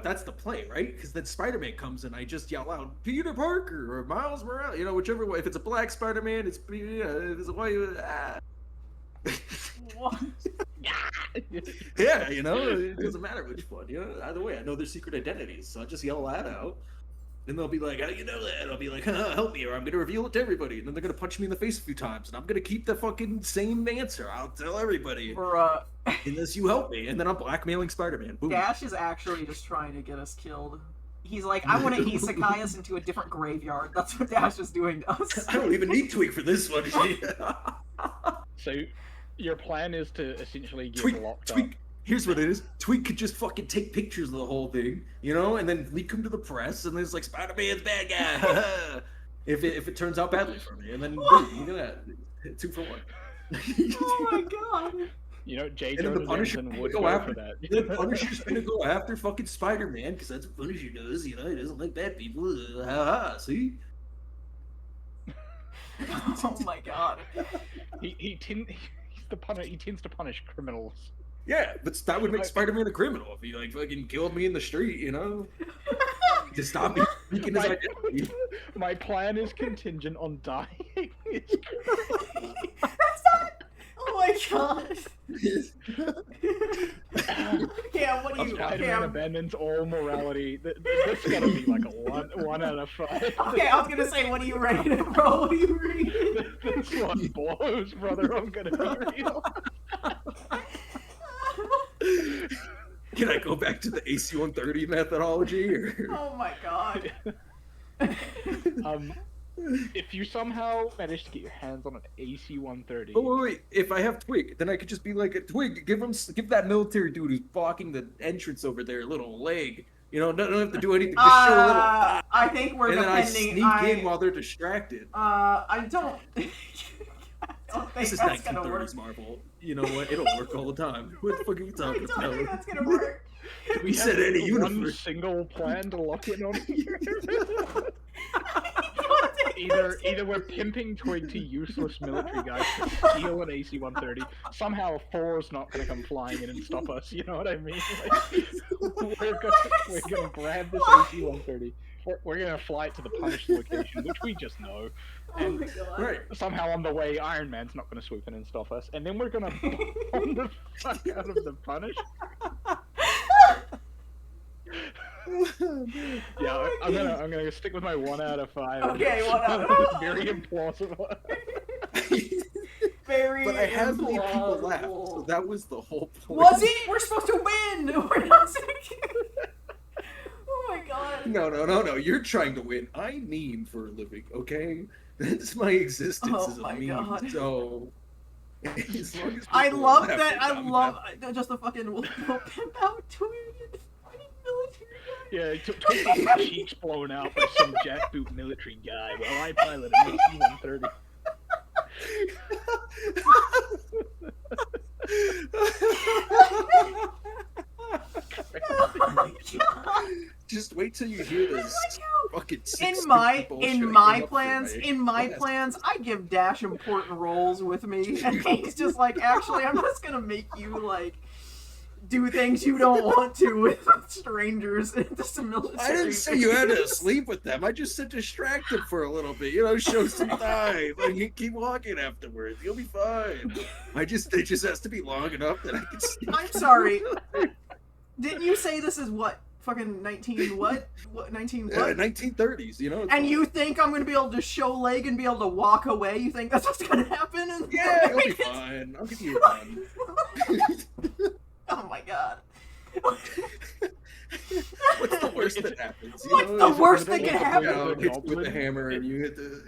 [SPEAKER 1] that's the play, right? Because then Spider-Man comes and I just yell out Peter Parker or Miles Morales, whichever way. If it's a black Spider-Man, it's if it's a white.
[SPEAKER 2] What?
[SPEAKER 1] Yeah, it doesn't matter which one. Either way, I know their secret identities, so I just yell that out. And they'll be like, how do you know that? I'll be like, help me, or I'm going to reveal it to everybody. And then they're going to punch me in the face a few times. And I'm going to keep the fucking same answer. I'll tell everybody.
[SPEAKER 2] Bruh.
[SPEAKER 1] Unless you help me. And then I'm blackmailing Spider-Man. Boom.
[SPEAKER 2] Dash is actually just trying to get us killed. He's like, I want to isekai us into a different graveyard. That's what Dash is doing to us.
[SPEAKER 1] I don't even need Tweak for this one.
[SPEAKER 3] So, your plan is to essentially get locked up.
[SPEAKER 1] Here's what it is. Tweak could just fucking take pictures of the whole thing, and then leak them to the press, and then it's like, Spider-Man's bad guy. if it turns out badly for me, and then boom, look at that. 2 for 1.
[SPEAKER 2] Oh my god.
[SPEAKER 3] J.
[SPEAKER 1] And
[SPEAKER 3] Jonah
[SPEAKER 1] the Punisher
[SPEAKER 3] Jameson would
[SPEAKER 1] go
[SPEAKER 3] go
[SPEAKER 1] after
[SPEAKER 3] for that.
[SPEAKER 1] The Punisher's gonna go after fucking Spider-Man, because that's what Punisher does, he doesn't like bad people. See?
[SPEAKER 2] Oh my god.
[SPEAKER 3] He tends to punish criminals.
[SPEAKER 1] Yeah, but that would make Spider-Man a criminal if he fucking killed me in the street, to stop me speaking his identity.
[SPEAKER 3] My plan is contingent on dying.
[SPEAKER 2] That's not. Oh my god. Cam, what do you?
[SPEAKER 3] Spider-Man abandons all morality. This is gonna be like a 1 out of 5.
[SPEAKER 2] Okay, I was gonna say, what do you rate it, bro? What do you rate it?
[SPEAKER 3] This one blows, brother. I'm gonna be real.
[SPEAKER 1] Can I go back to the AC-130 methodology?
[SPEAKER 2] Oh my god.
[SPEAKER 3] If you somehow manage to get your hands on an AC-130...
[SPEAKER 1] Oh, wait. If I have Twig, then I could just be like, Twig, give that military dude who's blocking the entrance over there a little leg. Don't have to do anything. Just show a little...
[SPEAKER 2] I think we're
[SPEAKER 1] and
[SPEAKER 2] depending...
[SPEAKER 1] then I sneak in while they're distracted.
[SPEAKER 2] I don't...
[SPEAKER 1] This is 1930s Marvel. You know what? It'll work all the time. What the fuck are you talking about?
[SPEAKER 2] I don't think that's gonna work.
[SPEAKER 1] We said any universe.
[SPEAKER 3] One single plan to lock in on here. Either we're pimping Twig to useless military guys to steal an AC-130. Somehow Thor's not going to come flying in and stop us. You know what I mean? We're gonna grab this AC-130. We're gonna fly it to the Punished location, which we just know. And
[SPEAKER 1] right.
[SPEAKER 3] Somehow on the way, Iron Man's not gonna swoop in and stop us. And then we're gonna bomb the fuck out of the Punished. Yeah, I'm gonna stick with my 1 out of 5.
[SPEAKER 2] Okay, 1 out of 5.
[SPEAKER 3] Very implausible.
[SPEAKER 2] Very.
[SPEAKER 1] But I have made people laugh, so that was the whole point.
[SPEAKER 2] Was it? We're supposed to win. We're not. Oh my god.
[SPEAKER 1] No. You're trying to win. I meme for a living, okay? That's my existence as a meme. God. So. As long as
[SPEAKER 2] I love that. I love just the fucking we'll pimp out Twig and fighting military.
[SPEAKER 3] Yeah, Twig got his cheeks blown out by some jackboot military guy while I pilot an AC-130.
[SPEAKER 2] Oh my god.
[SPEAKER 1] Just wait till you hear this. Fucking
[SPEAKER 2] in my plans, I give Dash important roles with me, and he's just like, actually, I'm just gonna make you do things you don't want to with strangers into some military.
[SPEAKER 1] I didn't say you had to sleep with them. I just said distract them for a little bit. Show some time. You keep walking afterwards. You'll be fine. It just has to be long enough that I can see.
[SPEAKER 2] I'm sorry. Didn't you say this is what? Fucking 19 what? 19 what?
[SPEAKER 1] 1930s,
[SPEAKER 2] And you think I'm gonna be able to show leg and be able to walk away? You think that's what's gonna happen?
[SPEAKER 1] Yeah, it'll be fine. I'll give you a gun.
[SPEAKER 2] Oh my god.
[SPEAKER 1] What's the worst that happens?
[SPEAKER 2] What's the worst that can happen?
[SPEAKER 1] Hit you with the hammer and you hit the...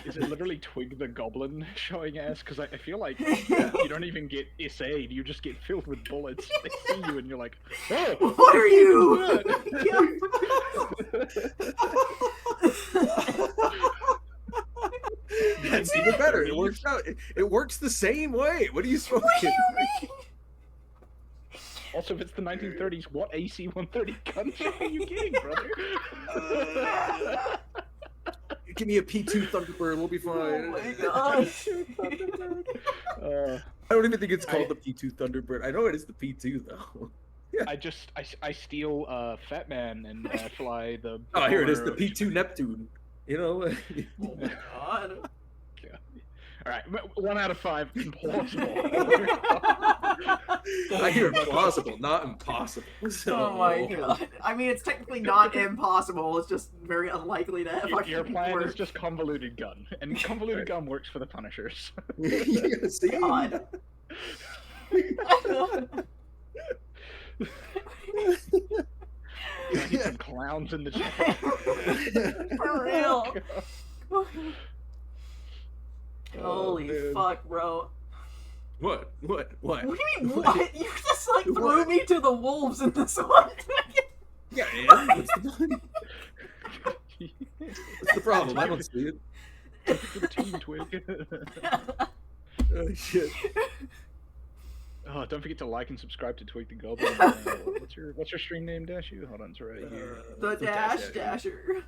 [SPEAKER 3] Is it literally Twig the Goblin showing ass? Because I feel like you don't even get SA'd, you just get filled with bullets. They see you and you're like, oh!
[SPEAKER 2] What are you?
[SPEAKER 1] That's even better. It works out. It works the same way. What are you supposed
[SPEAKER 2] What do
[SPEAKER 1] to
[SPEAKER 2] you mean?
[SPEAKER 3] Also, if it's the 1930s, what AC-130 gunshot are you getting, brother?
[SPEAKER 1] Give me a P2 Thunderbird. We'll be
[SPEAKER 2] Oh
[SPEAKER 1] fine.
[SPEAKER 2] my gosh.
[SPEAKER 1] I don't even think it's called the P2 Thunderbird. I know it is the P2 though.
[SPEAKER 3] I steal Fat Man and fly the.
[SPEAKER 1] Oh, here it is, the
[SPEAKER 3] bomber-
[SPEAKER 1] P2 Neptune. You know.
[SPEAKER 2] Oh my god.
[SPEAKER 3] All right, 1 out of 5, implausible.
[SPEAKER 1] I hear plausible, not impossible. So...
[SPEAKER 2] Oh my god. I mean, it's technically not impossible. It's just very unlikely to have
[SPEAKER 3] Your plan
[SPEAKER 2] work.
[SPEAKER 3] is just convoluted gun, and convoluted gun works for the Punishers.
[SPEAKER 1] Yeah, see?
[SPEAKER 2] God.
[SPEAKER 3] I need some clowns in the chat.
[SPEAKER 2] For real. Holy
[SPEAKER 1] man.
[SPEAKER 2] fuck, bro.
[SPEAKER 1] What? What? What?
[SPEAKER 2] What do you mean, what? You just, like, threw me to the wolves in this one.
[SPEAKER 1] Yeah, and what's the problem? I don't see it.
[SPEAKER 3] Good team, Twig.
[SPEAKER 1] Oh shit.
[SPEAKER 3] Oh, don't forget to like and subscribe to Twig the Goblin. What's your stream name, Dashu? Hold on, it's right here.
[SPEAKER 2] The Dash Dasher.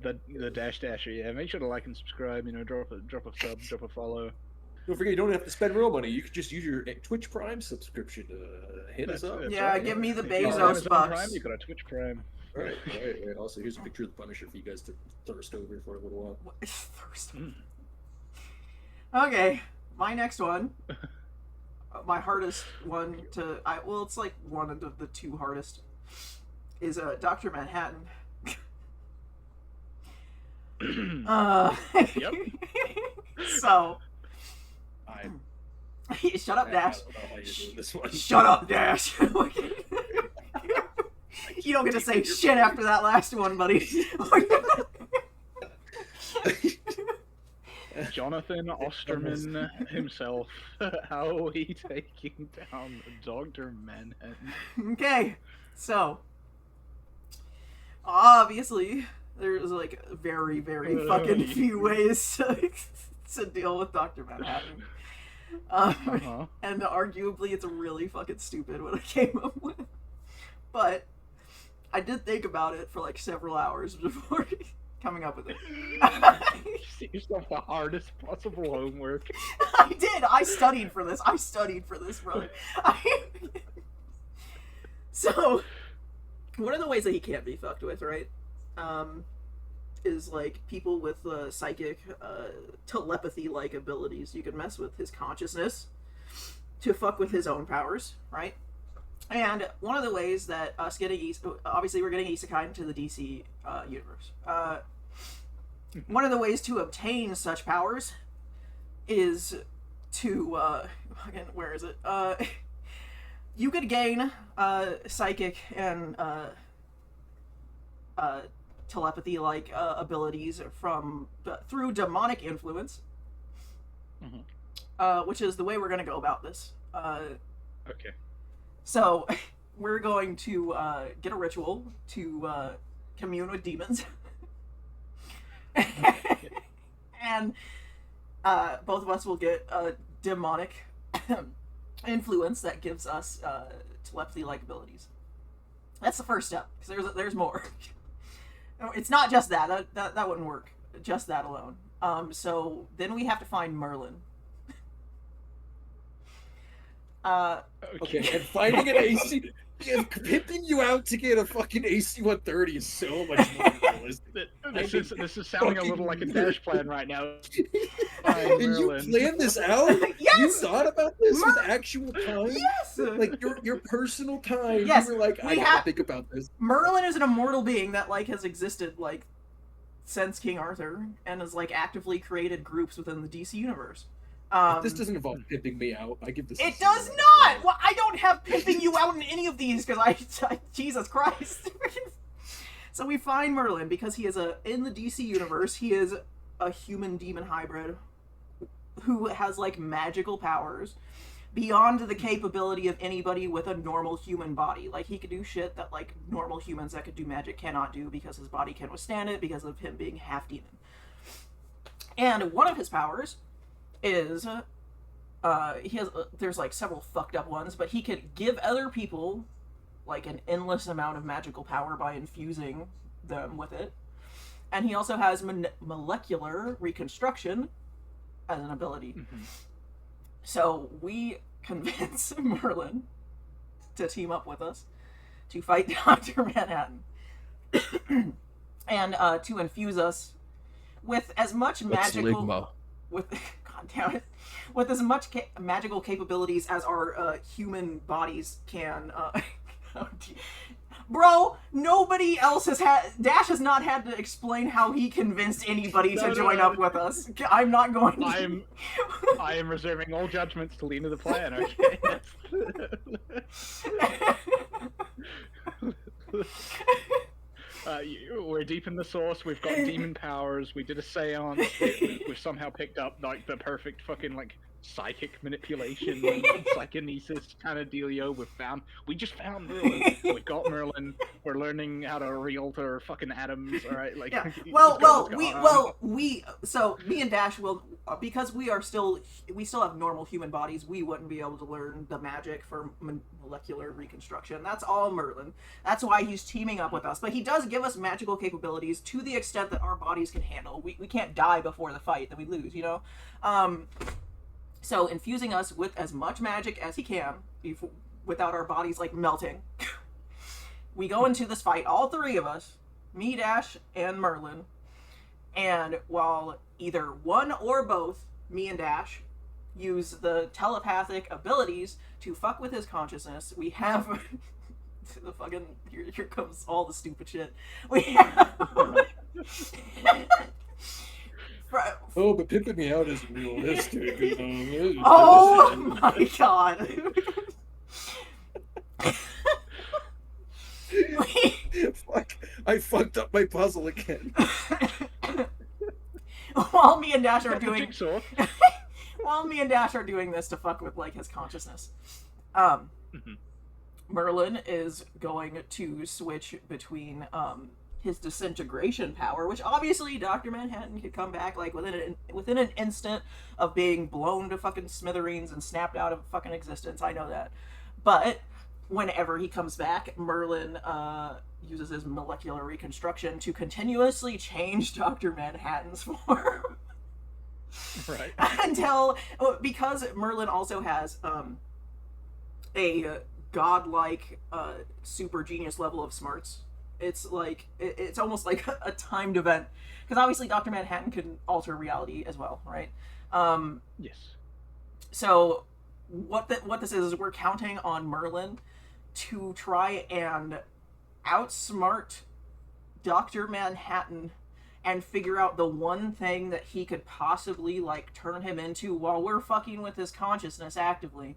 [SPEAKER 3] The Dash Dasher. Yeah, make sure to like and subscribe. You know, drop a sub, drop a follow.
[SPEAKER 1] Don't forget, you don't have to spend real money. You could just use your Twitch Prime subscription to hit us up.
[SPEAKER 3] That's
[SPEAKER 2] Yeah,
[SPEAKER 3] right,
[SPEAKER 2] give me the
[SPEAKER 3] If you have
[SPEAKER 2] Bezos
[SPEAKER 3] Amazon
[SPEAKER 2] bucks.
[SPEAKER 3] Prime, you got a Twitch Prime.
[SPEAKER 1] Right. Also, here's a picture of the Punisher for you guys to thirst over for a little while.
[SPEAKER 2] What? First. Okay, my next one. My hardest one to well, it's like one of the two hardest is Dr. Manhattan.
[SPEAKER 3] Yep.
[SPEAKER 2] So shut up, Dash.
[SPEAKER 1] I don't know how you're doing this one.
[SPEAKER 2] Shut up, Dash. You don't get to say shit after that last one, buddy.
[SPEAKER 3] Jonathan Osterman himself. How are we taking down Dr. Manhattan?
[SPEAKER 2] Okay, so obviously there's like very, very fucking few ways to deal with Dr. Manhattan. And arguably it's really fucking stupid what I came up with. But I did think about it for like several hours before coming up with it.
[SPEAKER 3] You set yourself the hardest possible homework.
[SPEAKER 2] I did. I studied for this, brother. So, one of the ways that he can't be fucked with, right, is like people with psychic, telepathy-like abilities. You can mess with his consciousness to fuck with his own powers, right? And one of the ways that us getting obviously we're getting isekai into the DC universe. One of the ways to obtain such powers is to where is it? You could gain psychic and telepathy-like abilities through demonic influence, which is the way we're going to go about this.
[SPEAKER 3] Okay.
[SPEAKER 2] So, we're going to get a ritual to commune with demons. And both of us will get a demonic influence that gives us telepathy-like abilities. That's the first step, because there's more. It's not just that. That wouldn't work. Just that alone. So, then we have to find Merlin.
[SPEAKER 1] Okay, and finding an AC, pimping you out to get a fucking AC-130 is so much more realistic.
[SPEAKER 3] This is sounding a little like a Dash plan right now.
[SPEAKER 1] And you planned this out?
[SPEAKER 2] Yes!
[SPEAKER 1] You thought about this with actual time?
[SPEAKER 2] Yes!
[SPEAKER 1] Like your personal time.
[SPEAKER 2] Yes,
[SPEAKER 1] You were like, I gotta think about this.
[SPEAKER 2] Merlin is an immortal being that like has existed like since King Arthur and has like actively created groups within the DC universe.
[SPEAKER 1] This doesn't involve pimping me out. I give this.
[SPEAKER 2] It
[SPEAKER 1] a
[SPEAKER 2] does
[SPEAKER 1] 0.
[SPEAKER 2] not. Well, I don't have pimping you out in any of these because I Jesus Christ. So we find Merlin because he is in the DC universe. He is a human demon hybrid who has like magical powers beyond the capability of anybody with a normal human body. Like he could do shit that like normal humans that could do magic cannot do because his body can withstand it because of him being half demon. And one of his powers is he has there's like several fucked up ones, but he could give other people like an endless amount of magical power by infusing them with it. And he also has molecular reconstruction as an ability.
[SPEAKER 3] Mm-hmm.
[SPEAKER 2] So we convince Merlin to team up with us to fight Dr. Manhattan and to infuse us with as much magical
[SPEAKER 5] Ligma.
[SPEAKER 2] with god damn it, with as much magical capabilities as our human bodies can. Bro, nobody else has had. Dash has not had to explain how he convinced anybody to join up with us. I'm not going to.
[SPEAKER 3] I am reserving all judgments to Lena the plan, okay? We're deep in the source, we've got demon powers, we did a seance, we've somehow picked up like the perfect fucking like psychic manipulation, psychonesis kind of dealio. We just found Merlin. We've got Merlin. We're learning how to re-alter fucking atoms. All right, like
[SPEAKER 2] Yeah. So me and Dash will, because we still have normal human bodies. We wouldn't be able to learn the magic for molecular reconstruction. That's all Merlin. That's why he's teaming up with us. But he does give us magical capabilities to the extent that our bodies can handle. We can't die before the fight, then we lose. You know. So infusing us with as much magic as he can, without our bodies like melting. We go into this fight, all three of us, me, Dash, and Merlin. And while either one or both, me and Dash, use the telepathic abilities to fuck with his consciousness, we have the fucking here comes all the stupid shit. We have
[SPEAKER 5] Oh, but pimping me out is realistic.
[SPEAKER 2] Oh my god.
[SPEAKER 5] Fuck! I fucked up my puzzle again.
[SPEAKER 2] While me and Dash are doing
[SPEAKER 3] jigsaw.
[SPEAKER 2] while me and Dash are doing this to fuck with like his consciousness, Merlin is going to switch between his disintegration power, which obviously Dr. Manhattan could come back like within an instant of being blown to fucking smithereens and snapped out of fucking existence. I know that. But whenever he comes back, Merlin uses his molecular reconstruction to continuously change Dr. Manhattan's form.
[SPEAKER 3] Right.
[SPEAKER 2] Because Merlin also has a godlike super genius level of smarts. It's like it's almost like a timed event, because obviously Dr. Manhattan can alter reality as well, right?
[SPEAKER 3] Yes.
[SPEAKER 2] So what this is we're counting on Merlin to try and outsmart Dr. Manhattan and figure out the one thing that he could possibly like turn him into while we're fucking with his consciousness actively,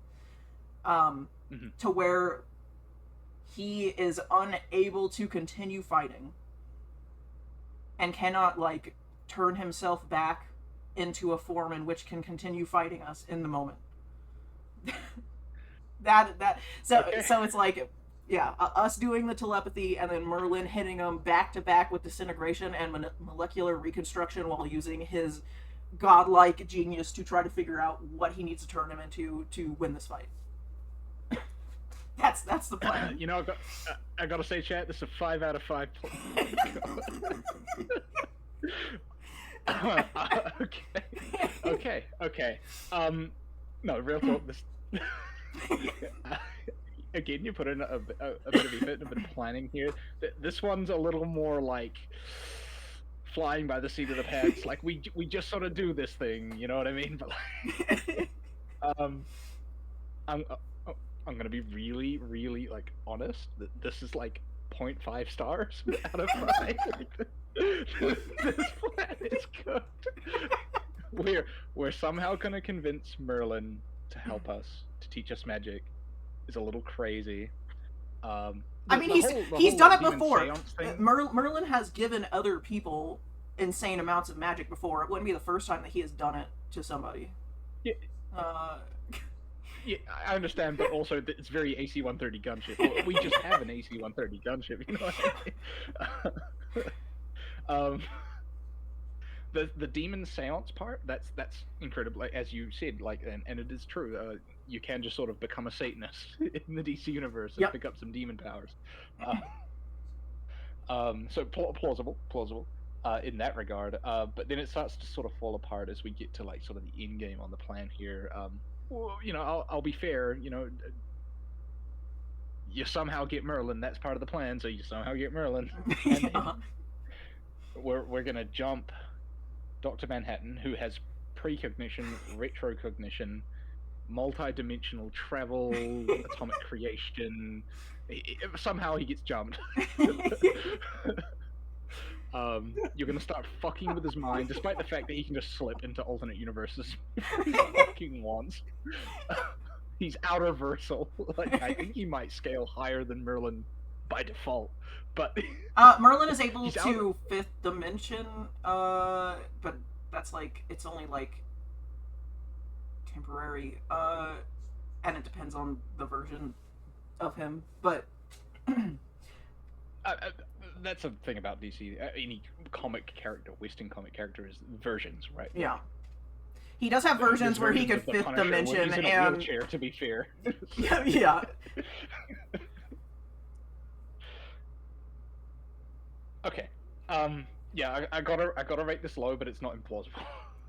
[SPEAKER 2] to where he is unable to continue fighting and cannot like turn himself back into a form in which can continue fighting us in the moment. So it's like, yeah, us doing the telepathy and then Merlin hitting him back to back with disintegration and molecular reconstruction while using his godlike genius to try to figure out what he needs to turn him into to win this fight. That's the plan.
[SPEAKER 3] You know, I gotta say, chat, this is a 5 out of 5. Okay. No, real talk. This again, you put in a bit of effort, a bit of planning here. This one's a little more like flying by the seat of the pants. Like we just sort of do this thing, you know what I mean? But like, I'm gonna be really, really like honest. This is like 0.5 stars out of 5. This plan is cooked. We're somehow gonna convince Merlin to help us, to teach us magic. Is a little crazy. I
[SPEAKER 2] mean, he's done it before. Merlin has given other people insane amounts of magic before. It wouldn't be the first time that he has done it to somebody.
[SPEAKER 3] Yeah. Yeah, I understand, but also it's very AC-130 gunship. We just have an AC-130 gunship, you know what I mean? the demon seance part, that's incredible. As you said, like, and it is true. You can just sort of become a Satanist in the DC universe and
[SPEAKER 2] Yep.
[SPEAKER 3] pick up some demon powers. So plausible in that regard. But then it starts to sort of fall apart as we get to like sort of the end game on the plan here. Well, you know, I'll be fair. You know, you somehow get Merlin. That's part of the plan. So you somehow get Merlin. And
[SPEAKER 2] Yeah.
[SPEAKER 3] we're gonna jump Dr. Manhattan, who has precognition, retrocognition, multi-dimensional travel, atomic creation. Somehow he gets jumped. You're gonna start fucking with his mind, despite the fact that he can just slip into alternate universes if he fucking wants. He's outerversal. Like, I think he might scale higher than Merlin by default, but
[SPEAKER 2] Merlin is able
[SPEAKER 3] He's
[SPEAKER 2] to fifth dimension, but that's like, it's only like temporary, and it depends on the version of him, but
[SPEAKER 3] that's the thing about DC. Any comic character, Western comic character, is versions, right?
[SPEAKER 2] yeah. He does have versions where he could
[SPEAKER 3] of the
[SPEAKER 2] fifth
[SPEAKER 3] Punisher where
[SPEAKER 2] dimension
[SPEAKER 3] he's in a
[SPEAKER 2] and
[SPEAKER 3] wheelchair, to be fair.
[SPEAKER 2] yeah.
[SPEAKER 3] Okay. Yeah, I gotta rate this low, but it's not implausible.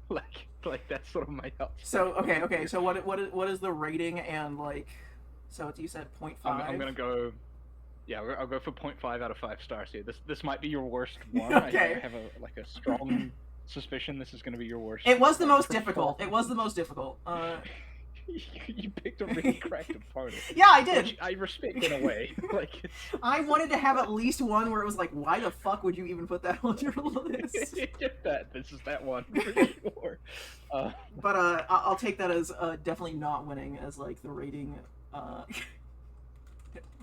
[SPEAKER 3] like that's sort of my thoughts.
[SPEAKER 2] So okay. So what is the rating and like? So you said 0.5.
[SPEAKER 3] I'm gonna go. Yeah, I'll go for 0.5 out of 5 stars here. This might be your worst one.
[SPEAKER 2] Okay.
[SPEAKER 3] I have a strong suspicion this is gonna be your worst.
[SPEAKER 2] It was the most difficult. It was the most difficult.
[SPEAKER 3] You picked a really cracked opponent.
[SPEAKER 2] Yeah, I did.
[SPEAKER 3] Which I respect in a way. Like,
[SPEAKER 2] I wanted to have at least one where it was like, why the fuck would you even put that on your list?
[SPEAKER 3] This is that one for sure.
[SPEAKER 2] But I'll take that as definitely not winning as like the rating.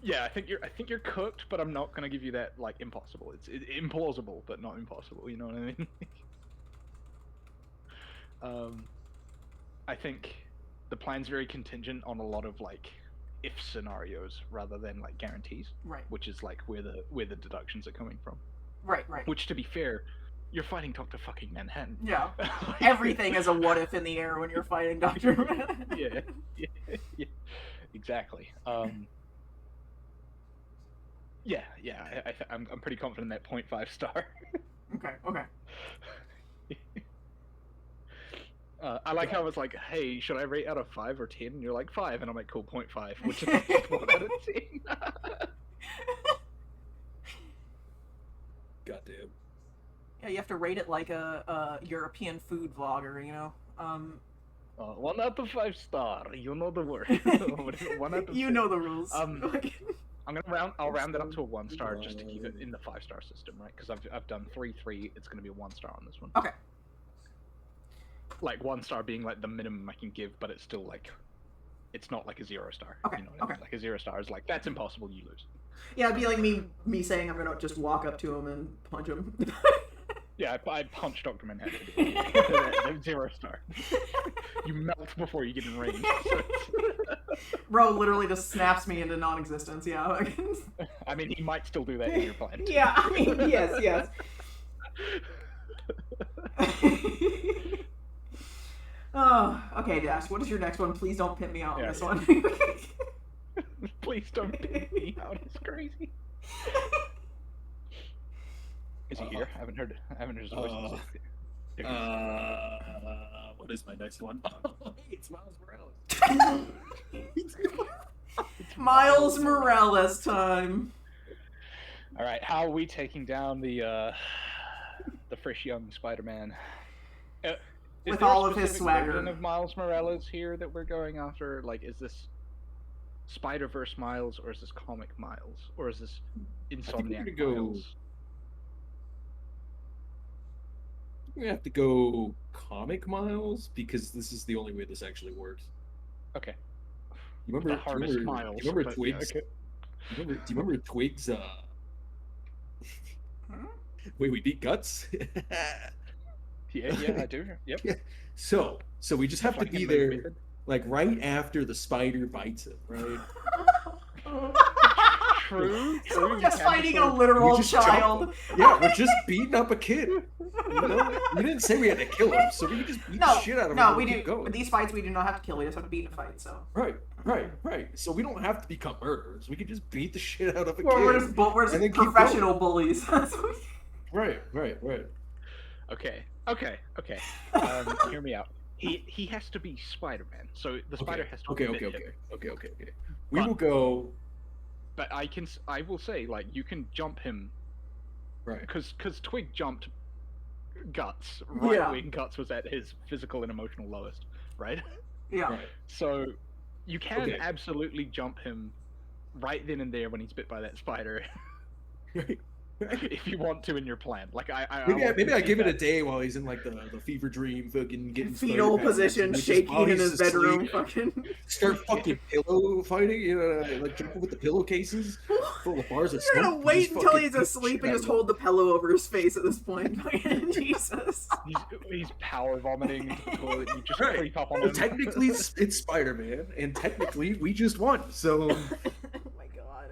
[SPEAKER 3] Yeah, I think you're cooked, but I'm not gonna give you that like impossible. It's implausible, but not impossible. You know what I mean? I think the plan's very contingent on a lot of like if scenarios rather than like guarantees.
[SPEAKER 2] Right.
[SPEAKER 3] Which is like where the deductions are coming from.
[SPEAKER 2] Right.
[SPEAKER 3] Which, to be fair, you're fighting Dr. fucking Manhattan.
[SPEAKER 2] Yeah. Everything is a what if in the air when you're fighting Dr. Manhattan.
[SPEAKER 3] Yeah. Exactly. I'm pretty confident that 0.5 star.
[SPEAKER 2] Okay.
[SPEAKER 3] I like how I was like, hey, should I rate out of 5 or 10? And you're like 5, and I'm like, cool, 0.5, which is 1 out of 10.
[SPEAKER 5] Goddamn.
[SPEAKER 2] Yeah, you have to rate it like a European food vlogger, you know.
[SPEAKER 3] 1 out of 5 star. You know the word. 1 out of
[SPEAKER 2] You
[SPEAKER 3] 10.
[SPEAKER 2] know the rules.
[SPEAKER 3] I'll round it up to a 1 star just to keep it in the 5-star system, right? Because I've done 3. It's going to be a 1 star on this one.
[SPEAKER 2] Okay.
[SPEAKER 3] Like 1 star being like the minimum I can give, but it's still like, it's not like a 0 star.
[SPEAKER 2] Okay,
[SPEAKER 3] You know what I mean? Like a 0 star is like, that's impossible, you lose.
[SPEAKER 2] Yeah, it'd be like me saying I'm gonna just walk up to him and punch him.
[SPEAKER 3] Yeah, I punched Dr. Manhattan. 0 star. You melt before you get in range. So
[SPEAKER 2] Bro literally just snaps me into non-existence. Yeah.
[SPEAKER 3] I mean, he might still do that in your plan.
[SPEAKER 2] Yeah. I mean, yes. Oh, okay, Dash. What is your next one? Please don't pin me out on this one.
[SPEAKER 3] Please don't pin me out. It's crazy. Is he here? I haven't heard his voice.
[SPEAKER 5] What is my next one? It's Miles Morales.
[SPEAKER 2] Miles Morales time.
[SPEAKER 3] All right, how are we taking down the fresh young Spider-Man?
[SPEAKER 2] With all of his swagger.
[SPEAKER 3] Of Miles Morales here that we're going after, like, is this Spider-Verse Miles, or is this comic Miles, or is this Insomniac Miles?
[SPEAKER 5] We have to go comic Miles because this is the only way this actually works.
[SPEAKER 3] Okay.
[SPEAKER 5] You remember
[SPEAKER 3] the hardest Miles?
[SPEAKER 5] You remember
[SPEAKER 3] but,
[SPEAKER 5] Twigs?
[SPEAKER 3] Yeah, okay.
[SPEAKER 5] Do you remember Twigs? Wait, we beat Guts.
[SPEAKER 3] Yeah, I do. Yep.
[SPEAKER 5] Yeah. So we just have to be there, like right after the spider bites him, right?
[SPEAKER 3] True.
[SPEAKER 2] So
[SPEAKER 3] True.
[SPEAKER 2] we're
[SPEAKER 3] you
[SPEAKER 2] just
[SPEAKER 3] can
[SPEAKER 2] fighting a
[SPEAKER 3] destroy-
[SPEAKER 2] literal
[SPEAKER 1] We just jump
[SPEAKER 2] child.
[SPEAKER 1] him. Yeah, we're just beating up a kid. You know, we didn't say we had to kill him, so we can just beat the
[SPEAKER 2] No,
[SPEAKER 1] shit out of him.
[SPEAKER 2] no,
[SPEAKER 1] and
[SPEAKER 2] we
[SPEAKER 1] keep
[SPEAKER 2] do.
[SPEAKER 1] going.
[SPEAKER 2] With these fights, we do not have to kill. We just have to beat in a fight. So
[SPEAKER 1] Right. So we don't have to become murderers. We can just beat the shit out of a
[SPEAKER 2] we're
[SPEAKER 1] kid.
[SPEAKER 2] just
[SPEAKER 1] and then keep
[SPEAKER 2] professional bullies.
[SPEAKER 1] Right.
[SPEAKER 3] Okay. Hear me out. He has to be Spider-Man, so the spider has to
[SPEAKER 1] Okay.
[SPEAKER 3] fit him.
[SPEAKER 1] Okay. We
[SPEAKER 3] But-
[SPEAKER 1] will go.
[SPEAKER 3] But I will say, like, you can jump him
[SPEAKER 1] Right.
[SPEAKER 3] because Twig jumped Guts
[SPEAKER 2] Yeah.
[SPEAKER 3] when Guts was at his physical and emotional lowest, right?
[SPEAKER 2] Yeah.
[SPEAKER 1] Right.
[SPEAKER 3] So you can
[SPEAKER 1] Okay.
[SPEAKER 3] absolutely jump him right then and there when he's bit by that spider,
[SPEAKER 1] Right.
[SPEAKER 3] if you want to in your plan. Like
[SPEAKER 1] Maybe I
[SPEAKER 3] concede
[SPEAKER 1] give it a
[SPEAKER 3] that.
[SPEAKER 1] day while he's in like the fever dream, fucking getting
[SPEAKER 2] Fetal
[SPEAKER 1] Spider-Man,
[SPEAKER 2] position,
[SPEAKER 1] and just
[SPEAKER 2] shaking
[SPEAKER 1] while
[SPEAKER 2] in
[SPEAKER 1] he's
[SPEAKER 2] his bedroom.
[SPEAKER 1] asleep,
[SPEAKER 2] Fucking.
[SPEAKER 1] Start fucking pillow fighting, you know, like jumping with the pillowcases full of bars of
[SPEAKER 2] You're
[SPEAKER 1] smoke.
[SPEAKER 2] gonna
[SPEAKER 1] and
[SPEAKER 2] wait
[SPEAKER 1] just
[SPEAKER 2] until
[SPEAKER 1] fucking
[SPEAKER 2] he's
[SPEAKER 1] beat the
[SPEAKER 2] asleep
[SPEAKER 1] shit
[SPEAKER 2] and
[SPEAKER 1] out
[SPEAKER 2] just
[SPEAKER 1] of him.
[SPEAKER 2] hold the pillow over his face at this point. Jesus.
[SPEAKER 3] He's power vomiting into the toilet. You just
[SPEAKER 1] Right.
[SPEAKER 3] creep up on
[SPEAKER 1] Well,
[SPEAKER 3] him.
[SPEAKER 1] technically, it's Spider-Man, and technically, we just won. So,
[SPEAKER 2] Oh my god.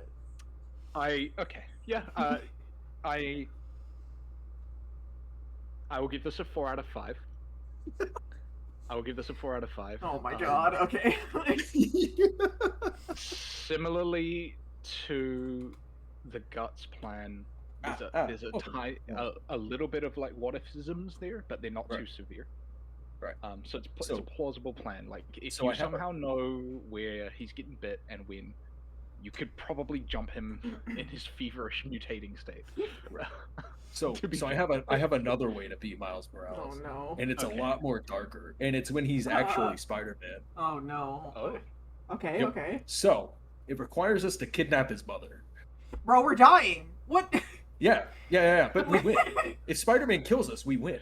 [SPEAKER 3] I will give this a 4 out of 5. I will give this a 4 out of 5.
[SPEAKER 2] Oh my god. Okay.
[SPEAKER 3] Similarly to the Guts plan, there's a little bit of like what ifisms there, but they're not too
[SPEAKER 1] Right.
[SPEAKER 3] severe.
[SPEAKER 1] Right.
[SPEAKER 3] So it's
[SPEAKER 1] So-
[SPEAKER 3] a plausible plan. Like if
[SPEAKER 1] so
[SPEAKER 3] you
[SPEAKER 1] I have a-
[SPEAKER 3] somehow know where he's getting bit and when, you could probably jump him in his feverish mutating state.
[SPEAKER 1] so
[SPEAKER 3] To be
[SPEAKER 1] I have another way to beat Miles Morales,
[SPEAKER 2] Oh no.
[SPEAKER 1] and it's
[SPEAKER 3] Okay.
[SPEAKER 1] a lot more darker, and it's when he's actually Spider-Man.
[SPEAKER 2] Oh no.
[SPEAKER 3] Oh.
[SPEAKER 2] Okay.
[SPEAKER 1] Yep.
[SPEAKER 2] Okay.
[SPEAKER 1] So it requires us to kidnap his mother.
[SPEAKER 2] Bro, we're dying. What?
[SPEAKER 1] Yeah. But we win. If Spider-Man kills us, we win.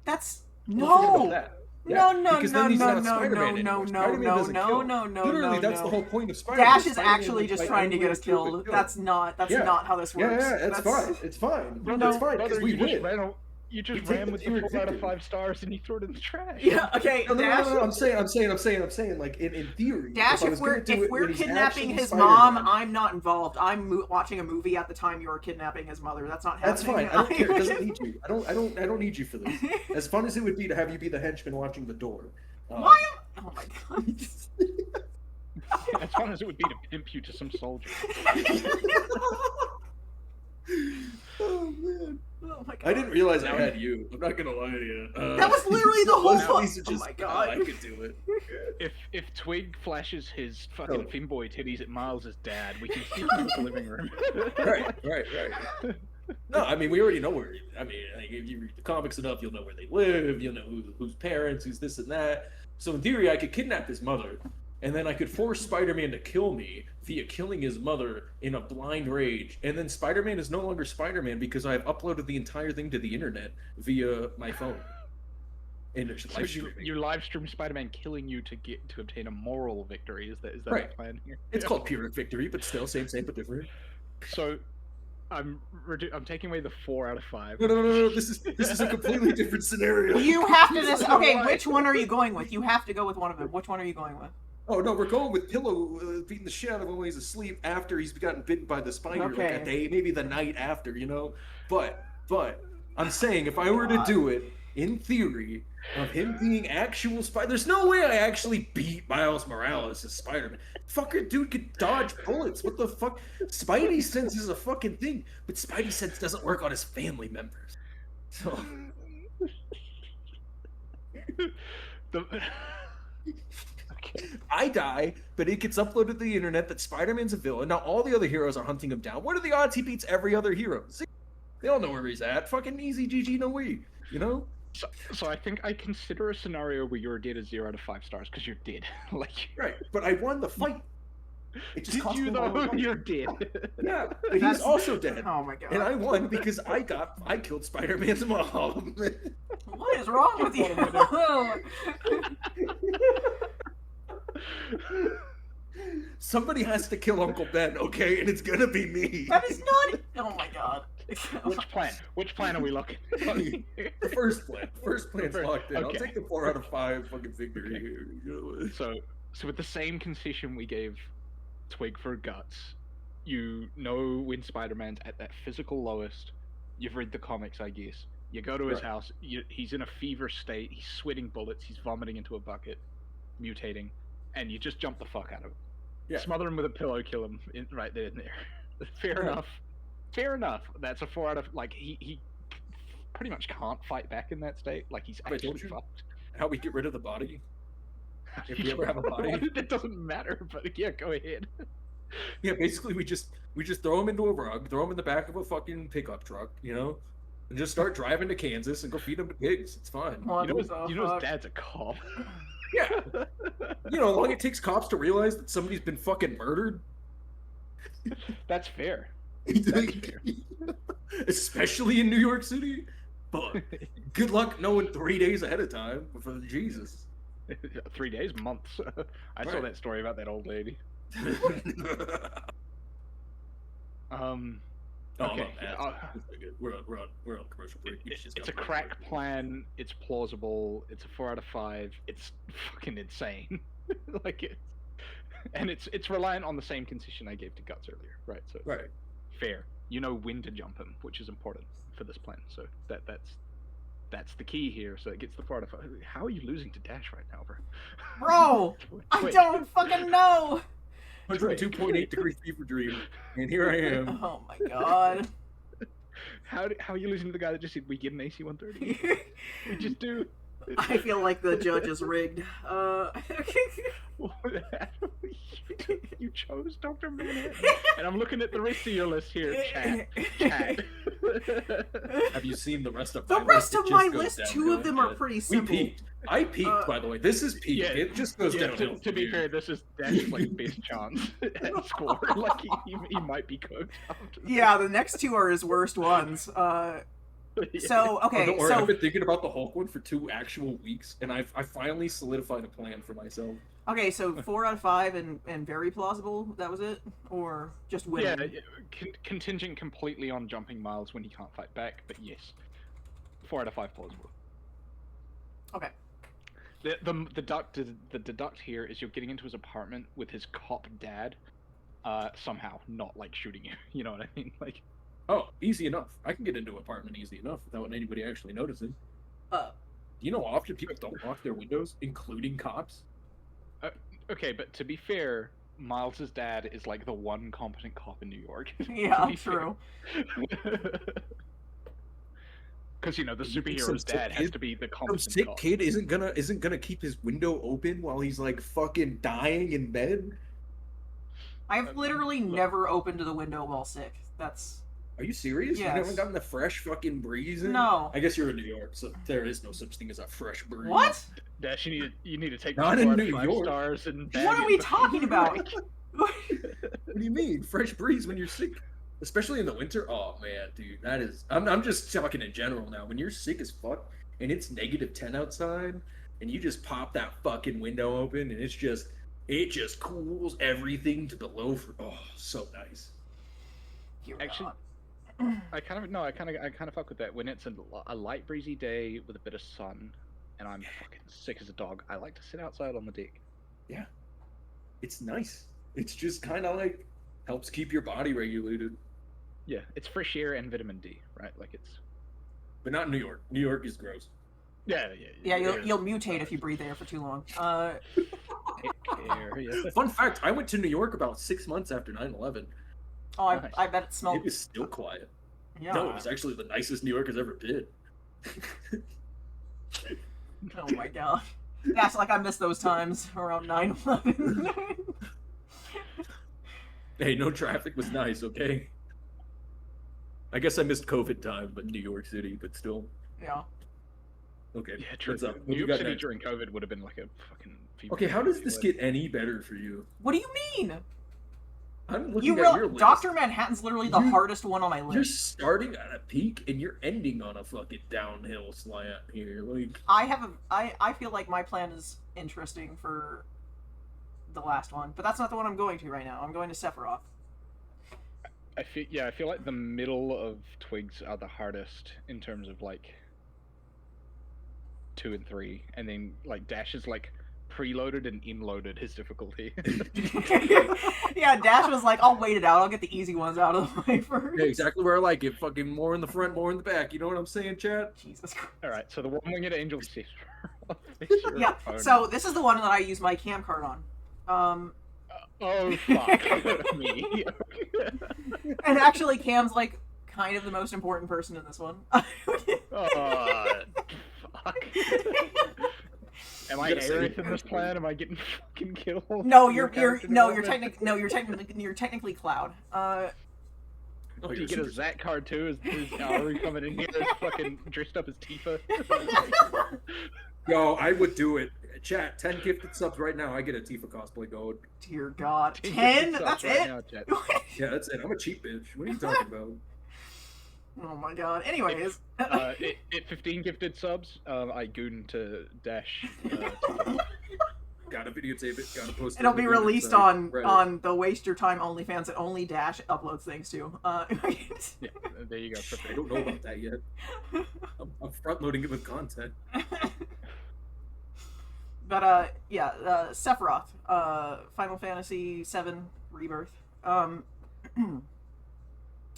[SPEAKER 2] That's
[SPEAKER 1] Don't forget about
[SPEAKER 2] no.
[SPEAKER 1] that.
[SPEAKER 2] No,
[SPEAKER 1] Yeah,
[SPEAKER 2] no,
[SPEAKER 1] because
[SPEAKER 2] no,
[SPEAKER 1] then he's
[SPEAKER 2] no,
[SPEAKER 1] not
[SPEAKER 2] no,
[SPEAKER 1] Spider-Man
[SPEAKER 2] no,
[SPEAKER 1] anymore.
[SPEAKER 2] no,
[SPEAKER 1] Spider-Man
[SPEAKER 2] no,
[SPEAKER 1] doesn't
[SPEAKER 2] no,
[SPEAKER 1] kill.
[SPEAKER 2] no, no,
[SPEAKER 1] Literally,
[SPEAKER 2] no,
[SPEAKER 1] that's the
[SPEAKER 2] no.
[SPEAKER 1] whole point of Spider-Man.
[SPEAKER 2] Dash is
[SPEAKER 1] Spider-Man
[SPEAKER 2] actually
[SPEAKER 1] would
[SPEAKER 2] just
[SPEAKER 1] fight
[SPEAKER 2] trying to get
[SPEAKER 1] everyone
[SPEAKER 2] us
[SPEAKER 1] to kill.
[SPEAKER 2] killed. That's not how this
[SPEAKER 1] Yeah,
[SPEAKER 2] works.
[SPEAKER 1] it's fine. It's fine.
[SPEAKER 3] Brother,
[SPEAKER 1] It's fine because we
[SPEAKER 3] you just
[SPEAKER 1] win.
[SPEAKER 3] ran. You just
[SPEAKER 1] We take
[SPEAKER 3] ran
[SPEAKER 1] the
[SPEAKER 3] with the
[SPEAKER 1] Pyrrhic
[SPEAKER 3] 4 out of
[SPEAKER 1] victory.
[SPEAKER 3] 5 stars and you threw it in the trash.
[SPEAKER 2] Yeah. Okay.
[SPEAKER 1] No,
[SPEAKER 2] Dash.
[SPEAKER 1] I'm saying, like in theory.
[SPEAKER 2] Dash,
[SPEAKER 1] I
[SPEAKER 2] if
[SPEAKER 1] was
[SPEAKER 2] we're
[SPEAKER 1] gonna do it when
[SPEAKER 2] if we're
[SPEAKER 1] he's
[SPEAKER 2] kidnapping
[SPEAKER 1] actually
[SPEAKER 2] his
[SPEAKER 1] Spider-Man,
[SPEAKER 2] mom, I'm not involved. I'm watching a movie at the time you're kidnapping his mother. That's not
[SPEAKER 1] That's
[SPEAKER 2] happening.
[SPEAKER 1] fine. I don't care. It doesn't need you. I don't need you for this. As fun as it would be to have you be the henchman watching the door.
[SPEAKER 2] Why am? Oh my god.
[SPEAKER 3] As fun as it would be to pimp you to some soldier.
[SPEAKER 1] Oh man.
[SPEAKER 2] Oh my god.
[SPEAKER 1] I didn't realize I had you. I'm not gonna lie to you.
[SPEAKER 2] That was literally the whole
[SPEAKER 1] Leslie
[SPEAKER 2] point.
[SPEAKER 1] should
[SPEAKER 2] Oh
[SPEAKER 1] just-
[SPEAKER 2] my god.
[SPEAKER 1] I could do it.
[SPEAKER 3] If Twig flashes his fucking
[SPEAKER 1] Oh.
[SPEAKER 3] femboy titties at Miles' dad, we can see him in the living room.
[SPEAKER 1] Right. No, I mean we already know where. I mean, like, if you read the comics enough, you'll know where they live. You'll know whose parents, who's this and that. So in theory, I could kidnap his mother, and then I could force Spider-Man to kill me via killing his mother in a blind rage. And then Spider-Man is no longer Spider-Man because I have uploaded the entire thing to the internet via my phone. And it's
[SPEAKER 3] So
[SPEAKER 1] live streaming.
[SPEAKER 3] you live stream Spider-Man killing you to obtain a moral victory. Is that
[SPEAKER 1] Right.
[SPEAKER 3] the plan here?
[SPEAKER 1] It's called Pyrrhic victory, but still same but different.
[SPEAKER 3] So I'm taking away the 4 out of 5.
[SPEAKER 1] No. This is a completely different scenario.
[SPEAKER 2] You have to
[SPEAKER 3] This
[SPEAKER 2] just
[SPEAKER 3] is
[SPEAKER 2] okay.
[SPEAKER 3] why.
[SPEAKER 2] Which one are you going with? You have to go with one of them. Which one are you going with?
[SPEAKER 1] Oh no, we're going with Pillow beating the shit out of him when he's asleep after he's gotten bitten by the spider, like
[SPEAKER 2] Okay.
[SPEAKER 1] a day, maybe the night after, you know. But I'm saying if I were to do it in theory of him being actual Spider, there's no way I actually beat Miles Morales as Spider-Man. Fucker, dude could dodge bullets. What the fuck? Spidey sense is a fucking thing, but Spidey sense doesn't work on his family members. So.
[SPEAKER 3] Okay.
[SPEAKER 1] I die, but it gets uploaded to the internet that Spider-Man's a villain. Now all the other heroes are hunting him down. What are the odds he beats every other hero? See, they all know where he's at. Fucking easy GG, no we. You know?
[SPEAKER 3] So I think I consider a scenario where you're dead as 0 out of 5 stars because you're dead. Like,
[SPEAKER 1] Right. But I won the fight. It just
[SPEAKER 3] did
[SPEAKER 1] cost
[SPEAKER 3] you
[SPEAKER 1] me more
[SPEAKER 3] though?
[SPEAKER 1] money.
[SPEAKER 3] You're dead.
[SPEAKER 1] Yeah, but he's
[SPEAKER 2] That's-
[SPEAKER 1] also dead.
[SPEAKER 2] Oh my god.
[SPEAKER 1] And I won because I killed Spider-Man's mom.
[SPEAKER 2] What is wrong with you?
[SPEAKER 1] Somebody has to kill Uncle Ben, okay? And it's gonna be me.
[SPEAKER 2] That is not. Oh my god.
[SPEAKER 3] Which plan? Which plan are we looking?
[SPEAKER 1] The first plan. First plan's
[SPEAKER 3] First-
[SPEAKER 1] locked in. I'll
[SPEAKER 3] okay.
[SPEAKER 1] take the 4 out of 5 fucking victory here. You know?
[SPEAKER 3] So with the same concession we gave Twig for Guts, You know when Spider-Man's at that physical lowest. You've read the comics, I guess. You go to his
[SPEAKER 5] Right.
[SPEAKER 3] house. He's in a fever state. He's sweating bullets. He's vomiting into a bucket, mutating, and you just jump the fuck out of him.
[SPEAKER 5] Yeah.
[SPEAKER 3] Smother him with a pillow, kill him right there and there. Fair
[SPEAKER 5] Right.
[SPEAKER 3] enough. Fair enough. That's a 4 out of like he pretty much can't fight back in that state. Like he's
[SPEAKER 5] I told
[SPEAKER 3] actually
[SPEAKER 5] you.
[SPEAKER 3] fucked.
[SPEAKER 5] How we get rid of the body? If
[SPEAKER 3] You
[SPEAKER 5] we ever have a body?
[SPEAKER 3] It doesn't matter, but yeah, go ahead.
[SPEAKER 5] Yeah, basically we just throw him into a rug, throw him in the back of a fucking pickup truck, and just start driving to Kansas and go feed him to pigs. It's fine.
[SPEAKER 2] What
[SPEAKER 3] You know,
[SPEAKER 2] the
[SPEAKER 3] his
[SPEAKER 2] fuck?
[SPEAKER 3] dad's a cop.
[SPEAKER 5] Yeah. How long it takes cops to realize that somebody's been fucking murdered?
[SPEAKER 3] That's fair.
[SPEAKER 5] Especially in New York City. But good luck knowing 3 days ahead of time. For Jesus.
[SPEAKER 3] 3 days, months. I saw
[SPEAKER 5] Right.
[SPEAKER 3] that story about that old lady.
[SPEAKER 5] Oh,
[SPEAKER 3] Okay,
[SPEAKER 5] no, that's not good. We're on commercial break. We just
[SPEAKER 3] it's a
[SPEAKER 5] got
[SPEAKER 3] crack plan. It's plausible. It's a 4 out of 5. It's fucking insane. It's reliant on the same concession I gave to Guts earlier, right? So
[SPEAKER 5] right.
[SPEAKER 3] fair. You know when to jump him, which is important for this plan. So that's the key here. So it gets the 4 out of 5. How are you losing to Dash right now, bro?
[SPEAKER 2] Bro, I
[SPEAKER 3] Wait.
[SPEAKER 2] don't fucking know.
[SPEAKER 5] 102.8 degree fever dream, and here I am.
[SPEAKER 2] Oh my god.
[SPEAKER 3] How are you losing to the guy that just said we get an AC 130? We just do.
[SPEAKER 2] I feel like the judge is rigged.
[SPEAKER 3] You chose Dr. Manhattan. And I'm looking at the rest of your list here, chat.
[SPEAKER 5] Have you seen the rest of
[SPEAKER 2] The
[SPEAKER 5] my
[SPEAKER 2] rest
[SPEAKER 5] list?
[SPEAKER 2] of
[SPEAKER 5] It
[SPEAKER 2] my
[SPEAKER 5] just goes
[SPEAKER 2] list, 2
[SPEAKER 5] downhill.
[SPEAKER 2] of them are
[SPEAKER 5] Yeah.
[SPEAKER 2] pretty
[SPEAKER 5] We
[SPEAKER 2] simple.
[SPEAKER 5] peaked. I peaked, by the way. This is peak.
[SPEAKER 3] Yeah.
[SPEAKER 5] It just goes
[SPEAKER 3] Yeah,
[SPEAKER 5] downhill.
[SPEAKER 3] to be fair, this is Dash's like best chance at score. Like he might be cooked after this.
[SPEAKER 2] Yeah, the next 2 are his worst ones. So,
[SPEAKER 5] Oh,
[SPEAKER 2] okay,
[SPEAKER 5] don't worry, I've
[SPEAKER 2] so
[SPEAKER 5] been thinking about the Hulk one for 2 actual weeks, and I finally solidified a plan for myself.
[SPEAKER 2] okay, so 4 out of 5 and very plausible. That was it, or just winning?
[SPEAKER 3] Yeah, contingent completely on jumping miles when he can't fight back, but yes, 4 out of 5 plausible.
[SPEAKER 2] Okay.
[SPEAKER 3] The deduct here is you're getting into his apartment with his cop dad, somehow not like shooting you. You know what I mean? Like,
[SPEAKER 5] Oh, easy enough. I can get into an apartment easy enough without anybody actually noticing.
[SPEAKER 2] Uh,
[SPEAKER 5] Do you know how often people don't lock their windows, including cops?
[SPEAKER 3] okay, but to be fair, Miles's dad is like the one competent cop in New York.
[SPEAKER 2] yeah,
[SPEAKER 3] To be
[SPEAKER 2] true.
[SPEAKER 3] Because the
[SPEAKER 5] You think
[SPEAKER 3] superhero's
[SPEAKER 5] some sick
[SPEAKER 3] dad has
[SPEAKER 5] kid-
[SPEAKER 3] to be the
[SPEAKER 5] Some
[SPEAKER 3] competent
[SPEAKER 5] sick
[SPEAKER 3] cop.
[SPEAKER 5] kid isn't gonna keep his window open while he's like fucking dying in bed.
[SPEAKER 2] I've literally never opened the window while sick. That's
[SPEAKER 5] Are you serious?
[SPEAKER 2] Yes.
[SPEAKER 5] You haven't gotten the fresh fucking breeze in?
[SPEAKER 2] no.
[SPEAKER 5] I guess you're in New York, so there is no such thing as a fresh breeze.
[SPEAKER 2] What?
[SPEAKER 3] Dash, you need to take
[SPEAKER 5] Not
[SPEAKER 3] the
[SPEAKER 5] in
[SPEAKER 3] 4 out of
[SPEAKER 5] New
[SPEAKER 3] 5
[SPEAKER 5] York.
[SPEAKER 3] stars and
[SPEAKER 2] What
[SPEAKER 3] bag
[SPEAKER 2] are
[SPEAKER 3] it
[SPEAKER 2] we
[SPEAKER 3] before
[SPEAKER 2] talking
[SPEAKER 3] you
[SPEAKER 2] about?
[SPEAKER 3] break.
[SPEAKER 5] What do you mean? Fresh breeze when you're sick? Especially in the winter? Oh man, dude, that is I'm just talking in general now. When you're sick as fuck and it's -10 outside and you just pop that fucking window open and it just cools everything to below so nice.
[SPEAKER 2] Dear
[SPEAKER 3] Actually,
[SPEAKER 2] God.
[SPEAKER 3] I kind of fuck with that when it's a light breezy day with a bit of sun, and I'm fucking sick as a dog. I like to sit outside on the deck.
[SPEAKER 5] It's nice. It's just kind of like helps keep your body regulated.
[SPEAKER 3] Yeah, it's fresh air and vitamin D, right? Like it's
[SPEAKER 5] But not in New York. New York is gross.
[SPEAKER 3] yeah.
[SPEAKER 2] Yeah, you'll mutate if you breathe there for too long.
[SPEAKER 3] Yeah.
[SPEAKER 5] Fun fact, I went to New York about 6 months after 9/11.
[SPEAKER 2] Oh,
[SPEAKER 3] Nice.
[SPEAKER 2] I bet it smelled.
[SPEAKER 5] It was still quiet.
[SPEAKER 2] Yeah.
[SPEAKER 5] No, it was actually the nicest New York has ever been.
[SPEAKER 2] Oh my god. That's like I missed those times around 9/11.
[SPEAKER 5] Hey, no traffic was nice, okay? I guess I missed COVID time, but New York City, but still.
[SPEAKER 2] Yeah.
[SPEAKER 5] Okay,
[SPEAKER 3] Yeah, true.
[SPEAKER 5] what's up? What
[SPEAKER 3] New
[SPEAKER 5] you
[SPEAKER 3] York
[SPEAKER 5] got
[SPEAKER 3] City
[SPEAKER 5] next?
[SPEAKER 3] during COVID would have been like a fucking fever
[SPEAKER 5] Okay, how
[SPEAKER 3] dream,
[SPEAKER 5] does
[SPEAKER 3] I
[SPEAKER 5] this
[SPEAKER 3] feel
[SPEAKER 5] get any better for you?
[SPEAKER 2] What do you mean?
[SPEAKER 5] I'm looking
[SPEAKER 2] You
[SPEAKER 5] at your
[SPEAKER 2] real
[SPEAKER 5] list.
[SPEAKER 2] Dr. Manhattan's literally the
[SPEAKER 5] You-
[SPEAKER 2] hardest one on my
[SPEAKER 5] You're
[SPEAKER 2] list.
[SPEAKER 5] starting at a peak and you're ending on a fucking downhill slant here. Like,
[SPEAKER 2] I feel like my plan is interesting for the last one, but that's not the one I'm going to right now. I'm going to Sephiroth.
[SPEAKER 3] I feel like the middle of Twigs are the hardest in terms of like 2 and 3, and then like Dash is like preloaded and inloaded his difficulty.
[SPEAKER 2] Yeah, Dash was like, I'll wait it out. I'll get the easy ones out of the way first.
[SPEAKER 5] Yeah, exactly where I like it. Fucking more in the front, more in the back. You know what I'm saying, chat?
[SPEAKER 2] Jesus Christ.
[SPEAKER 3] All right, so the one-winged angel sister.
[SPEAKER 2] Yeah, so this is the one that I use my cam card on.
[SPEAKER 3] Oh fuck me.
[SPEAKER 2] And actually, Cam's like kind of the most important person in this one.
[SPEAKER 3] Oh, fuck. Am I
[SPEAKER 5] You gotta say
[SPEAKER 3] Aerith in this plan? Am I getting fucking killed?
[SPEAKER 2] No,
[SPEAKER 3] Your
[SPEAKER 2] you're
[SPEAKER 3] character
[SPEAKER 2] no, you're
[SPEAKER 3] development?
[SPEAKER 2] you're technically Cloud.
[SPEAKER 5] Oh,
[SPEAKER 3] Do you
[SPEAKER 5] you're
[SPEAKER 3] get a
[SPEAKER 5] super-
[SPEAKER 3] Zach card too? Is Ari coming in here as fucking dressed up as Tifa?
[SPEAKER 5] Yo, I would do it. Chat, 10 gifted subs right now. I get a Tifa cosplay going.
[SPEAKER 2] Dear God,
[SPEAKER 3] Take
[SPEAKER 2] 10.
[SPEAKER 3] your
[SPEAKER 2] That's
[SPEAKER 3] subs right
[SPEAKER 2] it.
[SPEAKER 3] now, chat.
[SPEAKER 5] Yeah, that's it. I'm a cheap bitch. What are you talking about?
[SPEAKER 2] Oh my God. Anyways,
[SPEAKER 3] At 15 gifted subs, I goon to Dash.
[SPEAKER 5] Gotta videotape it. Gotta post it.
[SPEAKER 2] it'll
[SPEAKER 5] on the
[SPEAKER 2] be
[SPEAKER 5] Reddit
[SPEAKER 2] released
[SPEAKER 5] site,
[SPEAKER 2] on
[SPEAKER 5] Reddit.
[SPEAKER 2] the Waste Your Time OnlyFans that only Dash uploads things to.
[SPEAKER 3] Yeah, there you go.
[SPEAKER 5] I
[SPEAKER 3] Perfect.
[SPEAKER 5] don't know about that yet. I'm front loading it with content.
[SPEAKER 2] But yeah, Sephiroth, Final Fantasy VII Rebirth.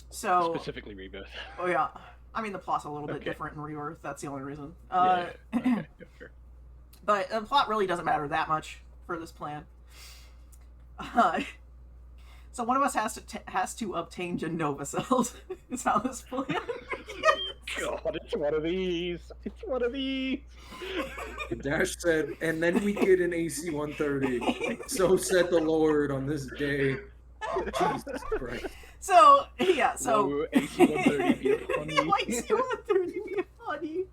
[SPEAKER 2] So,
[SPEAKER 3] Specifically Rebirth.
[SPEAKER 2] oh yeah, I mean the plot's a little bit
[SPEAKER 3] Okay.
[SPEAKER 2] different in Rebirth. That's the only reason.
[SPEAKER 3] Yeah. Okay. Yeah, sure.
[SPEAKER 2] But the plot really doesn't matter that much for this plan. So one of us has to obtain Genova cells. Is how this plan.
[SPEAKER 3] God, it's one of these. It's one of these.
[SPEAKER 5] And Dash said, and then we get an AC 130. So said the Lord on this day. Jesus Christ.
[SPEAKER 2] So yeah, so
[SPEAKER 3] Whoa, AC 130 be funny.
[SPEAKER 2] AC 130 be funny.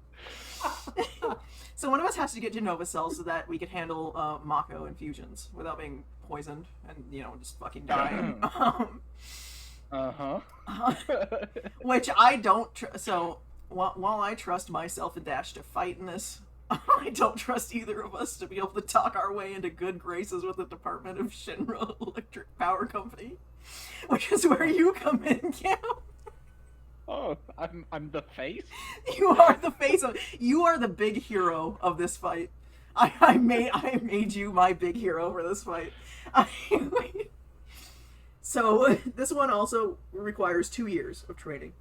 [SPEAKER 2] So one of us has to get Genova cells so that we can handle Mako infusions without being poisoned and just fucking dying.
[SPEAKER 3] Uh-huh.
[SPEAKER 2] Which I don't. So while I trust myself and Dash to fight in this, I don't trust either of us to be able to talk our way into good graces with the Department of Shinra Electric Power Company, which is where you come in, Cam.
[SPEAKER 3] Oh, I'm the face?
[SPEAKER 2] You are the face of. You are the big hero of this fight. I made you my big hero for this fight. So this one also requires 2 years of training.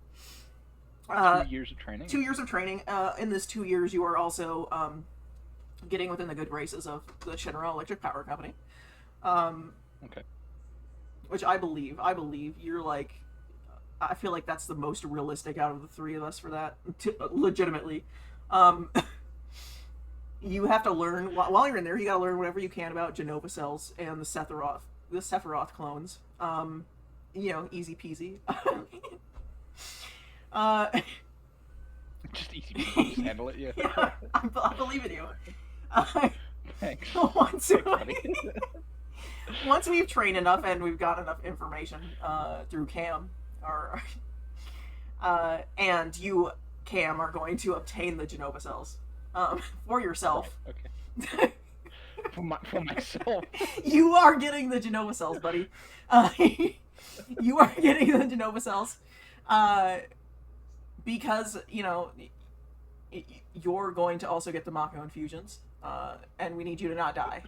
[SPEAKER 3] 2 years of training?
[SPEAKER 2] 2 years of training. In this 2 years, you are also getting within the good graces of the Shinra Electric Power Company.
[SPEAKER 3] Okay.
[SPEAKER 2] Which I believe you're like. I feel like that's the most realistic out of the three of us for that. Legitimately. You have to learn while you're in there. You got to learn whatever you can about Genova cells and the Sephiroth clones. Easy peasy.
[SPEAKER 3] Just easy. Just handle it, yeah.
[SPEAKER 2] Yeah, I believe in you.
[SPEAKER 3] Thanks.
[SPEAKER 2] Once,
[SPEAKER 3] Thanks, buddy.
[SPEAKER 2] once we've trained enough and we've got enough information through Cam, and you, Cam, are going to obtain the Genova cells for yourself.
[SPEAKER 3] Okay. For myself.
[SPEAKER 2] You are getting the Genova cells, buddy. You are getting the Genova cells because you're going to also get the Mako infusions, and we need you to not die.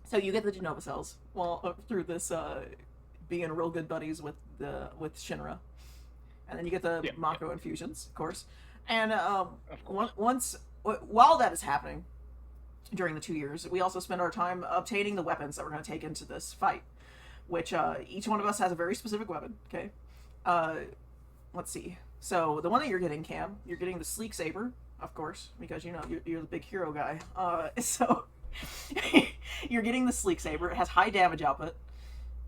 [SPEAKER 2] So you get the Genova cells through this being real good buddies with Shinra, and then you get the Mako infusions, of course. And while that is happening, during the 2 years, we also spend our time obtaining the weapons that we're going to take into this fight, which each one of us has a very specific weapon. Okay, let's see. So the one that you're getting, Cam, you're getting the Sleek Saber, of course, because you're the big hero guy. So you're getting the Sleek Saber. It has high damage output.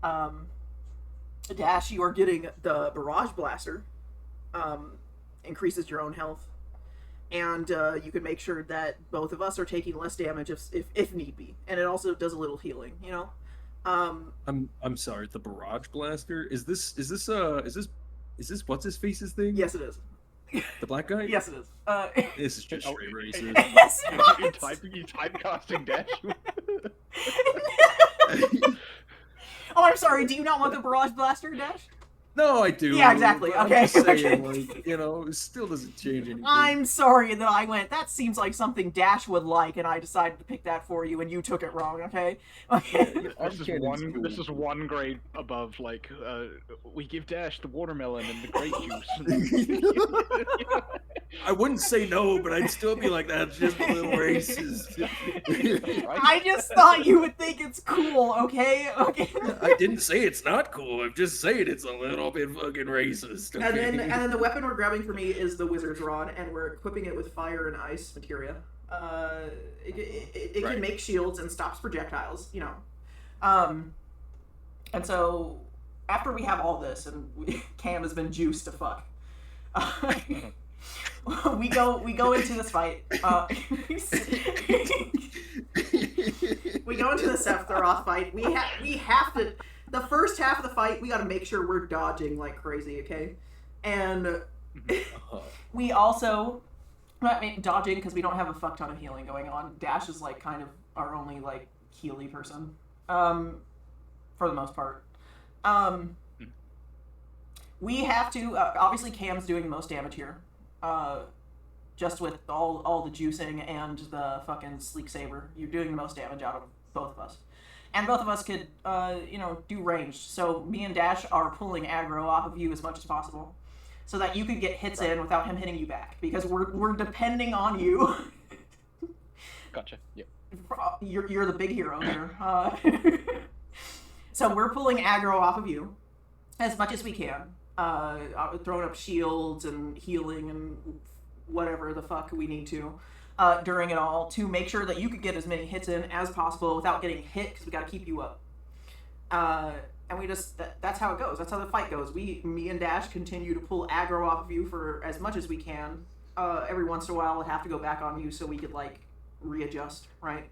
[SPEAKER 2] Dash, you are getting the Barrage Blaster. Increases your own health, and you can make sure that both of us are taking less damage if need be, and it also does a little healing.
[SPEAKER 5] I'm sorry. The Barrage Blaster is this what's his face's thing?
[SPEAKER 2] Yes, it is.
[SPEAKER 5] The black guy.
[SPEAKER 2] Yes, it is.
[SPEAKER 5] This is just straight racist.
[SPEAKER 2] Yes,
[SPEAKER 3] You typecasting Dash?
[SPEAKER 2] Oh, I'm sorry. Do you not want the Barrage Blaster, Dash?
[SPEAKER 5] No, I do.
[SPEAKER 2] Yeah, exactly.
[SPEAKER 5] But
[SPEAKER 2] Okay,
[SPEAKER 5] I'm just saying,
[SPEAKER 2] okay.
[SPEAKER 5] like, it still doesn't change anything.
[SPEAKER 2] I'm sorry that I went, that seems like something Dash would like, and I decided to pick that for you, and you took it wrong, okay? Okay.
[SPEAKER 5] Arm cannon's cool.
[SPEAKER 3] This is one grade above, like, we give Dash the watermelon and the grape juice.
[SPEAKER 5] I wouldn't say no, but I'd still be like, that's just a little racist.
[SPEAKER 2] I just thought you would think it's cool, okay? Okay.
[SPEAKER 5] I didn't say it's not cool. I'm just saying it's a little bit fucking racist. Okay?
[SPEAKER 2] And then the weapon we're grabbing for me is the Wizard's Rod, and we're equipping it with fire and ice materia. It
[SPEAKER 5] Right.
[SPEAKER 2] can make shields and stops projectiles, And so, after we have all this, and Cam has been juiced to fuck, we go into this fight. We go into the Sephiroth fight. We have to. The first half of the fight, we got to make sure we're dodging like crazy, okay? And we also, I mean, dodging because we don't have a fuck ton of healing going on. Dash is like kind of our only like healy person, for the most part. We have to obviously Cam's doing the most damage here, just with all the juicing and the fucking sleek saber. You're doing the most damage out of both of us. And both of us could, do ranged. So me and Dash are pulling aggro off of you as much as possible, so that you could get hits in without him hitting you back. Because we're depending on you.
[SPEAKER 3] Gotcha. Yep.
[SPEAKER 2] You're the big hero here. So we're pulling aggro off of you as much as we can. Throwing up shields and healing and whatever the fuck we need to. During it all, to make sure that you could get as many hits in as possible without getting hit, because we got to keep you up. And we just, that's how it goes. That's how the fight goes. Me and Dash continue to pull aggro off of you for as much as we can. Every once in a while, we'll have to go back on you so we could, like, readjust, right?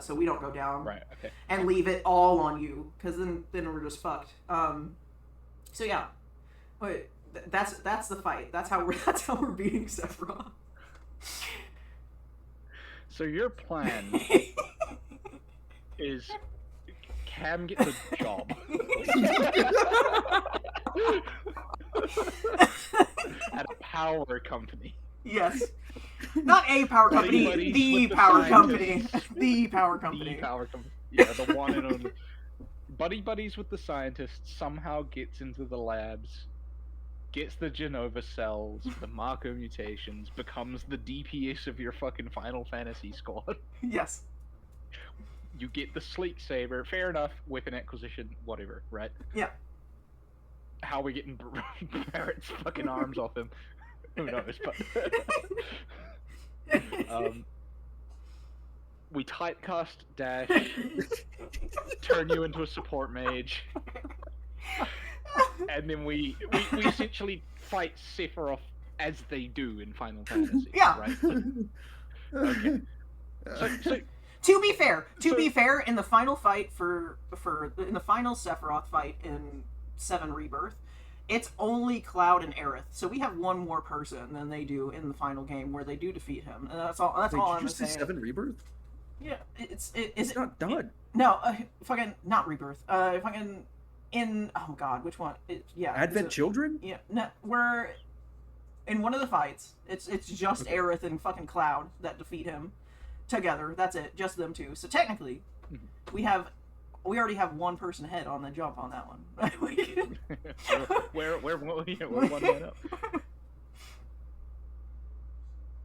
[SPEAKER 2] So we don't go down.
[SPEAKER 3] Right, okay.
[SPEAKER 2] And leave it all on you, because then we're just fucked. So yeah. Wait, that's the fight. That's how we're beating Sephiroth.
[SPEAKER 3] So your plan is Cam gets a job at a power company.
[SPEAKER 2] Yes. Not a power company,
[SPEAKER 3] Buddies
[SPEAKER 2] the
[SPEAKER 3] with
[SPEAKER 2] power
[SPEAKER 3] the
[SPEAKER 2] company.
[SPEAKER 3] scientists.
[SPEAKER 2] The power company.
[SPEAKER 3] The power company. Yeah, the one and only. Buddies with the scientists, somehow gets into the labs, gets the Genova cells, the Marco mutations, becomes the DPS of your fucking Final Fantasy squad.
[SPEAKER 2] Yes.
[SPEAKER 3] You get the sleek saber, fair enough, weapon acquisition, whatever, right?
[SPEAKER 2] Yeah.
[SPEAKER 3] How we getting Barrett's fucking arms off him? Who knows? But we typecast Dash, turn you into a support mage, and then we essentially fight Sephiroth as they do in Final Fantasy.
[SPEAKER 2] Yeah.
[SPEAKER 3] Right? Okay. So
[SPEAKER 2] To be fair, in the final fight in the final Sephiroth fight in 7 Rebirth, it's only Cloud and Aerith. So we have one more person than they do in the final game where they do defeat him. And that's all. That's
[SPEAKER 5] Wait,
[SPEAKER 2] all
[SPEAKER 5] did
[SPEAKER 2] I'm
[SPEAKER 5] you just say
[SPEAKER 2] saying.
[SPEAKER 5] 7 Rebirth?
[SPEAKER 2] Yeah, is
[SPEAKER 5] It's
[SPEAKER 2] it
[SPEAKER 5] not done.
[SPEAKER 2] No, fucking not Rebirth. Fucking in oh god, which one?
[SPEAKER 5] Advent Children?
[SPEAKER 2] Yeah, no, we're in one of the fights. It's just Aerith and fucking Cloud that defeat him together. That's it, just them two. So technically, we already have one person ahead on the jump on that one.
[SPEAKER 3] we're one man up.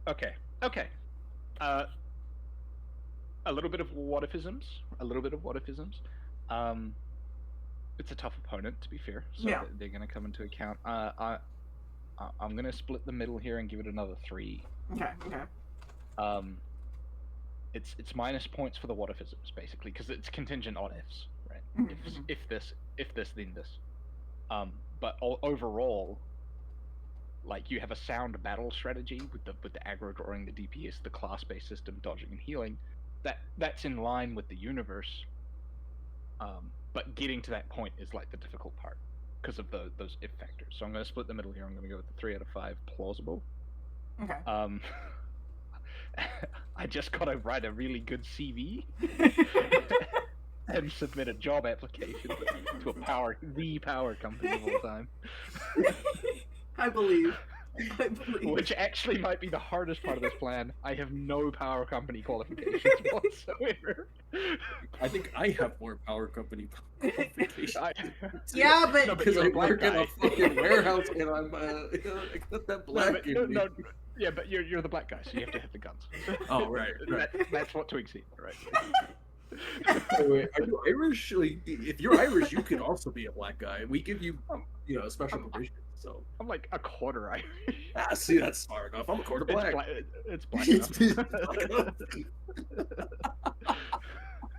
[SPEAKER 3] Okay. A little bit of what-ifisms. It's a tough opponent, to be fair, so
[SPEAKER 2] Yeah.
[SPEAKER 3] they're going to come into account. I'm going to split the middle here and give it another 3.
[SPEAKER 2] Okay.
[SPEAKER 3] It's minus points for the what-ifisms, basically, because it's contingent on ifs, right?
[SPEAKER 2] Mhm.
[SPEAKER 3] If this, then this. But overall, like, you have a sound battle strategy with the aggro drawing, the DPS, the class-based system, dodging and healing. That's in line with the universe. But getting to that point is like the difficult part because of those if factors. So I'm going to split the middle here. I'm going to go with the 3 out of 5 plausible.
[SPEAKER 2] Okay.
[SPEAKER 3] I just got to write a really good CV. and submit a job application to the power company of all time.
[SPEAKER 2] I believe. I believe.
[SPEAKER 3] Which actually might be the hardest part of this plan. I have no power company qualifications whatsoever.
[SPEAKER 5] I think I have more power company qualifications.
[SPEAKER 2] Yeah, but
[SPEAKER 3] No,
[SPEAKER 5] because
[SPEAKER 3] you're
[SPEAKER 5] I
[SPEAKER 3] a black
[SPEAKER 5] work in
[SPEAKER 3] guy.
[SPEAKER 5] a fucking warehouse and I'm I got that black
[SPEAKER 3] No,
[SPEAKER 5] in me.
[SPEAKER 3] no, yeah, but you're the black guy, so you have to have the guns.
[SPEAKER 5] Oh, right.
[SPEAKER 3] That's what twigs it, right?
[SPEAKER 5] Wait, are you Irish? Like, if you're Irish, you can also be a black guy. We give you, special provisions. So
[SPEAKER 3] I'm like a quarter Irish.
[SPEAKER 5] see, that's smart enough. I'm a quarter black.
[SPEAKER 3] It's black enough.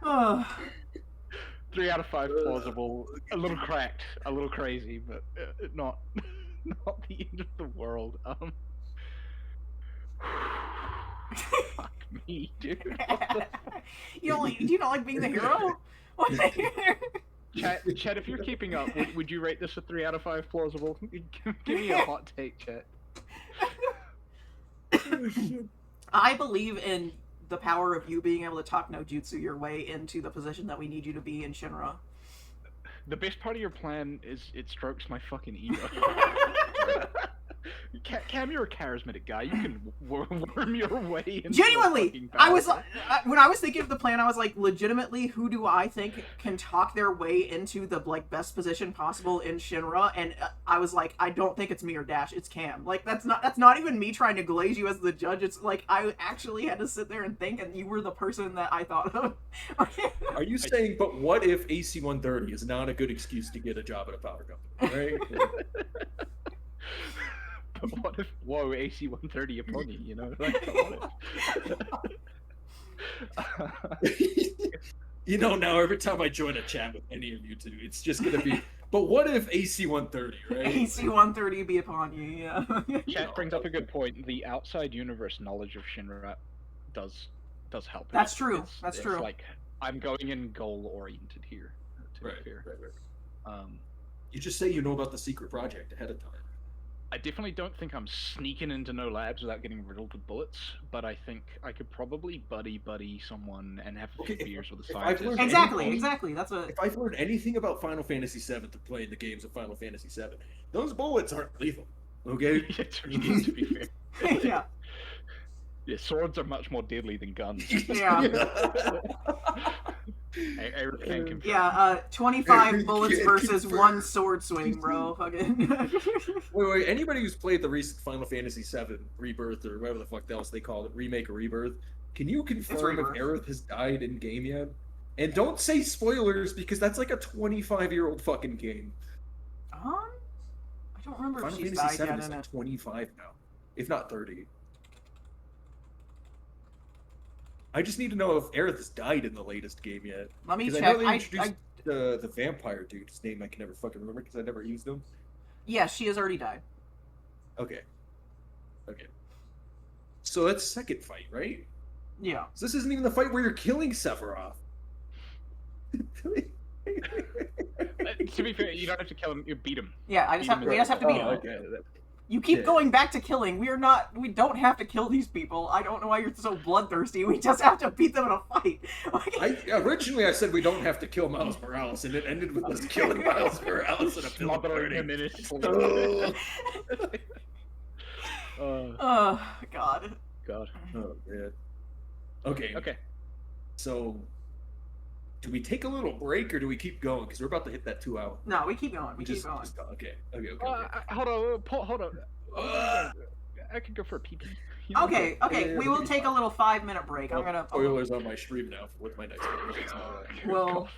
[SPEAKER 2] Oh.
[SPEAKER 3] 3 out of 5 plausible. A little cracked, a little crazy, but not not the end of the world. Fuck me, dude.
[SPEAKER 2] You don't like? Do you not like being the hero? What?
[SPEAKER 3] Chat, if you're keeping up, would you rate this a 3 out of 5 plausible? Give me a hot take, chat.
[SPEAKER 2] I believe in the power of you being able to talk no jutsu your way into the position that we need you to be in Shinra.
[SPEAKER 3] The best part of your plan is it strokes my fucking ego. Cam, you're a charismatic guy. You can worm your way into
[SPEAKER 2] Genuinely, I was when I was thinking of the plan, I was like, legitimately, who do I think can talk their way into the best position possible in Shinra? And I was like, I don't think it's me or Dash, it's Cam. Like that's not even me trying to glaze you as the judge. It's like I actually had to sit there and think, and you were the person that I thought of.
[SPEAKER 5] Are you saying, but what if AC 130 is not a good excuse to get a job at a power company, right?
[SPEAKER 3] But what if, whoa, AC 130 upon you, you know? Like,
[SPEAKER 5] Now every time I join a chat with any of you two, it's just gonna be, but what if AC 130, right?
[SPEAKER 2] AC 130 be upon you, yeah.
[SPEAKER 3] Chat brings up a good point. The outside universe knowledge of Shinra does help.
[SPEAKER 2] That's true. That's
[SPEAKER 3] it's
[SPEAKER 2] true.
[SPEAKER 3] Like, I'm going in goal oriented here, to be fair.
[SPEAKER 5] Right. You just say you know about the secret project ahead of time.
[SPEAKER 3] I definitely don't think I'm sneaking into no labs without getting riddled with bullets, but I think I could probably buddy someone and have a few beers with a scientist.
[SPEAKER 2] Exactly. That's a.
[SPEAKER 5] If I've learned anything about Final Fantasy VII to play the games of Final Fantasy VII, those bullets aren't lethal. Okay.
[SPEAKER 3] To be fair.
[SPEAKER 2] Yeah.
[SPEAKER 3] Yeah, swords are much more deadly than guns.
[SPEAKER 2] Yeah.
[SPEAKER 3] Eric can confirm.
[SPEAKER 2] Yeah, 25 bullets versus 1 sword swing, bro. Fucking.
[SPEAKER 5] Wait. Anybody who's played the recent Final Fantasy VII Rebirth or whatever the fuck else they call it, remake or rebirth, can you confirm if Aerith has died in game yet? And don't say spoilers because that's like a 25-year-old fucking game.
[SPEAKER 2] I don't remember
[SPEAKER 5] Final
[SPEAKER 2] if she's
[SPEAKER 5] Fantasy
[SPEAKER 2] died
[SPEAKER 5] VII
[SPEAKER 2] yet
[SPEAKER 5] is
[SPEAKER 2] in
[SPEAKER 5] like
[SPEAKER 2] it.
[SPEAKER 5] 25 now, if not 30. I just need to know if Aerith has died in the latest game yet.
[SPEAKER 2] Let me check.
[SPEAKER 5] I know they introduced the vampire dude, whose name I can never fucking remember because I never used him.
[SPEAKER 2] Yeah, she has already died.
[SPEAKER 5] Okay. So that's second fight, right?
[SPEAKER 2] Yeah.
[SPEAKER 5] So this isn't even the fight where you're killing Sephiroth.
[SPEAKER 3] To be fair, you don't have to kill him, you beat him.
[SPEAKER 2] Yeah, we just have to beat him.
[SPEAKER 5] Okay.
[SPEAKER 2] You keep going back to killing. We don't have to kill these people. I don't know why you're so bloodthirsty. We just have to beat them in a fight.
[SPEAKER 5] Originally I said we don't have to kill Miles Morales, and it ended with us killing Miles Morales in a
[SPEAKER 3] Smothering him in his sleep.
[SPEAKER 2] Oh, God.
[SPEAKER 5] Oh, man. Okay. So, do we take a little break or do we keep going? Because we're about to hit that 2 hour.
[SPEAKER 2] No, we keep going. Keep going.
[SPEAKER 5] Okay.
[SPEAKER 3] Hold on. I could go for a pee. You know?
[SPEAKER 2] Okay. We will take a little 5-minute break. I'm gonna.
[SPEAKER 5] Spoilers on my stream now with my next one.
[SPEAKER 2] Well.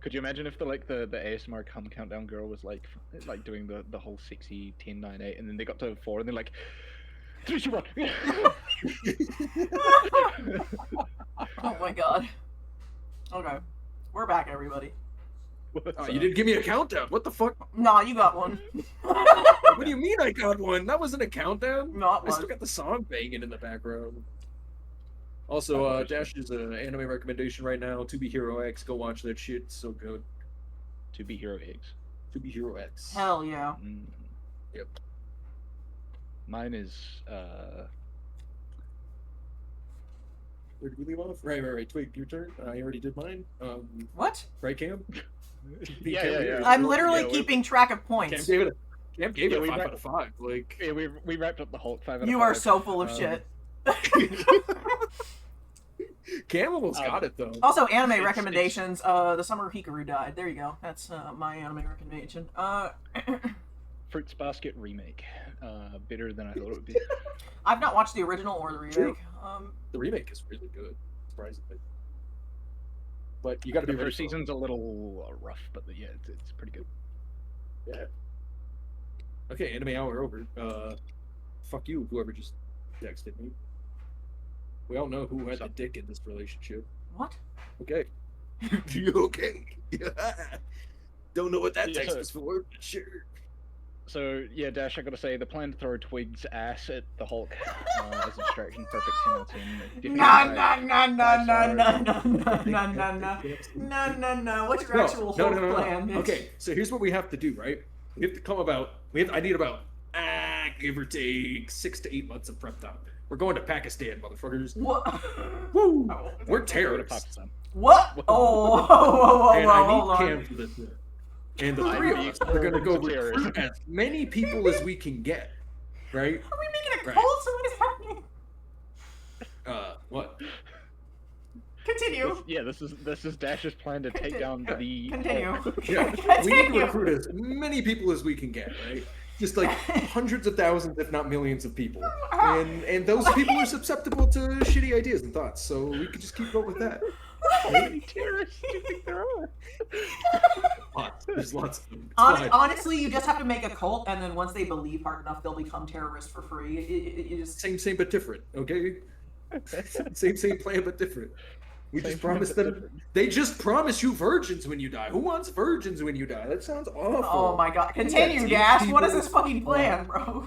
[SPEAKER 3] Could you imagine if the ASMR cum countdown girl was like doing the whole 60, 10, 9, 8, and then they got to 4 and they're like 3, 2, 1.
[SPEAKER 2] Oh my god. Okay. We're back, everybody.
[SPEAKER 5] Oh, you didn't give me a countdown. What the fuck?
[SPEAKER 2] Nah, you got one.
[SPEAKER 5] What do you mean I got one? That wasn't a countdown.
[SPEAKER 2] Not
[SPEAKER 5] I
[SPEAKER 2] one.
[SPEAKER 5] still got the song banging in the background. Also, Dash's anime recommendation right now, To Be Hero X. Go watch that shit. It's so good.
[SPEAKER 3] To Be Hero X.
[SPEAKER 5] To Be Hero X.
[SPEAKER 2] Hell yeah.
[SPEAKER 5] Yep.
[SPEAKER 3] Mine is
[SPEAKER 5] Where did we leave off? Right. Twig, your turn. I already did mine.
[SPEAKER 2] What?
[SPEAKER 5] Right, Cam?
[SPEAKER 3] yeah.
[SPEAKER 2] I'm literally keeping track of
[SPEAKER 5] Cam
[SPEAKER 2] points.
[SPEAKER 5] gave it a 5
[SPEAKER 3] we
[SPEAKER 5] out of 5. Like,
[SPEAKER 3] Yeah, we wrapped up the Hulk 5 out of 5.
[SPEAKER 2] You are so full of shit.
[SPEAKER 5] Cam almost got it though.
[SPEAKER 2] Also, anime recommendations. The Summer Hikaru died. There you go. That's my anime recommendation.
[SPEAKER 3] Fruits Basket remake. Better than I thought it would be.
[SPEAKER 2] I've not watched the original or the remake.
[SPEAKER 5] True. The remake is really good, surprisingly. But you got to be
[SPEAKER 3] The
[SPEAKER 5] ready.
[SPEAKER 3] first season's a little rough, but yeah, it's pretty good.
[SPEAKER 5] Yeah. Okay, anime hour over. Fuck you, whoever just texted me. We all know who had the dick in this relationship.
[SPEAKER 2] What?
[SPEAKER 5] Okay. You okay? Don't know what that text was for, but sure.
[SPEAKER 3] So yeah, Dash, I gotta say, the plan to throw Twig's ass at the Hulk as a distraction, perfect 10 out of 10.
[SPEAKER 2] No. What's your actual Hulk plan?
[SPEAKER 5] Okay, so here's what we have to do, right? We have to come about. I need about give or take 6 to 8 months of prep time. We're going to Pakistan, motherfuckers.
[SPEAKER 2] What?
[SPEAKER 5] Woo!
[SPEAKER 2] Oh,
[SPEAKER 5] We're terrorists.
[SPEAKER 2] What? Oh,
[SPEAKER 5] And I need
[SPEAKER 2] hold
[SPEAKER 5] Cam
[SPEAKER 2] on.
[SPEAKER 5] for this. And the three of us are going to go recruit as many people as we can get, right?
[SPEAKER 2] Are we making a
[SPEAKER 5] Right.
[SPEAKER 2] cult? So what is happening?
[SPEAKER 5] What?
[SPEAKER 2] Continue.
[SPEAKER 3] This is Dash's plan to take down the
[SPEAKER 2] Continue.
[SPEAKER 5] Yeah, we need to recruit as many people as we can get, right? Just like hundreds of thousands, if not millions of people. And those people are susceptible to shitty ideas and thoughts, so we could just keep going with that.
[SPEAKER 3] How many terrorists do you think there are?
[SPEAKER 5] Lots. There's lots of them. It's fine.
[SPEAKER 2] Honestly, you just have to make a cult, and then once they believe hard enough, they'll become terrorists for free. It just...
[SPEAKER 5] Same but different, okay? Same plan but different. We just promised them. They just promise you virgins when you die. Who wants virgins when you die? That sounds awful.
[SPEAKER 2] Oh my god. Continue, Dash. What is this fucking plan, bro?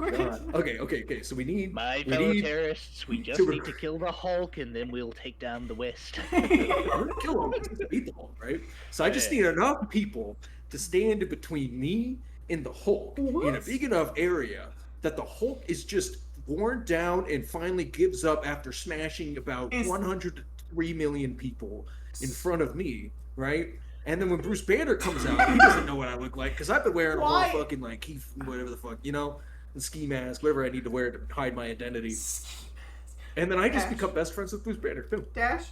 [SPEAKER 5] Okay. So we need.
[SPEAKER 4] My fellow terrorists, we just need to kill the Hulk and then we'll take down the West.
[SPEAKER 5] We're gonna kill them. Just beat the Hulk, right? So I just need enough people to stand between me and the Hulk in a big enough area that the Hulk is just worn down and finally gives up after smashing about 100 to 3 million people in front of me, right? And then when Bruce Banner comes out, he doesn't know what I look like because I've been wearing a whole fucking like whatever the fuck, you know, the ski mask, whatever I need to wear to hide my identity. And then I just become best friends with Bruce Banner too.
[SPEAKER 2] Dash,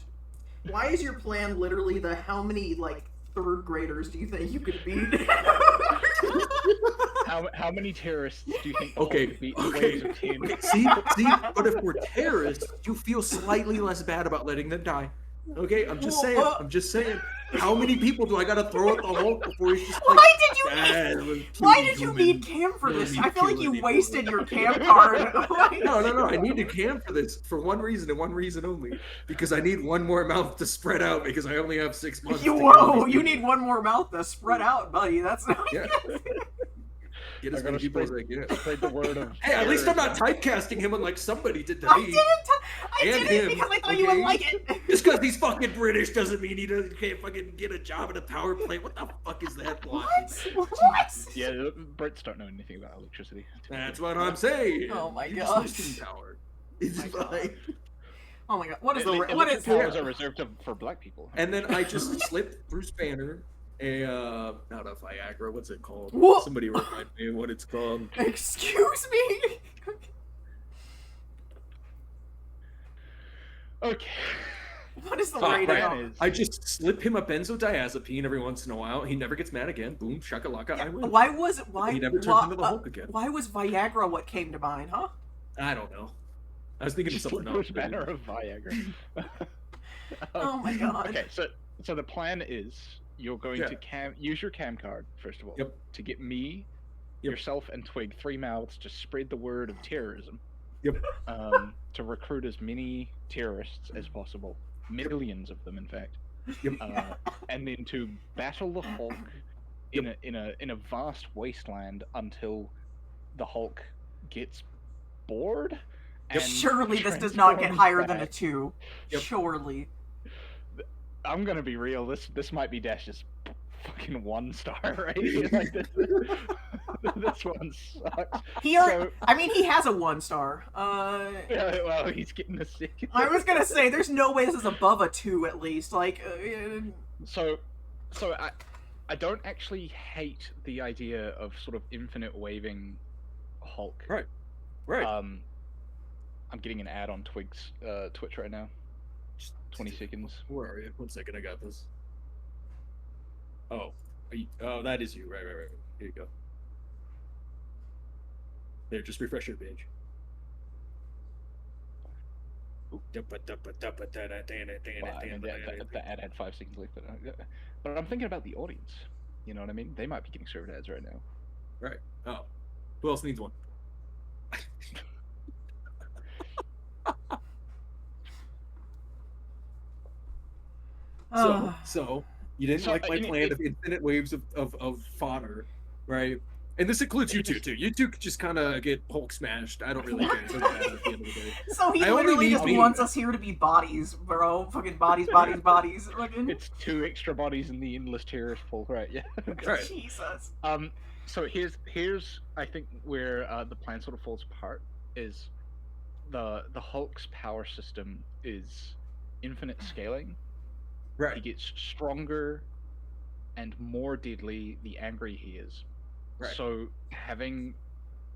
[SPEAKER 2] why is your plan literally the how many like third graders do you think you could beat?
[SPEAKER 3] How many terrorists do you think the Hulk
[SPEAKER 5] Okay,
[SPEAKER 3] could beat in waves of 10?
[SPEAKER 5] See, but if we're terrorists, you feel slightly less bad about letting them die. Okay, I'm just saying. How many people do I gotta throw at the Hulk before he's just like?
[SPEAKER 2] Why did you need Cam for this? I feel like you wasted your Cam card.
[SPEAKER 5] No. I needed Cam for this for one reason and one reason only. Because I need one more mouth to spread out because I only have 6 months.
[SPEAKER 2] You need one more mouth to spread out, buddy. That's
[SPEAKER 5] yeah. Get as many people as I get.
[SPEAKER 3] Spread the word of
[SPEAKER 5] Hey, at least I'm not typecasting him unlike somebody did to
[SPEAKER 2] I
[SPEAKER 5] me.
[SPEAKER 2] didn't because I thought you would like it.
[SPEAKER 5] Just because he's fucking British doesn't mean he can't fucking get a job in a power plant. What the fuck is that?
[SPEAKER 2] What?
[SPEAKER 3] Yeah, Brits don't know anything about electricity.
[SPEAKER 5] That's what I'm saying.
[SPEAKER 2] Oh my
[SPEAKER 5] You're
[SPEAKER 2] gosh.
[SPEAKER 5] just wasting power. It's fine.
[SPEAKER 2] Oh my god. What is
[SPEAKER 3] Electric powers are reserved for black people.
[SPEAKER 5] And then I just slipped Bruce Banner not a Viagra, what's it called?
[SPEAKER 2] What?
[SPEAKER 5] Somebody remind me of what it's called.
[SPEAKER 2] Excuse me?
[SPEAKER 3] Okay.
[SPEAKER 2] What is the rating?
[SPEAKER 5] I just slip him a benzodiazepine every once in a while. He never gets mad again. Boom, shakalaka, I win.
[SPEAKER 2] Why
[SPEAKER 5] he never turns into the Hulk again.
[SPEAKER 2] Why was Viagra what came to mind, huh?
[SPEAKER 5] I don't know. I was thinking of something else.
[SPEAKER 3] Bruce Banner of Viagra.
[SPEAKER 2] Oh my god.
[SPEAKER 3] Okay, so the plan is you're going
[SPEAKER 5] Yeah.
[SPEAKER 3] to use your cam card first of all
[SPEAKER 5] Yep.
[SPEAKER 3] to get me,
[SPEAKER 5] Yep.
[SPEAKER 3] yourself, and Twig 3 mouths to spread the word of terrorism.
[SPEAKER 5] Yep.
[SPEAKER 3] To recruit as many terrorists as possible, millions of them, in fact.
[SPEAKER 5] Yep.
[SPEAKER 3] And then to battle the Hulk in a vast wasteland until the Hulk gets bored. And
[SPEAKER 2] Surely this does not get
[SPEAKER 3] transforms
[SPEAKER 2] higher than a
[SPEAKER 3] back.
[SPEAKER 2] 2.
[SPEAKER 5] Yep.
[SPEAKER 2] Surely.
[SPEAKER 3] I'm gonna be real. This might be Dash's fucking 1-star right here. Like this one sucks.
[SPEAKER 2] He has a 1 star.
[SPEAKER 3] Yeah, well, he's getting a 6.
[SPEAKER 2] I was gonna say, there's no way this is above a 2 at least. Like,
[SPEAKER 3] So I don't actually hate the idea of sort of infinite waving Hulk.
[SPEAKER 5] Right. Right.
[SPEAKER 3] I'm getting an ad on Twig's Twitch right now. 20 seconds.
[SPEAKER 5] Where are you? 1 second, I got this. Oh, oh, that is you. Right. Here you go. There, just refresh your page.
[SPEAKER 3] Wow, I mean, the ad had 5 seconds left, but I'm thinking about the audience. You know what I mean? They might be getting served ads right now.
[SPEAKER 5] Right. Oh, who else needs one? So you didn't like my plan of infinite waves of fodder, right? And this includes you two too. You two could just kind of get Hulk smashed. I don't really care. It doesn't matter at the end of the day.
[SPEAKER 2] So he
[SPEAKER 5] I only
[SPEAKER 2] literally
[SPEAKER 5] need
[SPEAKER 2] just
[SPEAKER 5] me.
[SPEAKER 2] wants us here to be bodies, bro. Fucking bodies. Fucking...
[SPEAKER 3] It's 2 extra bodies in the endless terrorist pool, right? Yeah.
[SPEAKER 5] Right.
[SPEAKER 2] Jesus.
[SPEAKER 3] So here's I think where the plan sort of falls apart is the Hulk's power system is infinite scaling.
[SPEAKER 5] Right.
[SPEAKER 3] He gets stronger and more deadly the angry he is.
[SPEAKER 5] Right.
[SPEAKER 3] So having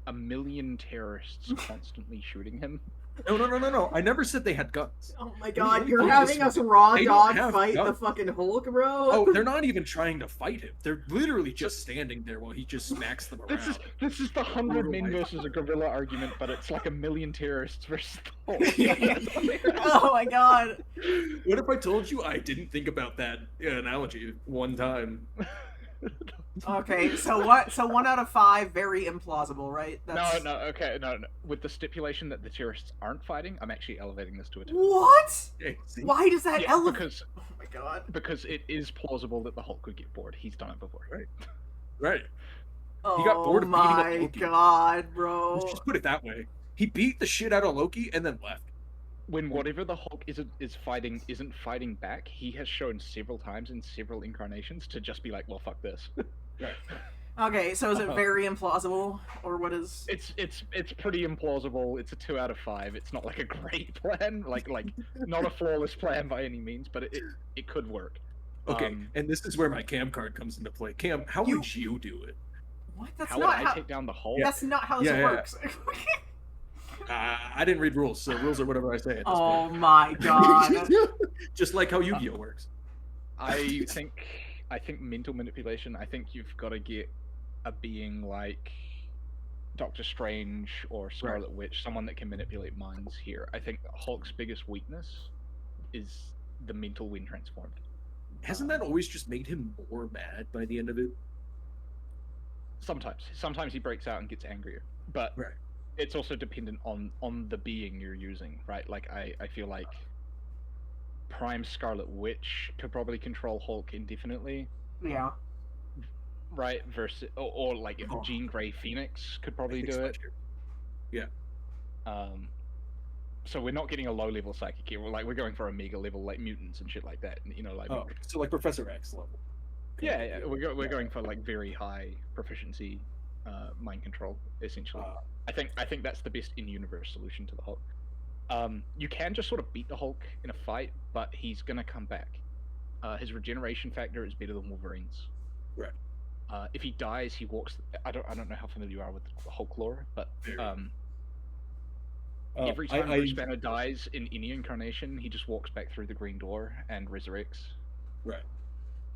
[SPEAKER 3] a million terrorists constantly shooting him.
[SPEAKER 5] No. I never said they had guns.
[SPEAKER 2] Oh my
[SPEAKER 5] Let
[SPEAKER 2] god,
[SPEAKER 5] me
[SPEAKER 2] you're
[SPEAKER 5] put it
[SPEAKER 2] having
[SPEAKER 5] this
[SPEAKER 2] us
[SPEAKER 5] way.
[SPEAKER 2] raw
[SPEAKER 5] They don't
[SPEAKER 2] dog
[SPEAKER 5] have
[SPEAKER 2] fight the
[SPEAKER 5] guns.
[SPEAKER 2] fucking Hulk, bro?
[SPEAKER 5] Oh, they're not even trying to fight him. They're literally just standing there while he just smacks them around.
[SPEAKER 3] This is the 100 men
[SPEAKER 5] Brutal.
[SPEAKER 3] versus a gorilla argument, but it's like a million terrorists versus the Hulk.
[SPEAKER 2] Oh my god.
[SPEAKER 5] What if I told you I didn't think about that analogy one time?
[SPEAKER 2] Okay, so what? So 1 out of 5, very implausible, right?
[SPEAKER 3] No. With the stipulation that the terrorists aren't fighting, I'm actually elevating this to a 2.
[SPEAKER 2] What?
[SPEAKER 5] Hey, see?
[SPEAKER 2] Why does that elevate?
[SPEAKER 3] Because
[SPEAKER 2] Oh my god.
[SPEAKER 3] because it is plausible that the Hulk could get bored. He's done it before.
[SPEAKER 5] Right.
[SPEAKER 2] Oh
[SPEAKER 5] He got bored of beating up
[SPEAKER 2] my
[SPEAKER 5] Loki.
[SPEAKER 2] god, bro.
[SPEAKER 5] Let's just put it that way. He beat the shit out of Loki and then left.
[SPEAKER 3] When whatever the Hulk isn't fighting back, he has shown several times in several incarnations to just be like, well, fuck this.
[SPEAKER 5] Right.
[SPEAKER 2] Okay, so is it very implausible, or what is?
[SPEAKER 3] It's pretty implausible. It's a 2 out of 5. It's not like a great plan, like not a flawless plan by any means, but it could work.
[SPEAKER 5] Okay, and this is where my cam card comes into play. Cam, how would you do it?
[SPEAKER 2] What? That's
[SPEAKER 3] How would
[SPEAKER 2] not
[SPEAKER 3] I
[SPEAKER 2] how.
[SPEAKER 3] take down the Hulk?
[SPEAKER 2] That's not how this
[SPEAKER 5] Yeah.
[SPEAKER 2] works.
[SPEAKER 5] I didn't read rules, so rules are whatever I say at this
[SPEAKER 2] Oh
[SPEAKER 5] point.
[SPEAKER 2] my god.
[SPEAKER 5] Just like how Yu-Gi-Oh works.
[SPEAKER 3] I think mental manipulation. I think you've got to get a being like Doctor Strange or Scarlet Witch, someone that can manipulate minds here. I think Hulk's biggest weakness is the mental when transformed.
[SPEAKER 5] Hasn't that always just made him more mad by the end of it?
[SPEAKER 3] Sometimes he breaks out and gets angrier, but
[SPEAKER 5] Right.
[SPEAKER 3] it's also dependent on the being you're using, right? Like I feel like Prime Scarlet Witch could probably control Hulk indefinitely,
[SPEAKER 2] Yeah.
[SPEAKER 3] right? Versus or like if Jean Grey Phoenix could probably do it.
[SPEAKER 5] Yeah.
[SPEAKER 3] So we're not getting a low level psychic here. We're going for a mega level like mutants and shit like that. You know, like
[SPEAKER 5] Oh, so like Professor X level.
[SPEAKER 3] yeah, we're going for like very high proficiency mind control essentially. I think that's the best in-universe solution to the Hulk. You can just sort of beat the Hulk in a fight, but he's gonna come back. His regeneration factor is better than Wolverine's.
[SPEAKER 5] Right.
[SPEAKER 3] If he dies, he walks. I don't know how familiar you are with Hulk lore, but every time Bruce Banner dies in any incarnation, he just walks back through the green door and resurrects.
[SPEAKER 5] Right.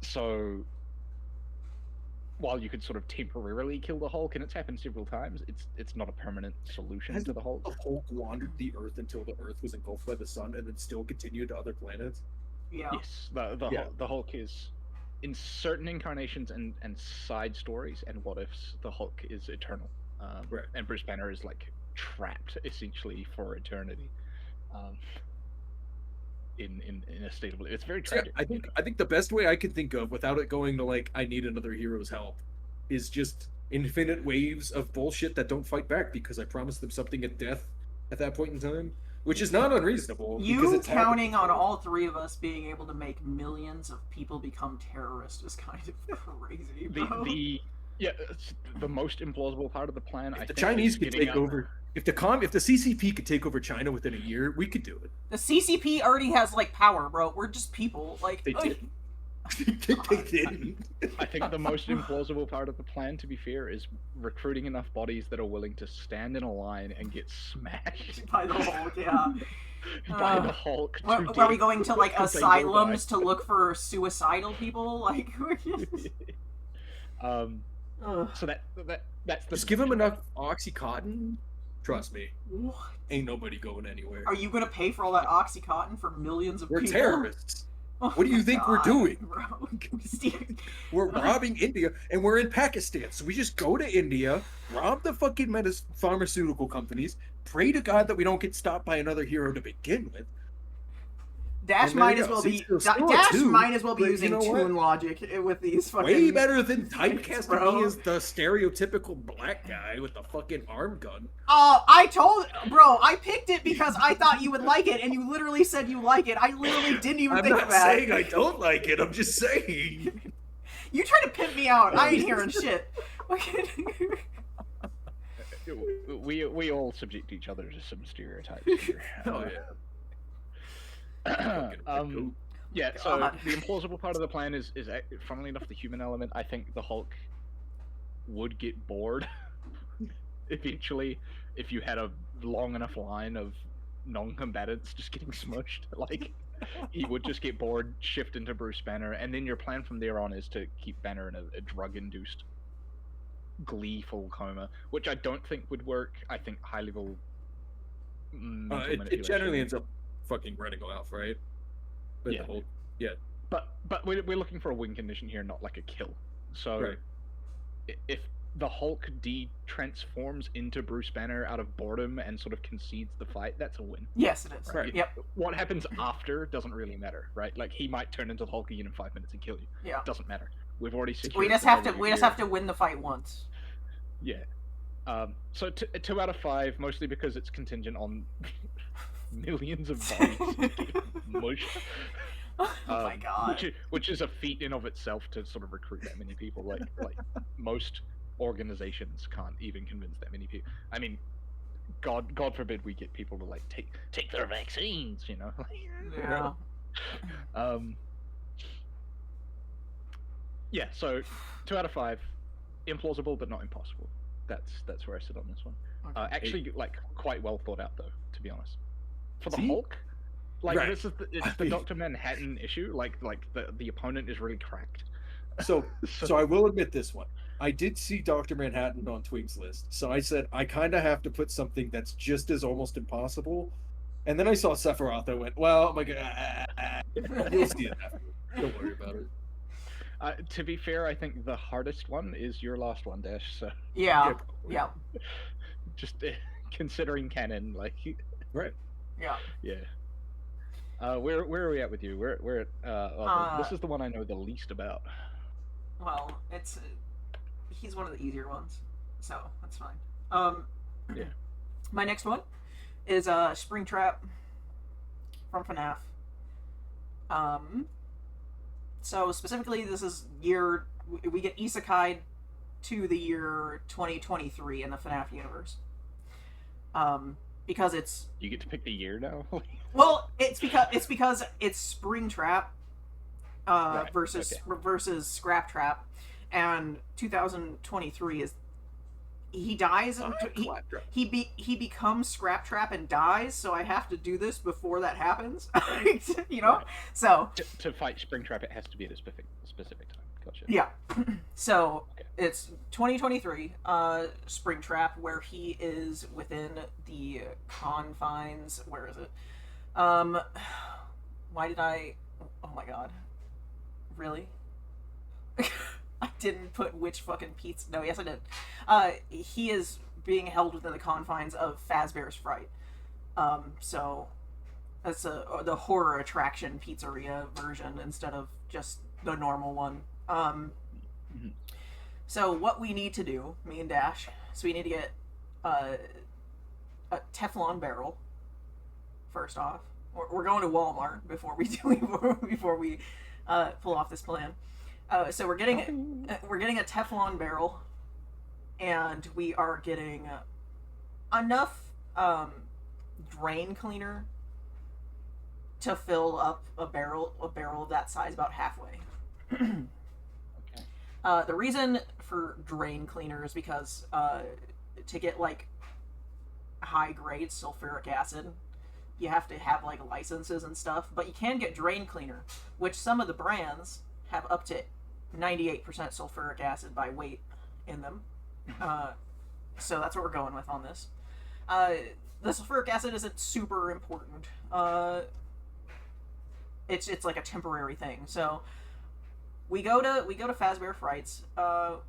[SPEAKER 3] So while you could sort of temporarily kill the Hulk, and it's happened several times, it's not a permanent solution to the Hulk.
[SPEAKER 5] The Hulk wandered the Earth until the Earth was engulfed by the sun, and then still continued to other planets.
[SPEAKER 2] Yeah.
[SPEAKER 3] Yes, the Hulk is in certain incarnations and side stories and what ifs, the Hulk is eternal,
[SPEAKER 5] Right.
[SPEAKER 3] and Bruce Banner is like trapped essentially for eternity, um, in a state of it's very
[SPEAKER 5] So, yeah,
[SPEAKER 3] tragic.
[SPEAKER 5] I think the best way I can think of without it going to like I need another hero's help is just infinite waves of bullshit that don't fight back because I promised them something at death at that point in time, which is not unreasonable because
[SPEAKER 2] You
[SPEAKER 5] it's happened
[SPEAKER 2] counting on
[SPEAKER 5] before.
[SPEAKER 2] all three of us being able to make millions of people become terrorists is kind of crazy, bro.
[SPEAKER 3] Yeah, the most implausible part of the plan. I
[SPEAKER 5] If the
[SPEAKER 3] think,
[SPEAKER 5] Chinese
[SPEAKER 3] is
[SPEAKER 5] could
[SPEAKER 3] getting
[SPEAKER 5] take
[SPEAKER 3] up-
[SPEAKER 5] over, if the CCP could take over China within a year, we could do it.
[SPEAKER 2] The CCP already has like power, bro. We're just people. Like
[SPEAKER 5] They did. They didn't.
[SPEAKER 3] I think the most implausible part of the plan, to be fair, is recruiting enough bodies that are willing to stand in a line and get smashed
[SPEAKER 2] by the Hulk, yeah.
[SPEAKER 3] by the Hulk.
[SPEAKER 2] Are we going to like
[SPEAKER 3] because they will
[SPEAKER 2] asylums
[SPEAKER 3] die.
[SPEAKER 2] to look for suicidal people? Like,
[SPEAKER 3] Um,
[SPEAKER 2] Ugh.
[SPEAKER 3] so that's the
[SPEAKER 5] Just give them enough OxyContin. Trust me,
[SPEAKER 2] What?
[SPEAKER 5] ain't nobody going anywhere.
[SPEAKER 2] Are you gonna pay for all that OxyContin for millions of
[SPEAKER 5] We're
[SPEAKER 2] people?
[SPEAKER 5] terrorists.
[SPEAKER 2] Oh
[SPEAKER 5] What do you
[SPEAKER 2] my
[SPEAKER 5] think we're
[SPEAKER 2] God,
[SPEAKER 5] doing?
[SPEAKER 2] bro? Steve-
[SPEAKER 5] We're robbing India, and we're in Pakistan. So we just go to India, rob the fucking pharmaceutical companies, pray to God that we don't get stopped by another hero to begin with.
[SPEAKER 2] Dash
[SPEAKER 5] And there
[SPEAKER 2] might
[SPEAKER 5] you
[SPEAKER 2] as
[SPEAKER 5] go.
[SPEAKER 2] well
[SPEAKER 5] See,
[SPEAKER 2] be
[SPEAKER 5] still a
[SPEAKER 2] Dash
[SPEAKER 5] two,
[SPEAKER 2] might as well be
[SPEAKER 5] but you
[SPEAKER 2] using
[SPEAKER 5] know what?
[SPEAKER 2] Toon logic with these fucking.
[SPEAKER 5] Way better than typecasting
[SPEAKER 2] bro.
[SPEAKER 5] me as the stereotypical black guy with the fucking arm gun.
[SPEAKER 2] I picked it because I thought you would like it, and you literally said you like it. I literally didn't even
[SPEAKER 5] I'm
[SPEAKER 2] think
[SPEAKER 5] not
[SPEAKER 2] of that.
[SPEAKER 5] saying I don't like it. I'm just saying.
[SPEAKER 2] You try to pimp me out. I ain't hearing shit.
[SPEAKER 3] we all subject each other to some stereotypes here.
[SPEAKER 5] Oh yeah.
[SPEAKER 3] Yeah, so
[SPEAKER 2] God.
[SPEAKER 3] the implausible part of the plan is funnily enough, the human element. I think the Hulk would get bored eventually if you had a long enough line of non-combatants just getting smushed. Like, he would just get bored, shift into Bruce Banner, and then your plan from there on is to keep Banner in a drug-induced, gleeful coma, which I don't think would work. I think high-level mental
[SPEAKER 5] It
[SPEAKER 3] manipulation.
[SPEAKER 5] generally ends up fucking running off, right? But
[SPEAKER 3] Yeah.
[SPEAKER 5] the whole, yeah.
[SPEAKER 3] But we're looking for a win condition here, not like a kill. So
[SPEAKER 5] Right.
[SPEAKER 3] If the Hulk transforms into Bruce Banner out of boredom and sort of concedes the fight, that's a win.
[SPEAKER 2] Yes, it is.
[SPEAKER 5] Right.
[SPEAKER 2] Yep.
[SPEAKER 3] What happens after doesn't really matter, right? Like, he might turn into the Hulk again in 5 minutes and kill you.
[SPEAKER 2] Yeah.
[SPEAKER 3] Doesn't matter. We've already secured.
[SPEAKER 2] We just have to win the fight once.
[SPEAKER 3] Yeah. So 2 out of 5, mostly because it's contingent on millions of bodies mushed.
[SPEAKER 2] Oh my God.
[SPEAKER 3] Which is a feat in of itself to sort of recruit that many people. Like most organizations can't even convince that many people. I mean, God forbid we get people to like take their vaccines, you know.
[SPEAKER 2] Yeah.
[SPEAKER 3] Yeah. So 2 out of 5, implausible but not impossible. That's where I sit on this one.
[SPEAKER 2] Okay.
[SPEAKER 3] Actually, like, quite well thought out though, to be honest. For the
[SPEAKER 5] See?
[SPEAKER 3] Hulk, like,
[SPEAKER 5] Right.
[SPEAKER 3] it's the Dr. Manhattan issue. Like the opponent is really cracked.
[SPEAKER 5] So I will admit this one. I did see Dr. Manhattan on Twig's list. So I said, I kind of have to put something that's just as almost impossible. And then I saw Sephiroth. I went, well, my God. You'll see it after. Don't worry about it.
[SPEAKER 3] To be fair, I think the hardest one is your last one, Dash. So
[SPEAKER 2] Yeah.
[SPEAKER 5] probably.
[SPEAKER 2] Yeah.
[SPEAKER 3] just considering canon, like,
[SPEAKER 5] Right.
[SPEAKER 2] Yeah.
[SPEAKER 3] yeah. Where are we at with you? We're at this is the one I know the least about.
[SPEAKER 2] Well, it's he's one of the easier ones, so that's fine.
[SPEAKER 3] Yeah.
[SPEAKER 2] My next one is Springtrap from FNAF. So specifically, this is we get isekai to the year 2023 in the FNAF universe. Because it's
[SPEAKER 3] You get to pick the year now.
[SPEAKER 2] well, it's because it's Springtrap
[SPEAKER 3] Right,
[SPEAKER 2] versus Scrap Trap, and 2023 is he dies and he becomes Scrap Trap and dies, so I have to do this before that happens. You know,
[SPEAKER 3] Right.
[SPEAKER 2] so
[SPEAKER 3] to fight Springtrap, it has to be at a specific time. Gotcha.
[SPEAKER 2] yeah. So
[SPEAKER 3] Okay.
[SPEAKER 2] it's 2023 Springtrap, where he is within the confines. Where is it? Why did I? Oh my God! Really? I didn't put which fucking pizza. No, yes, I did. He is being held within the confines of Fazbear's Fright. So that's the horror attraction pizzeria version instead of just the normal one. So what we need to do, me and Dash, so we need to get a Teflon barrel. First off, we're going to Walmart before we pull off this plan. So we're getting a Teflon barrel, and we are getting enough drain cleaner to fill up a barrel of that size about halfway. The reason for drain cleaner is because to get like high grade sulfuric acid, you have to have like licenses and stuff, but you can get drain cleaner, which some of the brands have up to 98% sulfuric acid by weight in them. So that's what we're going with on this. The sulfuric acid isn't super important. It's like a temporary thing. So we go to Fazbear Frights. The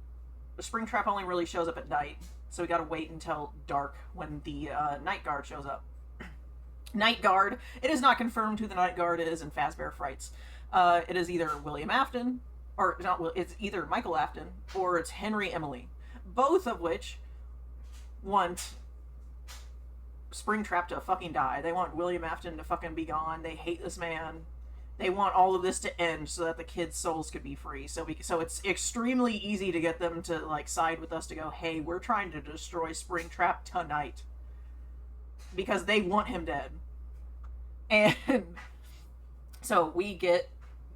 [SPEAKER 2] Springtrap only really shows up at night, so we gotta wait until dark when the night guard shows up. Night guard. It is not confirmed who the night guard is in Fazbear Frights. It is either William Afton, or not. It's either Michael Afton or it's Henry Emily, both of which want Springtrap to fucking die. They want William Afton to fucking be gone. They hate this man. They want all of this to end so that the kids' souls could be free. So it's extremely easy to get them to like side with us to go, hey, we're trying to destroy Springtrap tonight. Because they want him dead. And so we get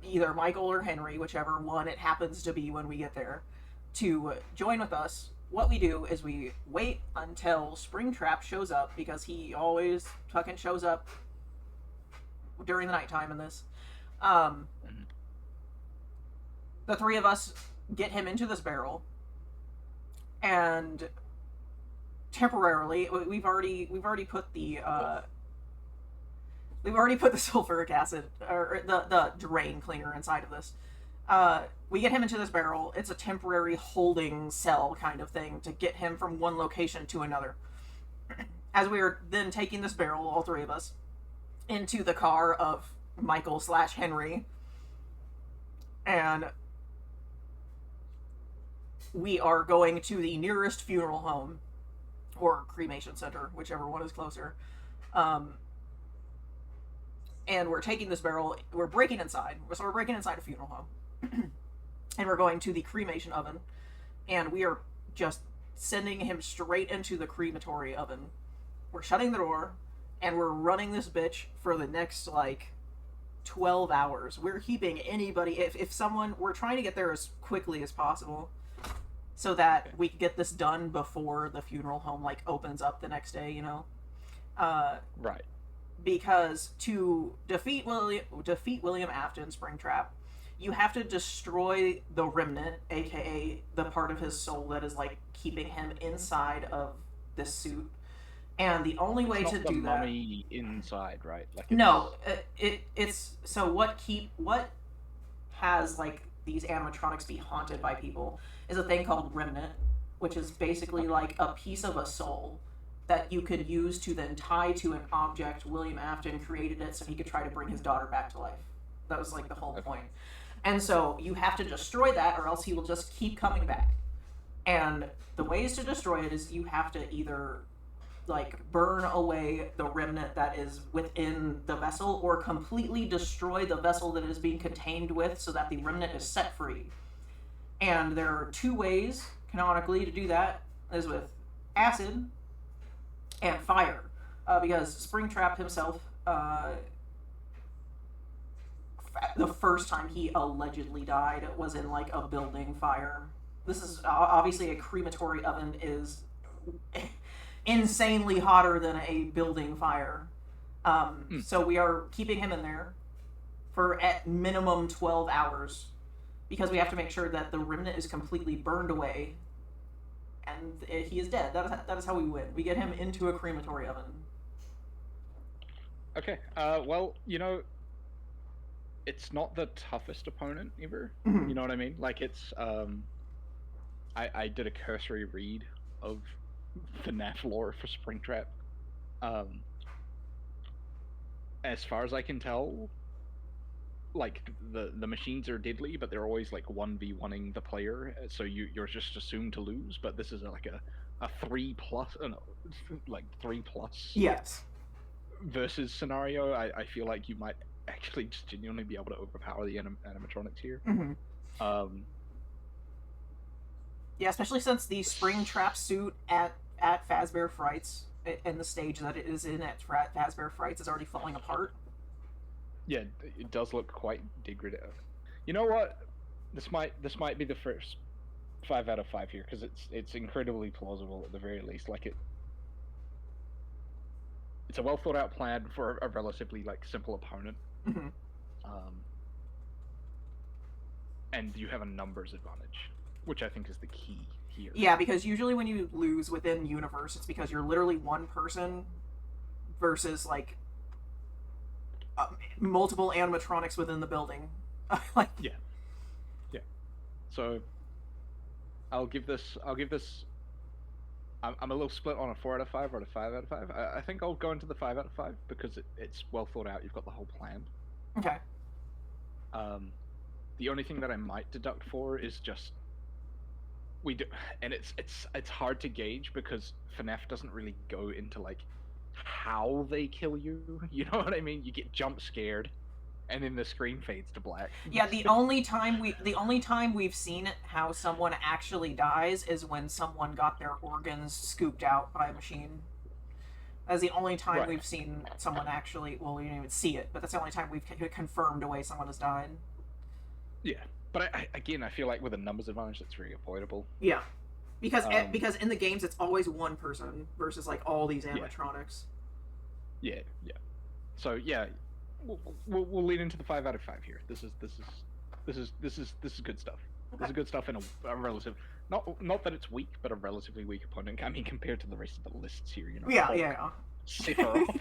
[SPEAKER 2] either Michael or Henry, whichever one it happens to be when we get there, to join with us. What we do is we wait until Springtrap shows up, because he always fucking shows up during the nighttime in this. The three of us get him into this barrel, and temporarily we've already put the sulfuric acid or the drain cleaner inside of this. We get him into this barrel. It's a temporary holding cell kind of thing to get him from one location to another. As we are then taking this barrel, all three of us, into the car of Michael/Henry, and we are going to the nearest funeral home or cremation center, whichever one is closer. And we're taking this barrel, we're breaking inside. So we're breaking inside a funeral home. And we're going to the cremation oven. And we are just sending him straight into the crematory oven. We're shutting the door, and we're running this bitch for the next, 12 hours. We're keeping anybody, if someone, we're trying to get there as quickly as possible, so that we can get this done before the funeral home opens up the next day,
[SPEAKER 3] Right.
[SPEAKER 2] Because to defeat William Afton Springtrap, you have to destroy the remnant, aka the part of his soul that is keeping him inside of this suit. And the only way to do that,
[SPEAKER 3] mummy inside, right?
[SPEAKER 2] No, it's so what has these animatronics be haunted by people is a thing called remnant, which is basically a piece of a soul that you could use to then tie to an object. William Afton created it so he could try to bring his daughter back to life. That was the whole point. And so you have to destroy that, or else he will just keep coming back. And the ways to destroy it is you have to either burn away the remnant that is within the vessel, or completely destroy the vessel that it is being contained with so that the remnant is set free. And there are two ways, canonically, to do that. Is with acid and fire. Because Springtrap himself, the first time he allegedly died was in a building fire. This is obviously a crematory oven is insanely hotter than a building fire. So we are keeping him in there for at minimum 12 hours, because we have to make sure that the remnant is completely burned away and he is dead. That is how we win. We get him into a crematory oven.
[SPEAKER 3] Okay. Well, it's not the toughest opponent ever.
[SPEAKER 2] Mhm.
[SPEAKER 3] You know what I mean? Like it's I did a cursory read of FNAF lore for Springtrap. Um, as far as I can tell, like the machines are deadly, but they're always like 1v1ing the player, so you're just assumed to lose. But this is like a 3+, no, like 3+
[SPEAKER 2] Yes.
[SPEAKER 3] versus scenario. I feel like you might actually just genuinely be able to overpower the animatronics here.
[SPEAKER 2] Hmm.
[SPEAKER 3] Um,
[SPEAKER 2] Yeah, especially since the Springtrap suit at Fazbear Frights and the stage that it is in at Fazbear Frights is already falling apart.
[SPEAKER 3] yeah, it does look quite degraded. You know what? This might be the first 5 out of 5 here because it's incredibly plausible at the very least. Like it's a well thought out plan for a relatively like simple opponent.
[SPEAKER 2] Hmm.
[SPEAKER 3] And you have a numbers advantage, which I think is the key here.
[SPEAKER 2] Yeah, because usually when you lose within universe, it's because you're literally one person versus like multiple animatronics within the building. Like,
[SPEAKER 3] Yeah. So I'll give this. I'm a little split on a 4 out of 5 or a 5 out of 5. I think I'll go into the 5 out of 5 because it's well thought out. You've got the whole plan.
[SPEAKER 2] okay.
[SPEAKER 3] The only thing that I might deduct for is just we do, and it's hard to gauge because FNAF doesn't really go into like how they kill you. You know what I mean? You get jump scared, and then the screen fades to black.
[SPEAKER 2] Yeah, the only time we've seen it how someone actually dies is when someone got their organs scooped out by a machine. That's the only time
[SPEAKER 3] Right.
[SPEAKER 2] we've seen someone actually. Well, we didn't even see it, but that's the only time we've confirmed a way someone has died.
[SPEAKER 3] Yeah, but I feel like with a numbers advantage, that's very avoidable.
[SPEAKER 2] Yeah, because in the games it's always one person versus like all these animatronics.
[SPEAKER 3] Yeah. So yeah, we'll lead into the 5 out of 5 here. This is good stuff. This is good stuff in a relative, not that it's weak, but a relatively weak opponent. I mean, compared to the rest of the lists here, you know.
[SPEAKER 2] Yeah.
[SPEAKER 3] Sephiroth.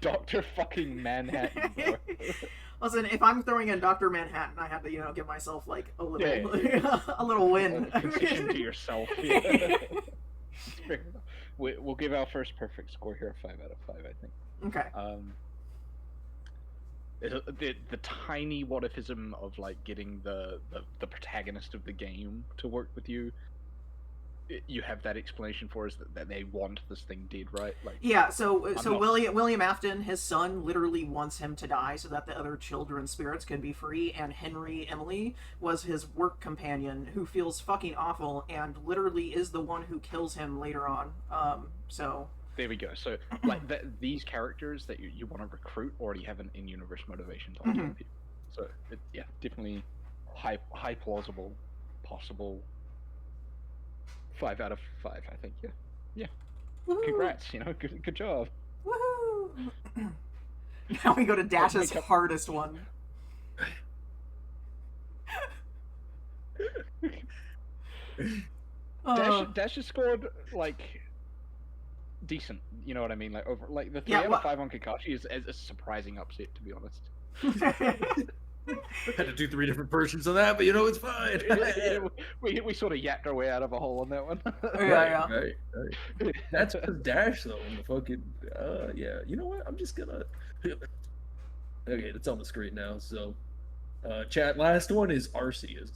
[SPEAKER 3] Dr. fucking Manhattan, bro.
[SPEAKER 2] Listen, if I'm throwing in Dr. Manhattan, I have to, give myself like a little,
[SPEAKER 3] Yeah.
[SPEAKER 2] a little win.
[SPEAKER 3] Concession to yourself. Yeah. We'll give our first perfect score here a 5 out of 5, I think.
[SPEAKER 2] Okay.
[SPEAKER 3] The tiny what-ifism of like getting the protagonist of the game to work with you. You have that explanation for us that they want this thing dead, right? Like,
[SPEAKER 2] Yeah, so
[SPEAKER 3] not-
[SPEAKER 2] William Afton, his son, literally wants him to die so that the other children's spirits can be free, and Henry Emily was his work companion who feels fucking awful and literally is the one who kills him later on. So
[SPEAKER 3] there we go. So like these characters that you want to recruit already have an in-universe motivation to kill people. So yeah, definitely high plausible, possible. 5 out of 5, I think. Yeah.
[SPEAKER 2] Woohoo!
[SPEAKER 3] Congrats. Good job.
[SPEAKER 2] Woohoo! Now we go to Dash's hardest one.
[SPEAKER 3] Dash has scored like decent. You know what I mean? Like over like the 3 out of 5 on Kakashi is a surprising upset, to be honest.
[SPEAKER 5] Had to do 3 different versions of that, but it's fine.
[SPEAKER 3] we sort of yapped our way out of a hole on that one.
[SPEAKER 5] Right. That's because Dash though. In the fucking yeah. You know what? I'm just gonna. Okay, it's on the screen now. So, chat. Last one is Arceus.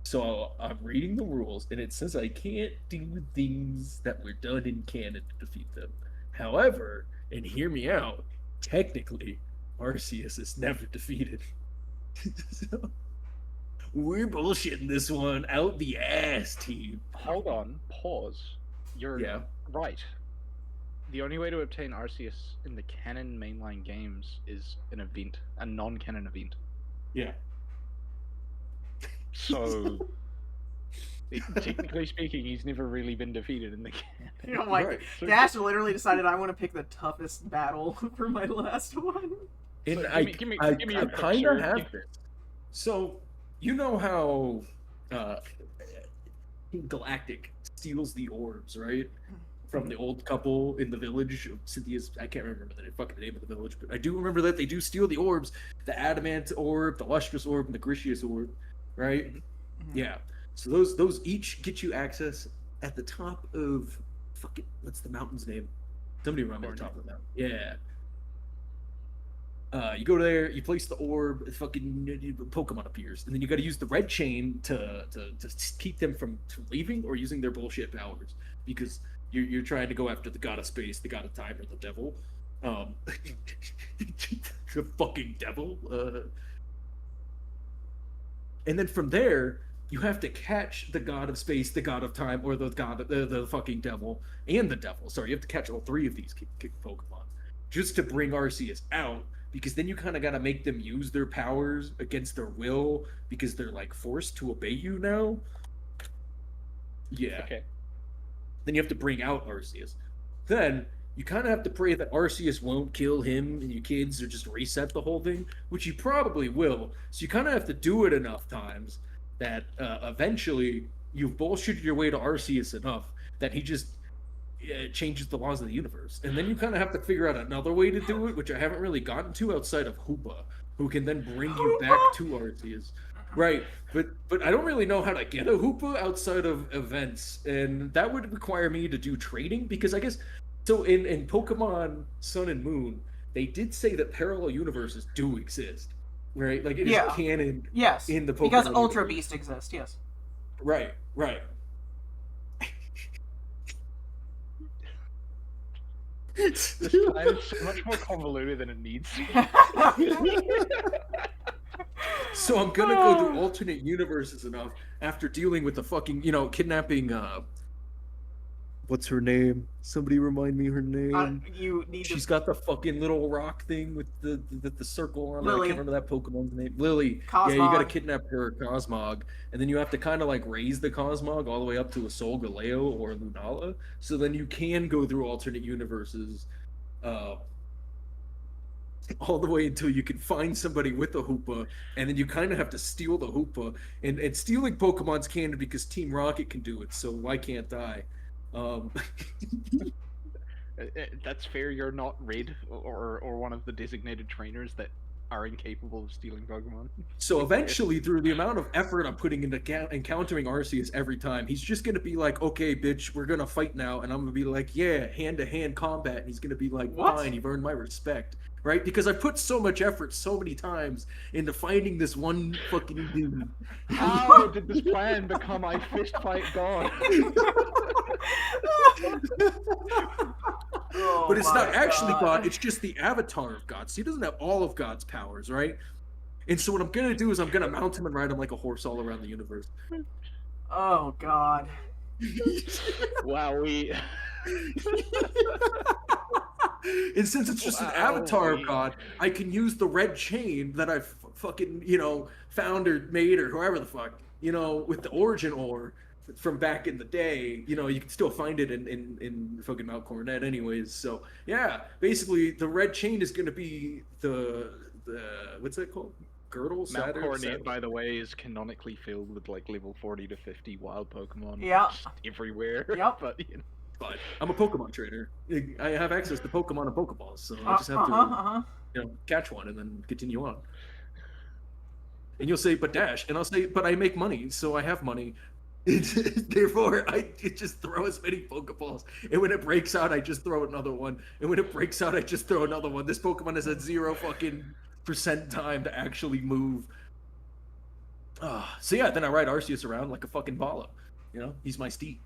[SPEAKER 5] So I'm reading the rules, and it says I can't do things that were done in canon to defeat them. However, and hear me out, technically, Arceus is never defeated. So, we're bullshitting this one out the ass, team.
[SPEAKER 3] Hold on, pause. You're right. The only way to obtain Arceus in the canon mainline games is an event, a non-canon event.
[SPEAKER 5] Yeah.
[SPEAKER 3] So, technically speaking, he's never really been defeated in the canon.
[SPEAKER 5] Right.
[SPEAKER 2] Dash literally decided I want to pick the toughest battle for my last one.
[SPEAKER 5] And
[SPEAKER 3] So
[SPEAKER 5] I
[SPEAKER 3] give me
[SPEAKER 5] kind
[SPEAKER 3] your
[SPEAKER 5] of
[SPEAKER 3] picture.
[SPEAKER 5] have this. So, you know how Galactic steals the orbs, right? From the old couple in the village of Cynthia's. I can't remember the name of the village, but I do remember that they do steal the orbs, the adamant orb, the lustrous orb, and the Gricius orb, right? Yeah. So those each get you access at the top of fucking what's the mountain's name? Somebody remind me the top of the mountain. Yeah. You go there, you place the orb, fucking Pokemon appears, and then you got to use the red chain to keep them from leaving or using their bullshit powers because you're trying to go after the god of space, the god of time, or the devil. The fucking devil. And then from there, you have to catch the god of space, the god of time, or the god of the fucking devil, and the devil. Sorry, you have to catch all three of these Pokemon just to bring Arceus out. Because then you kind of got to make them use their powers against their will because they're like forced to obey you now. Yeah.
[SPEAKER 3] Okay.
[SPEAKER 5] Then you have to bring out Arceus. Then you kind of have to pray that Arceus won't kill him and your kids or just reset the whole thing, which he probably will. So you kind of have to do it enough times that eventually you've bullshitted your way to Arceus enough that he just changes the laws of the universe. And then you kind of have to figure out another way to do it, which I haven't really gotten to outside of Hoopa, who can then bring you back to Arceus. Right, but I don't really know how to get a Hoopa outside of events, and that would require me to do trading, because I guess, so in Pokemon Sun and Moon, they did say that parallel universes do exist, right? Like, it is canon
[SPEAKER 2] Yes,
[SPEAKER 5] in the Pokemon
[SPEAKER 2] because Ultra
[SPEAKER 5] universe.
[SPEAKER 2] Beast exists, yes.
[SPEAKER 5] Right.
[SPEAKER 3] This plan is so much more convoluted than it needs to be.
[SPEAKER 5] So I'm gonna go through alternate universes enough after dealing with the fucking, kidnapping, what's her name? Somebody remind me her name.
[SPEAKER 2] You need
[SPEAKER 5] She's got the fucking little rock thing with the circle on it. I
[SPEAKER 2] Lily.
[SPEAKER 5] can't remember that Pokemon's name. Lily.
[SPEAKER 2] Cosmog.
[SPEAKER 5] Yeah, you gotta kidnap her, Cosmog. And then you have to kind of like raise the Cosmog all the way up to a Solgaleo or Lunala. So then you can go through alternate universes all the way until you can find somebody with a Hoopa, and then you kind of have to steal the Hoopa. And stealing Pokemon's canon because Team Rocket can do it, so why can't I?
[SPEAKER 3] That's fair. You're not Red or one of the designated trainers that are incapable of stealing Pokemon.
[SPEAKER 5] So eventually, through the amount of effort I'm putting into encountering Arceus every time, he's just gonna be like, "Okay, bitch, we're gonna fight now," and I'm gonna be like, "Yeah, hand-to-hand combat," and he's gonna be like,
[SPEAKER 2] What?
[SPEAKER 5] "Fine, you've earned my respect." Right? Because I put so much effort so many times into finding this one fucking dude.
[SPEAKER 3] How did this plan become I fist fight God?
[SPEAKER 2] Oh
[SPEAKER 5] But it's not
[SPEAKER 2] my
[SPEAKER 5] actually God, it's just the avatar of God. So he doesn't have all of God's powers, right? And so what I'm gonna do is I'm gonna mount him and ride him like a horse all around the universe.
[SPEAKER 2] Oh god.
[SPEAKER 3] Wow, we.
[SPEAKER 5] And since it's just an avatar of God, I can use the red chain that I've fucking, found or made or whoever the fuck, with the origin ore from back in the day. You can still find it in fucking Mount Coronet anyways. So yeah, basically the red chain is gonna be the what's that called? Girdle?
[SPEAKER 3] Mount Coronet, by the way, is canonically filled with like level 40 to 50 wild Pokemon.
[SPEAKER 2] Yeah.
[SPEAKER 3] Just everywhere.
[SPEAKER 2] Yep.
[SPEAKER 3] But
[SPEAKER 5] But I'm a Pokemon trainer. I have access to Pokemon and Pokeballs, so I just have to catch one and then continue on. And you'll say, "But Dash," and I'll say, "But I make money, so I have money." Therefore, I just throw as many Pokeballs, and when it breaks out, I just throw another one, and when it breaks out, I just throw another one. This Pokemon has a 0 fucking % time to actually move. So yeah, then I ride Arceus around like a fucking Bala. He's my steed.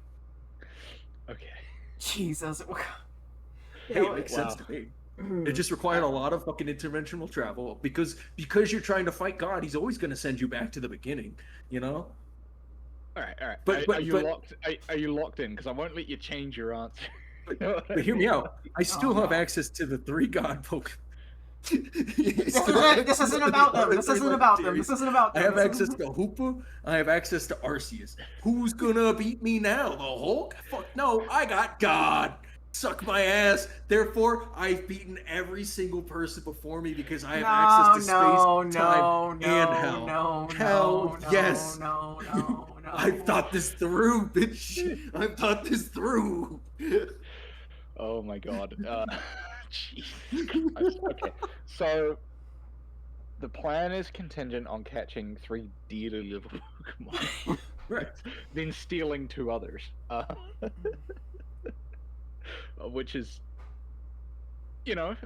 [SPEAKER 3] okay.
[SPEAKER 2] Jesus.
[SPEAKER 5] Hey, it makes sense to me. It just required a lot of fucking interdimensional travel because you're trying to fight God. He's always going to send you back to the beginning.
[SPEAKER 3] All right.
[SPEAKER 5] But-
[SPEAKER 3] are you
[SPEAKER 5] but-
[SPEAKER 3] locked? Are you locked in? Because I won't let you change your answer.
[SPEAKER 5] But hear me out. I still have access to the 3 God Pokemon.
[SPEAKER 2] This isn't about them. This isn't about them. This isn't about them.
[SPEAKER 5] I have access to Hoopa. I have access to Arceus. Who's gonna beat me now? The Hulk? Fuck no, I got God. Suck my ass. Therefore, I've beaten every single person before me because I have access to space, time, and hell. Hell, yes.
[SPEAKER 2] no.
[SPEAKER 5] I've thought this through, bitch. I've thought this through.
[SPEAKER 3] Oh my god. Jesus Christ. Okay, so the plan is contingent on catching 3 dearly little Pokemon,
[SPEAKER 5] Right.
[SPEAKER 3] then stealing 2 others, which is,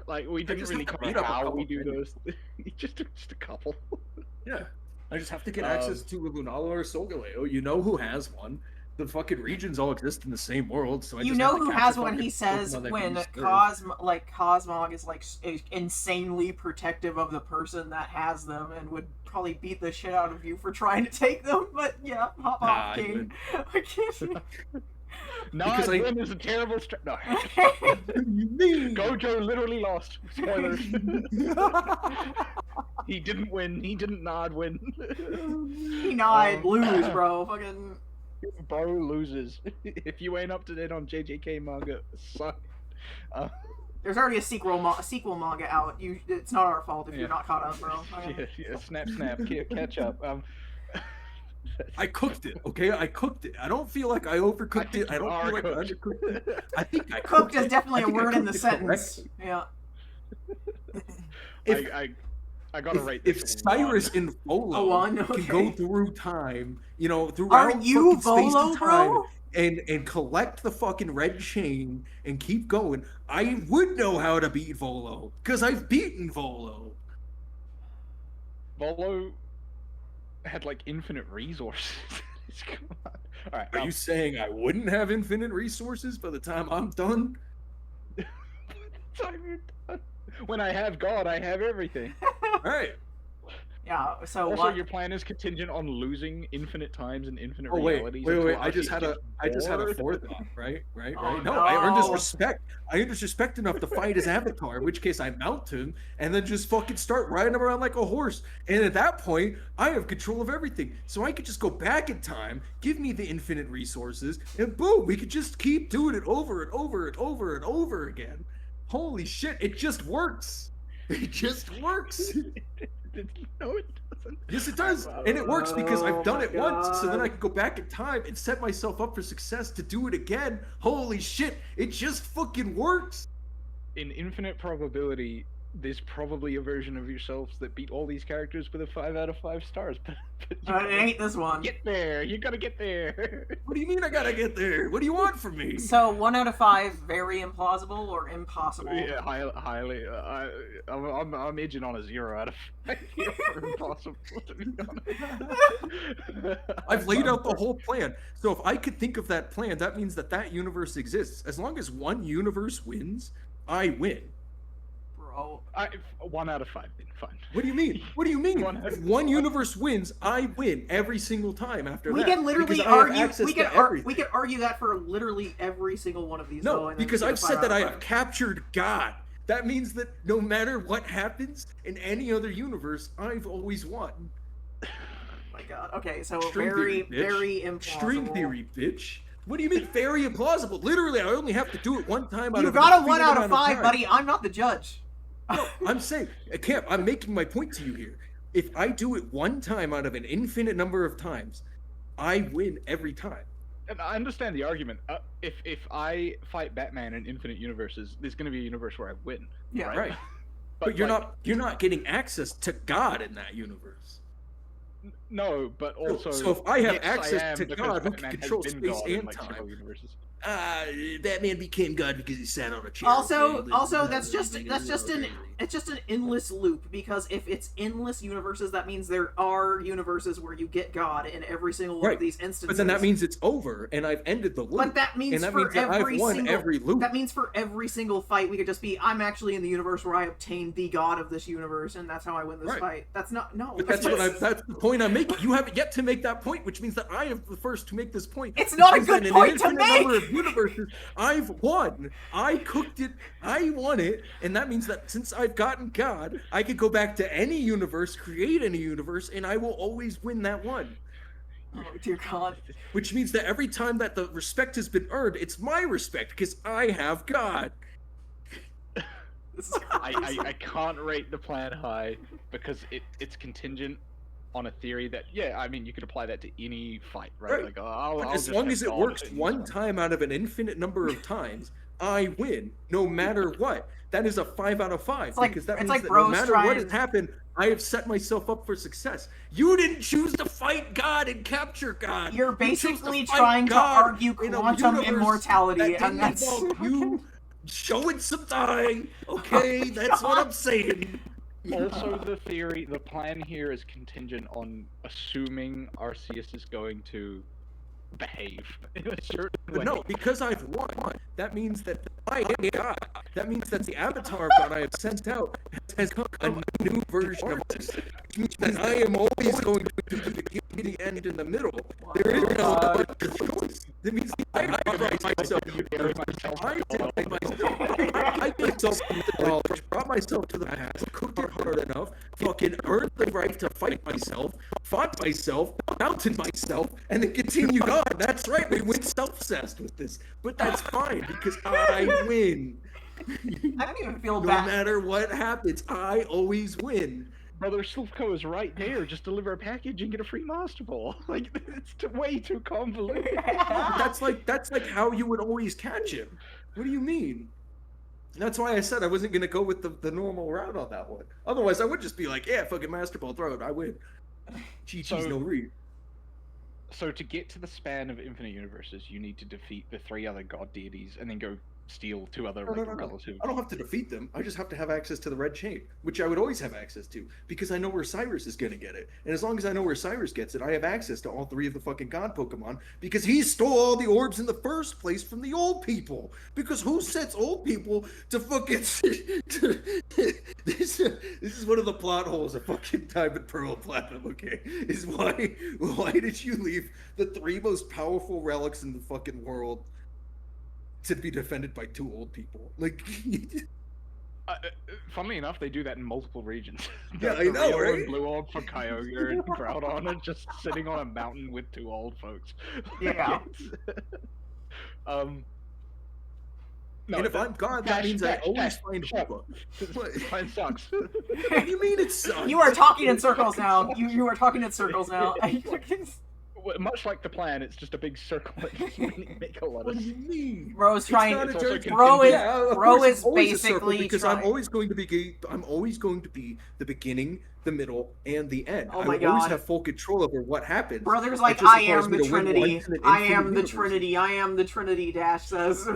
[SPEAKER 3] like, we didn't
[SPEAKER 5] just
[SPEAKER 3] really
[SPEAKER 5] have to
[SPEAKER 3] cover
[SPEAKER 5] beat up a
[SPEAKER 3] how
[SPEAKER 5] couple
[SPEAKER 3] we do
[SPEAKER 5] things.
[SPEAKER 3] those. just a couple.
[SPEAKER 5] Yeah. I just have to get access to a Lunala or Solgaleo. You know who has one. The fucking regions all exist in the same world, so I
[SPEAKER 2] You
[SPEAKER 5] just
[SPEAKER 2] know
[SPEAKER 5] have to
[SPEAKER 2] who
[SPEAKER 5] capture
[SPEAKER 2] has one?
[SPEAKER 5] fucking
[SPEAKER 2] He says
[SPEAKER 5] Pokemon that
[SPEAKER 2] when
[SPEAKER 5] can be served.
[SPEAKER 2] Cosmog is like insanely protective of the person that has them and would probably beat the shit out of you for trying to take them. But yeah, hop off,
[SPEAKER 5] I
[SPEAKER 2] King. I can't.
[SPEAKER 5] Because
[SPEAKER 3] Nod is a terrible no.
[SPEAKER 5] What do you mean?
[SPEAKER 3] Gojo literally lost. Spoilers. He didn't win. He didn't Nod win.
[SPEAKER 2] He nod lose, bro. Fucking.
[SPEAKER 3] Bro loses. If you ain't up to date on JJK manga, suck.
[SPEAKER 2] There's already a sequel manga out. It's not our fault if you're not caught up, bro. Okay.
[SPEAKER 3] Yeah, snap, catch up.
[SPEAKER 5] I cooked it, okay? I cooked it. I don't feel like I overcooked it. I don't feel like I
[SPEAKER 3] cooked.
[SPEAKER 5] undercooked it. I think I
[SPEAKER 2] Cooked
[SPEAKER 5] cooked
[SPEAKER 2] is
[SPEAKER 5] it.
[SPEAKER 2] definitely
[SPEAKER 5] I
[SPEAKER 2] a
[SPEAKER 5] think I
[SPEAKER 2] word in
[SPEAKER 5] cooked
[SPEAKER 2] the
[SPEAKER 5] it
[SPEAKER 2] sentence.
[SPEAKER 5] correctly.
[SPEAKER 2] Yeah.
[SPEAKER 5] If-
[SPEAKER 3] I gotta rate this.
[SPEAKER 5] If Cyrus and Volo
[SPEAKER 2] one,
[SPEAKER 5] can
[SPEAKER 2] okay.
[SPEAKER 5] go through time, throughout
[SPEAKER 2] Aren't you
[SPEAKER 5] fucking space
[SPEAKER 2] Volo,
[SPEAKER 5] and time,
[SPEAKER 2] bro?
[SPEAKER 5] and collect the fucking red chain and keep going, I would know how to beat Volo because I've beaten Volo.
[SPEAKER 3] Volo had like infinite resources. Come on. All right.
[SPEAKER 5] Are you saying I wouldn't have infinite resources by the time I'm done?
[SPEAKER 3] Time you're done. When I have God, I have everything.
[SPEAKER 5] Right.
[SPEAKER 2] Yeah. So
[SPEAKER 3] Also,
[SPEAKER 2] what?
[SPEAKER 3] your plan is contingent on losing infinite times and infinite
[SPEAKER 5] Oh wait,
[SPEAKER 3] realities.
[SPEAKER 5] wait.
[SPEAKER 3] until
[SPEAKER 5] I just had a
[SPEAKER 3] Arceus
[SPEAKER 5] forethought, right?
[SPEAKER 2] Oh,
[SPEAKER 5] No, I earned his
[SPEAKER 2] no.
[SPEAKER 5] respect. I earned his respect enough to fight his avatar. In which case, I mount him and then just fucking start riding him around like a horse. And at that point, I have control of everything, so I could just go back in time, give me the infinite resources, and boom, we could just keep doing it over and over and over and over again. Holy shit! It just works. It just works.
[SPEAKER 3] No, it doesn't.
[SPEAKER 5] Yes, it does, and it works because I've done
[SPEAKER 2] my
[SPEAKER 5] it once. So then I
[SPEAKER 2] God.
[SPEAKER 5] can go back in time and set myself up for success to do it again. Holy shit! It just fucking works.
[SPEAKER 3] In infinite probability, there's probably a version of yourselves that beat all these characters with a 5 out of 5 stars. But you
[SPEAKER 2] It
[SPEAKER 3] gotta
[SPEAKER 2] ain't this one.
[SPEAKER 3] get there. You gotta get there.
[SPEAKER 5] What do you mean I gotta get there? What do you want from me?
[SPEAKER 2] So 1 out of 5, very implausible or impossible.
[SPEAKER 3] Yeah, highly. I'm edging on a 0 out of 5 here for impossible, to be honest.
[SPEAKER 5] I've laid out the whole plan. So if I could think of that plan, that means that universe exists. As long as one universe wins, I win.
[SPEAKER 2] Bro.
[SPEAKER 3] 1 out of 5, then fine.
[SPEAKER 5] What do you mean? What do you mean?
[SPEAKER 3] One-
[SPEAKER 5] If one universe wins, I win every single time after
[SPEAKER 2] We
[SPEAKER 5] that.
[SPEAKER 2] can literally
[SPEAKER 5] because I have
[SPEAKER 2] argue.
[SPEAKER 5] access
[SPEAKER 2] We
[SPEAKER 5] to
[SPEAKER 2] can
[SPEAKER 5] everything.
[SPEAKER 2] we can argue that for literally every single one of these. though,
[SPEAKER 5] No,
[SPEAKER 2] and then
[SPEAKER 5] because
[SPEAKER 2] get a
[SPEAKER 5] I've
[SPEAKER 2] 5
[SPEAKER 5] said
[SPEAKER 2] out
[SPEAKER 5] that
[SPEAKER 2] of
[SPEAKER 5] I
[SPEAKER 2] 5.
[SPEAKER 5] have captured God. That means that no matter what happens in any other universe, I've always won.
[SPEAKER 2] Oh my God. Okay, so
[SPEAKER 5] String
[SPEAKER 2] very,
[SPEAKER 5] theory, bitch.
[SPEAKER 2] very implausible.
[SPEAKER 5] String theory, bitch. What do you mean very implausible? Literally, I only have to do it one time out
[SPEAKER 2] You
[SPEAKER 5] of
[SPEAKER 2] got a
[SPEAKER 5] an
[SPEAKER 2] 1
[SPEAKER 5] infinite
[SPEAKER 2] out of
[SPEAKER 5] amount
[SPEAKER 2] 5,
[SPEAKER 5] time.
[SPEAKER 2] buddy. I'm not the judge.
[SPEAKER 5] No, I'm saying, Camp, I'm making my point to you here. If I do it one time out of an infinite number of times, I win every time.
[SPEAKER 3] And I understand the argument. If I fight Batman in infinite universes, there's going to be a universe where I win.
[SPEAKER 2] Yeah.
[SPEAKER 5] Right. But you're not getting access to God in that universe.
[SPEAKER 3] No, but also.
[SPEAKER 5] So if I have
[SPEAKER 3] yes,
[SPEAKER 5] access
[SPEAKER 3] I am,
[SPEAKER 5] to
[SPEAKER 3] because
[SPEAKER 5] God who
[SPEAKER 3] Batman
[SPEAKER 5] can
[SPEAKER 3] has
[SPEAKER 5] control
[SPEAKER 3] been
[SPEAKER 5] space
[SPEAKER 3] God in,
[SPEAKER 5] and
[SPEAKER 3] like,
[SPEAKER 5] time.
[SPEAKER 3] several universes.
[SPEAKER 5] Batman became God because he sat on a chair.
[SPEAKER 2] Also,
[SPEAKER 5] okay?
[SPEAKER 2] that's just it's just an endless loop, because if it's endless universes, that means there are universes where you get God in every single one of these instances.
[SPEAKER 5] But then that means it's over, and I've ended the loop.
[SPEAKER 2] But that means
[SPEAKER 5] and that
[SPEAKER 2] for
[SPEAKER 5] means that
[SPEAKER 2] every
[SPEAKER 5] I've won
[SPEAKER 2] single
[SPEAKER 5] every loop.
[SPEAKER 2] that means for every single fight we could just be, I'm actually in the universe where I obtained the God of this universe, and that's how I win this
[SPEAKER 5] Right.
[SPEAKER 2] fight. That's not
[SPEAKER 5] But that's the point I'm making. You haven't yet to make that point, which means that I am the first to make this point.
[SPEAKER 2] It's not a
[SPEAKER 5] Which means
[SPEAKER 2] good
[SPEAKER 5] that
[SPEAKER 2] point
[SPEAKER 5] in
[SPEAKER 2] to
[SPEAKER 5] an infinite
[SPEAKER 2] make!
[SPEAKER 5] number of universes, I've won. I cooked it. I won it, and that means that since I've gotten God, I could go back to any universe, create any universe, and I will always win that one.
[SPEAKER 2] Oh dear God.
[SPEAKER 5] Which means that every time that the respect has been earned, it's my respect because I have God.
[SPEAKER 2] This is crazy.
[SPEAKER 3] I can't rate the plan high because it's contingent on a theory that, yeah, I mean, you could apply that to any fight, right?
[SPEAKER 5] Right.
[SPEAKER 3] Like, I'll
[SPEAKER 5] As
[SPEAKER 3] just
[SPEAKER 5] long
[SPEAKER 3] have
[SPEAKER 5] as it
[SPEAKER 3] God
[SPEAKER 5] works
[SPEAKER 3] in this
[SPEAKER 5] one time out of an infinite number of times, I win, no matter what. That is a 5 out of 5
[SPEAKER 2] like-
[SPEAKER 5] because that
[SPEAKER 2] it's
[SPEAKER 5] means
[SPEAKER 2] like
[SPEAKER 5] that no
[SPEAKER 2] bros
[SPEAKER 5] matter what
[SPEAKER 2] trying-
[SPEAKER 5] has happened, I have set myself up for success. You didn't choose to fight God and capture God.
[SPEAKER 2] You're
[SPEAKER 5] You chose to
[SPEAKER 2] basically
[SPEAKER 5] fight
[SPEAKER 2] trying to
[SPEAKER 5] God
[SPEAKER 2] argue
[SPEAKER 5] in a
[SPEAKER 2] quantum
[SPEAKER 5] universe
[SPEAKER 2] immortality,
[SPEAKER 5] that
[SPEAKER 2] and
[SPEAKER 5] didn't
[SPEAKER 2] that's
[SPEAKER 5] involve you showing some dying. Okay, that's what I'm saying.
[SPEAKER 3] Also, the plan here is contingent on assuming Arceus is going to behave in a certain way.
[SPEAKER 5] But no, because I've won, that means that I am God. That means that the avatar of God I have sent out has come a new version of us. Which means that I am always going to be the beginning, the end, and the middle. There is no other choice. That means I brought myself. I myself to the knowledge, brought myself to the past, cooked it hard enough, fucking earned the right to fight myself, fought myself, mounted myself, and then continued on. That's right, we went self-obsessed with this. But that's fine, because I win.
[SPEAKER 2] I don't even feel
[SPEAKER 5] No
[SPEAKER 2] bad.
[SPEAKER 5] matter what happens, I always win.
[SPEAKER 3] Brother Silpko is right there. Just deliver a package and get a free Master Ball. Like, it's way too convoluted.
[SPEAKER 5] That's like how you would always catch him. What do you mean? That's why I said I wasn't gonna go with the normal route on that one. Otherwise, I would just be like, yeah, fucking Master Ball, throw it, I win. Chi-Chi's
[SPEAKER 3] So-
[SPEAKER 5] no read.
[SPEAKER 3] So to get to the span of infinite universes, you need to defeat the 3 other god deities and then go steal 2 other
[SPEAKER 5] No.
[SPEAKER 3] relative.
[SPEAKER 5] I don't have to defeat them. I just have to have access to the red chain, which I would always have access to because I know where Cyrus is going to get it. And as long as I know where Cyrus gets it, I have access to all 3 of the fucking god Pokemon because he stole all the orbs in the first place from the old people. Because who sets old people to fucking... this is one of the plot holes of fucking Diamond, Pearl, Platinum, okay? Is why did you leave the 3 most powerful relics in the fucking world to be defended by 2 old people? Like,
[SPEAKER 3] Funnily enough, they do that in multiple regions.
[SPEAKER 5] Yeah, I
[SPEAKER 3] The
[SPEAKER 5] know,
[SPEAKER 3] Rio
[SPEAKER 5] right?
[SPEAKER 3] and Blue Orb for Kyogre and Groudon are just sitting on a mountain with 2 old folks.
[SPEAKER 2] Yeah.
[SPEAKER 3] No,
[SPEAKER 5] and if I'm God, that means I always find
[SPEAKER 3] shut
[SPEAKER 5] Hoopa.
[SPEAKER 3] up.
[SPEAKER 5] What?
[SPEAKER 3] This plan sucks.
[SPEAKER 5] What do you mean it sucks?
[SPEAKER 2] You are talking in circles now. You are talking in circles now.
[SPEAKER 3] Much like the plan, it's just a big circle that doesn't make a lot
[SPEAKER 5] What
[SPEAKER 3] of
[SPEAKER 5] do you
[SPEAKER 3] sense.
[SPEAKER 5] mean?
[SPEAKER 2] Bro's trying.
[SPEAKER 3] not a joke.
[SPEAKER 2] Bro is
[SPEAKER 5] Yeah, of
[SPEAKER 2] Bro
[SPEAKER 5] course,
[SPEAKER 2] is
[SPEAKER 5] it's always a circle
[SPEAKER 2] basically
[SPEAKER 5] because
[SPEAKER 2] trying.
[SPEAKER 5] I'm always going to be the beginning, the middle, and the end.
[SPEAKER 2] Oh
[SPEAKER 5] I
[SPEAKER 2] my
[SPEAKER 5] will always
[SPEAKER 2] God.
[SPEAKER 5] have full control over what happens.
[SPEAKER 2] Brother's
[SPEAKER 5] It
[SPEAKER 2] like,
[SPEAKER 5] just
[SPEAKER 2] I
[SPEAKER 5] requires
[SPEAKER 2] am
[SPEAKER 5] me
[SPEAKER 2] the
[SPEAKER 5] to win
[SPEAKER 2] Trinity.
[SPEAKER 5] once in an
[SPEAKER 2] I
[SPEAKER 5] infinite
[SPEAKER 2] am the
[SPEAKER 5] universe.
[SPEAKER 2] Trinity. I am the Trinity. Dash says.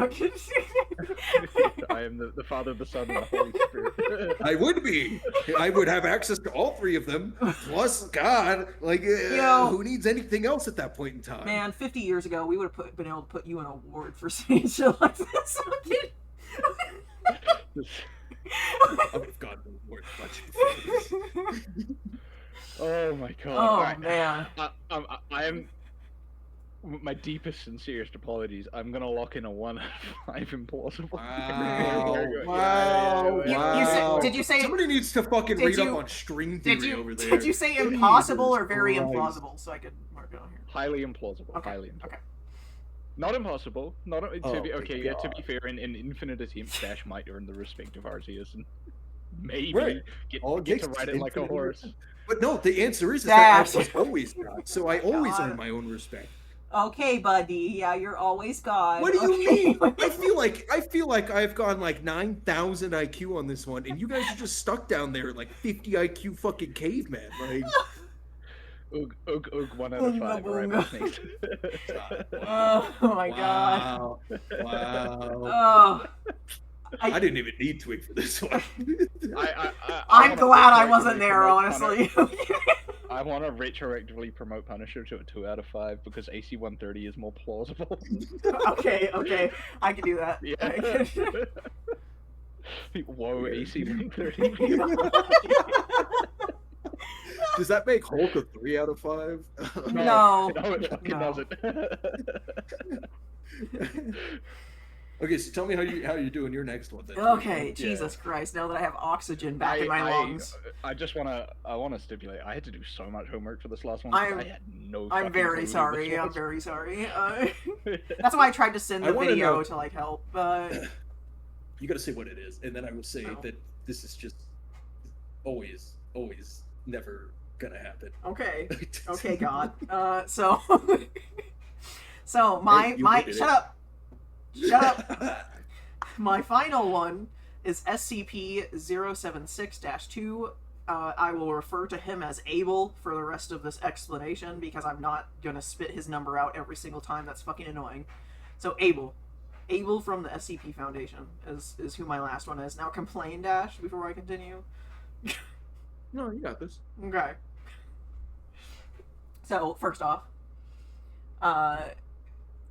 [SPEAKER 3] I am the Father, the Son, and the Holy Spirit.
[SPEAKER 5] I would be. I would have access to all 3 of them, plus God. Like,
[SPEAKER 2] know-
[SPEAKER 5] who needs anything else at that point in time?
[SPEAKER 2] Man, 50 years ago, we would have been able to put you an award for saying shit like this.
[SPEAKER 5] I've gotten more much before this.
[SPEAKER 3] Oh my god.
[SPEAKER 2] Oh
[SPEAKER 3] Alright.
[SPEAKER 2] man.
[SPEAKER 3] I am. My deepest, sincerest apologies. I'm gonna lock in a 1 out of 5 implausible.
[SPEAKER 5] Wow.
[SPEAKER 2] Wow. You said- did you say-
[SPEAKER 5] Somebody needs to fucking
[SPEAKER 2] did
[SPEAKER 5] read
[SPEAKER 2] you-
[SPEAKER 5] up on string theory
[SPEAKER 2] Did
[SPEAKER 5] over
[SPEAKER 2] you
[SPEAKER 5] there?
[SPEAKER 2] did you say impossible
[SPEAKER 5] Jesus
[SPEAKER 2] or very
[SPEAKER 5] Christ.
[SPEAKER 2] implausible so I could mark it on here?
[SPEAKER 3] Highly implausible.
[SPEAKER 2] Okay.
[SPEAKER 3] Highly implausible.
[SPEAKER 2] Okay.
[SPEAKER 3] Not impossible. Not to
[SPEAKER 5] Oh
[SPEAKER 3] be
[SPEAKER 5] my
[SPEAKER 3] okay. Yeah, to
[SPEAKER 5] God.
[SPEAKER 3] be fair, in infinite attempts, Dash might earn the respect of Arceus and maybe
[SPEAKER 5] Right. All
[SPEAKER 3] get to
[SPEAKER 5] gets
[SPEAKER 3] ride it like a
[SPEAKER 5] infinite
[SPEAKER 3] horse.
[SPEAKER 5] But no, the answer is that
[SPEAKER 2] Dash.
[SPEAKER 5] I was always God, so I always
[SPEAKER 2] God.
[SPEAKER 5] earn my own respect.
[SPEAKER 2] Okay, buddy. Yeah, you're always God.
[SPEAKER 5] What do you
[SPEAKER 2] Okay.
[SPEAKER 5] mean? I feel like I've gone like 9,000 IQ on this one, and you guys are just stuck down there like 50 IQ fucking caveman. Like,
[SPEAKER 3] Ugh, 1 out of 5. Alright, what's next?
[SPEAKER 2] Oh my god.
[SPEAKER 5] wow.
[SPEAKER 2] Oh.
[SPEAKER 5] I didn't even need Twig for this one.
[SPEAKER 2] I'm
[SPEAKER 3] wanna
[SPEAKER 2] glad I
[SPEAKER 3] retroactively
[SPEAKER 2] wasn't there,
[SPEAKER 3] promote
[SPEAKER 2] honestly.
[SPEAKER 3] I want to retroactively promote Punisher to a 2 out of 5 because AC 130 is more plausible.
[SPEAKER 2] okay. I can do that.
[SPEAKER 3] Yeah. Whoa, AC 130.
[SPEAKER 5] Does that make Hulk a 3 out of 5?
[SPEAKER 2] No.
[SPEAKER 3] No, it fucking
[SPEAKER 2] No.
[SPEAKER 3] doesn't.
[SPEAKER 5] Okay, so tell me how you're doing your next one then.
[SPEAKER 2] Okay,
[SPEAKER 5] Yeah.
[SPEAKER 2] Jesus Christ, now that I have oxygen back in my lungs.
[SPEAKER 3] I just wanna stipulate. I had to do so much homework for this last one.
[SPEAKER 2] I'm-
[SPEAKER 3] 'cause I had no.
[SPEAKER 2] I'm
[SPEAKER 3] fucking clue
[SPEAKER 2] very
[SPEAKER 3] who
[SPEAKER 2] sorry.
[SPEAKER 3] this
[SPEAKER 2] I'm
[SPEAKER 3] was.
[SPEAKER 2] very sorry. That's why I tried to send
[SPEAKER 5] I
[SPEAKER 2] the
[SPEAKER 5] wanna
[SPEAKER 2] video
[SPEAKER 5] know-
[SPEAKER 2] to like help.
[SPEAKER 5] You gotta say what it is, and then I will say
[SPEAKER 2] Oh.
[SPEAKER 5] that this is just always, never gonna happen.
[SPEAKER 2] Okay. Okay, God. So my
[SPEAKER 5] Hey, you
[SPEAKER 2] my
[SPEAKER 5] did
[SPEAKER 2] shut
[SPEAKER 5] it.
[SPEAKER 2] up. Shut up. My final one is SCP-076-2. I will refer to him as Abel for the rest of this explanation because I'm not gonna spit his number out every single time. That's fucking annoying. So Abel. Abel from the SCP Foundation is who my last one is. Now complain, Dash, before I continue.
[SPEAKER 5] No, you got this.
[SPEAKER 2] Okay. So, first off,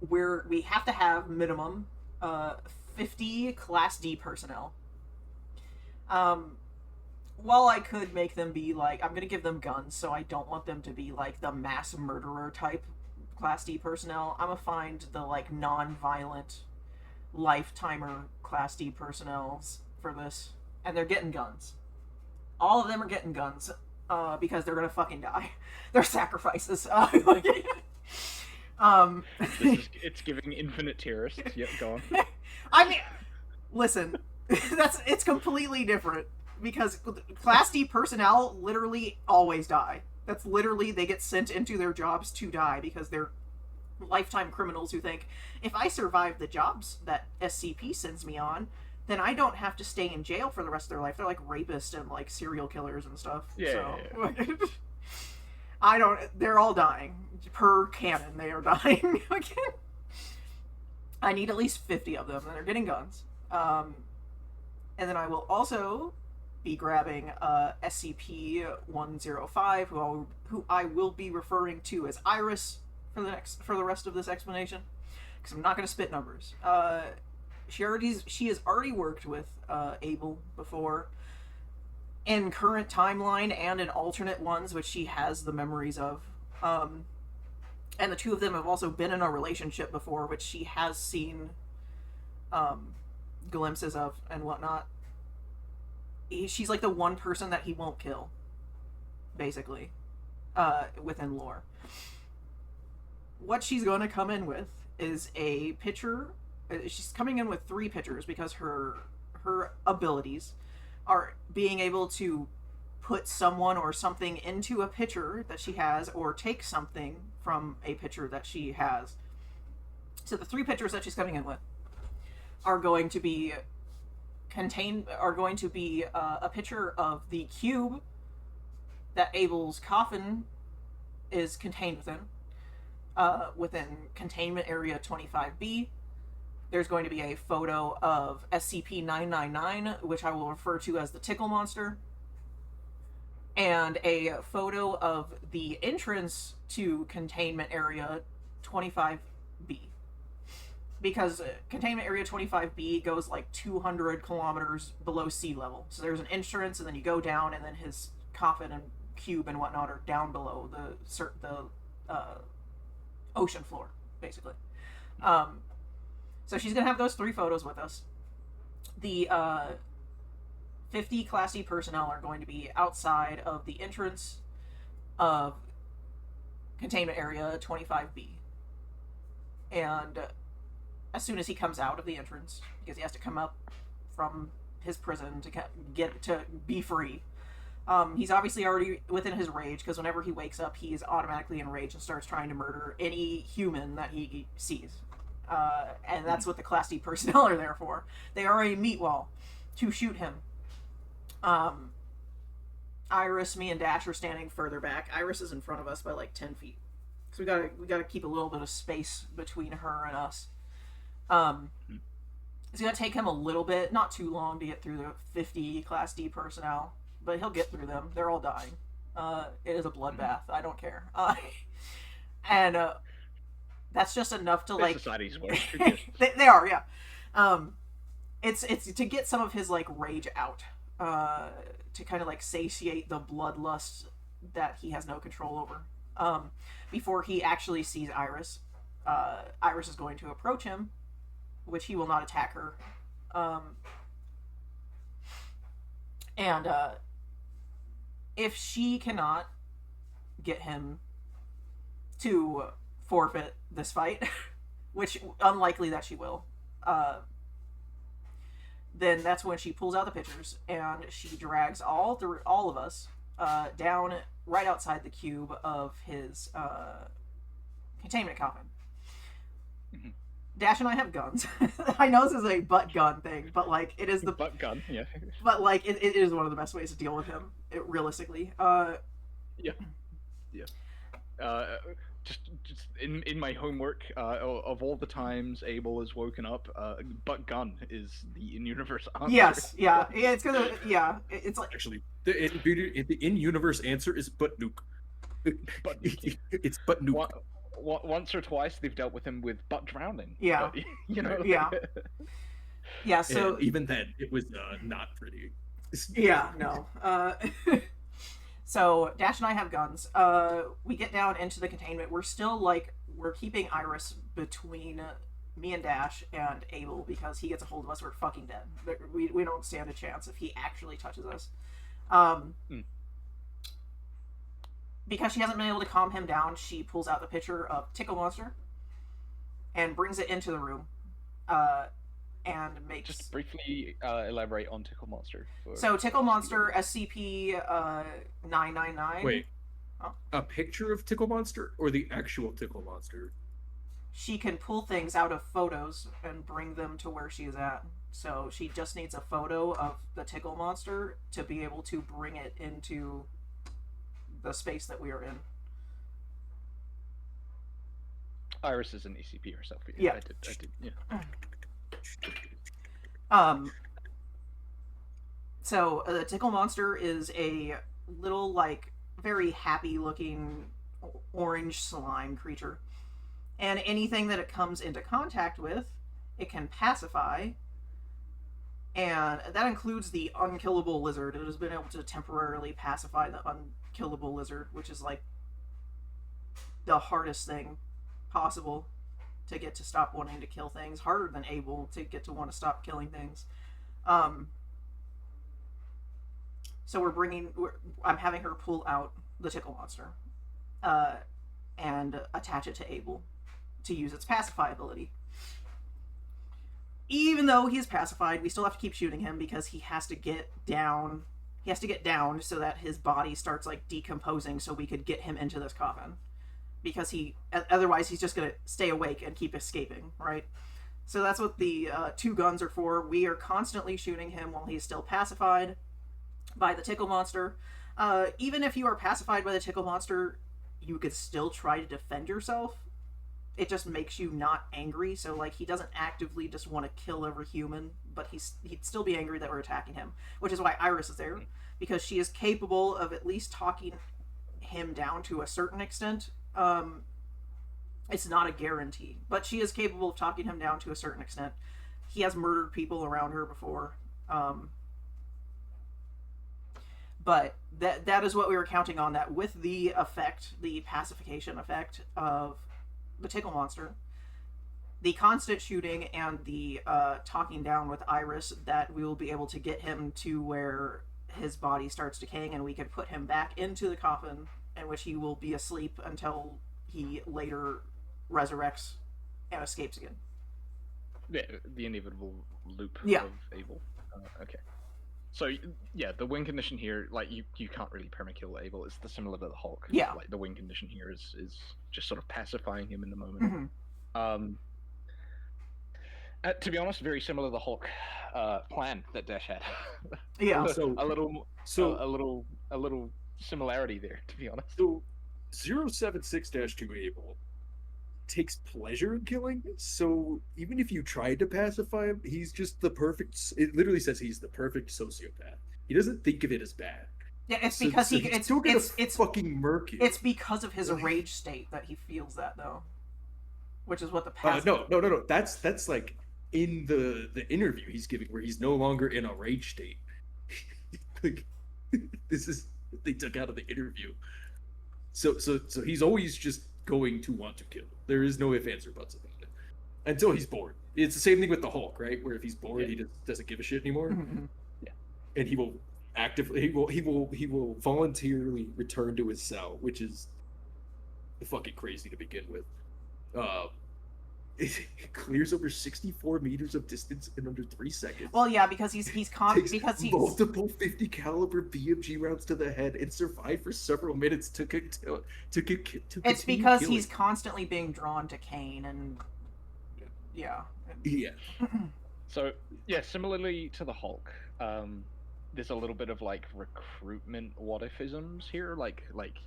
[SPEAKER 2] we have to have minimum 50 Class D personnel. While I could make them be like, I'm gonna give them guns, so I don't want them to be like the mass murderer type Class D personnel. I'm gonna find the like non-violent lifetimer Class D personnels for this, and they're getting guns. All of them are getting guns because they're gonna fucking die. They're sacrifices.
[SPEAKER 3] It's giving infinite terrorists. Yep, go on.
[SPEAKER 2] I mean, listen, it's completely different because Class D personnel literally always die. That's literally they get sent into their jobs to die because they're lifetime criminals who think if I survive the jobs that SCP sends me on, then I don't have to stay in jail for the rest of their life. They're like rapists and like serial killers and stuff.
[SPEAKER 3] Yeah.
[SPEAKER 2] I don't. They're all dying per canon. They are dying. I need at least 50 of them, and they're getting guns. And then I will also be grabbing SCP-105, who I will be referring to as Iris for the rest of this explanation, because I'm not going to spit numbers. She has already worked with Abel before, in current timeline and in alternate ones, which she has the memories of. And the two of them have also been in a relationship before, which she has seen glimpses of and whatnot. She's like the one person that he won't kill, basically, within lore. What she's going to come in with is a picture. She's coming in with 3 pictures because her abilities are being able to put someone or something into a picture that she has, or take something from a picture that she has. So the 3 pictures that she's coming in with are going to be a picture of the cube that Abel's coffin is contained within containment area 25B. There's going to be a photo of SCP-999, which I will refer to as the Tickle Monster, and a photo of the entrance to containment area 25B. Because containment area 25B goes like 200 kilometers below sea level. So there's an entrance, and then you go down, and then his coffin and cube and whatnot are down below the ocean floor, basically. So she's going to have those 3 photos with us. The 50 Class D personnel are going to be outside of the entrance of containment area 25B. And as soon as he comes out of the entrance, because he has to come up from his prison to be free, he's obviously already within his rage, because whenever he wakes up, he's automatically enraged and starts trying to murder any human that he sees. And that's what the Class D personnel are there for. They are a meat wall to shoot him. Iris, me, and Dash are standing further back. Iris is in front of us by like 10 feet. So we gotta keep a little bit of space between her and us. It's gonna take him a little bit, not too long, to get through the 50 Class D personnel, but he'll get through them. They're all dying. It is a bloodbath. I don't care. And that's just enough to like.
[SPEAKER 3] Society's work.
[SPEAKER 2] they are, yeah. It's to get some of his like rage out, to kind of like satiate the bloodlust that he has no control over. Before he actually sees Iris, Iris is going to approach him, which he will not attack her. And if she cannot get him to forfeit this fight, which unlikely that she will, then that's when she pulls out the pictures and she drags all of us down right outside the cube of his containment coffin.
[SPEAKER 3] Mhm.
[SPEAKER 2] Dash and I have guns. I know this is a butt gun thing, but like it is the
[SPEAKER 3] Butt gun, yeah.
[SPEAKER 2] but like it is one of the best ways to deal with him. Realistically,
[SPEAKER 3] Yeah. Just in my homework, of all the times Abel has woken up, butt gun is the in-universe answer.
[SPEAKER 2] yes, yeah, it's gonna, yeah, it's like
[SPEAKER 1] Actually, the in-universe answer is butt nuke.
[SPEAKER 3] Butt nuke, yeah.
[SPEAKER 1] It's butt nuke.
[SPEAKER 3] Once or twice they've dealt with him with butt drowning.
[SPEAKER 2] Yeah.
[SPEAKER 3] But, you know.
[SPEAKER 2] Yeah. Yeah, so
[SPEAKER 1] And even then, it was not pretty.
[SPEAKER 2] yeah, no. So Dash and I have guns. We get down into the containment. We're still like we're keeping Iris between me and Dash and Abel because he gets a hold of us. We're fucking dead. We don't stand a chance if he actually touches us. Because she hasn't been able to calm him down, she pulls out the picture of Tickle Monster and brings it into the room. And makes
[SPEAKER 3] Just briefly elaborate on Tickle Monster.
[SPEAKER 2] So Tickle Monster SCP 999.
[SPEAKER 1] Wait,
[SPEAKER 2] Oh.
[SPEAKER 1] a picture of Tickle Monster or the actual Tickle Monster?
[SPEAKER 2] She can pull things out of photos and bring them to where she is at. So she just needs a photo of the Tickle Monster to be able to bring it into the space that we are in.
[SPEAKER 3] Iris is an ECP herself.
[SPEAKER 2] Yeah.
[SPEAKER 3] I did. Yeah.
[SPEAKER 2] So the Tickle Monster is a little, like, very happy looking orange slime creature. And anything that it comes into contact with, it can pacify. And that includes the unkillable lizard. It has been able to temporarily pacify the unkillable lizard, which is like the hardest thing possible to get to stop wanting to kill things. Harder than Abel to get to want to stop killing things. So I'm having her pull out the Tickle Monster and attach it to Abel to use its pacify ability. Even though he is pacified, we still have to keep shooting him because he has to get down. He has to get down so that his body starts like decomposing, so we could get him into this coffin. Because otherwise he's just gonna stay awake and keep escaping, right? So that's what the two guns are for. We are constantly shooting him while he's still pacified by the Tickle Monster. Even if you are pacified by the Tickle Monster, you could still try to defend yourself. It just makes you not angry, so like he doesn't actively just want to kill every human, but he'd still be angry that we're attacking him, which is why Iris is there, because she is capable of at least talking him down to a certain extent. It's not a guarantee, but she is capable of talking him down to a certain extent. He has murdered people around her before, but that is what we were counting on, that with the effect, the pacification effect of the Tickle Monster, the constant shooting and the talking down with Iris, that we will be able to get him to where his body starts decaying and we can put him back into the coffin, in which he will be asleep until he later resurrects and escapes again.
[SPEAKER 3] Yeah, the inevitable loop
[SPEAKER 2] Yeah.
[SPEAKER 3] of Abel. Okay. So yeah, the win condition here, like you can't really permakill Abel. It's similar to the Hulk.
[SPEAKER 2] Yeah.
[SPEAKER 3] Like the win condition here is just sort of pacifying him in the moment.
[SPEAKER 2] Mm-hmm.
[SPEAKER 3] To be honest, very similar to the Hulk plan that Dash had.
[SPEAKER 2] Yeah.
[SPEAKER 1] So-
[SPEAKER 3] a little
[SPEAKER 1] so-
[SPEAKER 3] a little similarity there, to be honest.
[SPEAKER 1] So 076-2 Abel takes pleasure in killing, so even if you tried to pacify him, he's just the perfect, it literally says he's the perfect sociopath. He doesn't think of it as bad.
[SPEAKER 2] Yeah, it's because
[SPEAKER 1] So he's still gonna
[SPEAKER 2] it's
[SPEAKER 1] fucking murk you.
[SPEAKER 2] it's because of his rage state that he feels that, though, which is what the past.
[SPEAKER 1] No. That's like in the interview he's giving, where he's no longer in a rage state. Like, this is what they took out of the interview. So he's always just going to want to kill. There is no ifs, ands, or buts about it until he's bored. It's the same thing with the Hulk, right? Where if he's bored,
[SPEAKER 3] Yeah.
[SPEAKER 1] he just doesn't give a shit anymore.
[SPEAKER 2] Mhm.
[SPEAKER 1] And he will actively, he will voluntarily return to his cell, which is fucking crazy to begin with.
[SPEAKER 5] it clears over 64 meters of distance in under 3 seconds.
[SPEAKER 2] Well, yeah, because he's
[SPEAKER 5] Takes
[SPEAKER 2] because he's
[SPEAKER 5] multiple 50 caliber BMG rounds to the head and survived for several minutes to continue
[SPEAKER 2] it's because
[SPEAKER 5] killing.
[SPEAKER 2] he's constantly being drawn to Kane, and yeah.
[SPEAKER 5] Yeah.
[SPEAKER 3] So yeah, similarly to the Hulk, there's a little bit of like recruitment what ifisms here. Like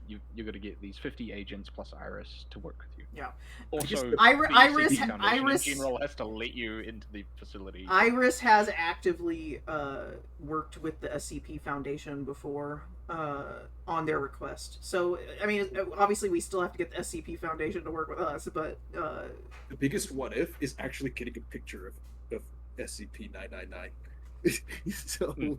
[SPEAKER 3] you're gonna get these 50 agents plus Iris to work with you.
[SPEAKER 2] Yeah.
[SPEAKER 3] Also,
[SPEAKER 2] Iris
[SPEAKER 3] the SCP Foundation
[SPEAKER 2] Iris
[SPEAKER 3] in general has to let you into the facility.
[SPEAKER 2] Iris has actively worked with the SCP Foundation before on their request. So, I mean, obviously we still have to get the SCP Foundation to work with us, but
[SPEAKER 5] The biggest what if is actually getting a picture of SCP-999. So,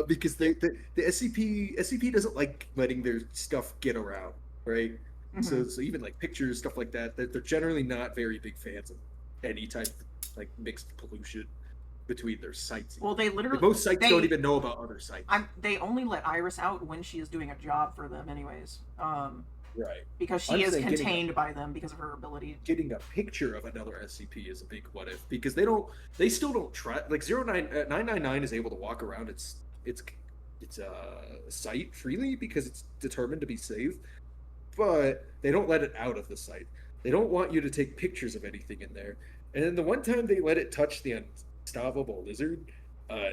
[SPEAKER 5] because the SCP doesn't like letting their stuff get around, right?
[SPEAKER 2] mhm.
[SPEAKER 5] So even like pictures, stuff like that, they're generally not very big fans of any type of like mixed pollution between their sites.
[SPEAKER 2] Well, they literally
[SPEAKER 5] Like, most sites don't even know about other sites.
[SPEAKER 2] they only let Iris out when she is doing a job for them, anyways.
[SPEAKER 5] Right.
[SPEAKER 2] Because she
[SPEAKER 5] I'm
[SPEAKER 2] is
[SPEAKER 5] saying getting
[SPEAKER 2] contained by them because of her ability.
[SPEAKER 5] Getting a picture of another SCP is a big what if, because they still don't try. Like 999 is able to walk around its site freely because it's determined to be safe, but they don't let it out of the site. They don't want you to take pictures of anything in there. And then the one time they let it touch the unstoppable lizard,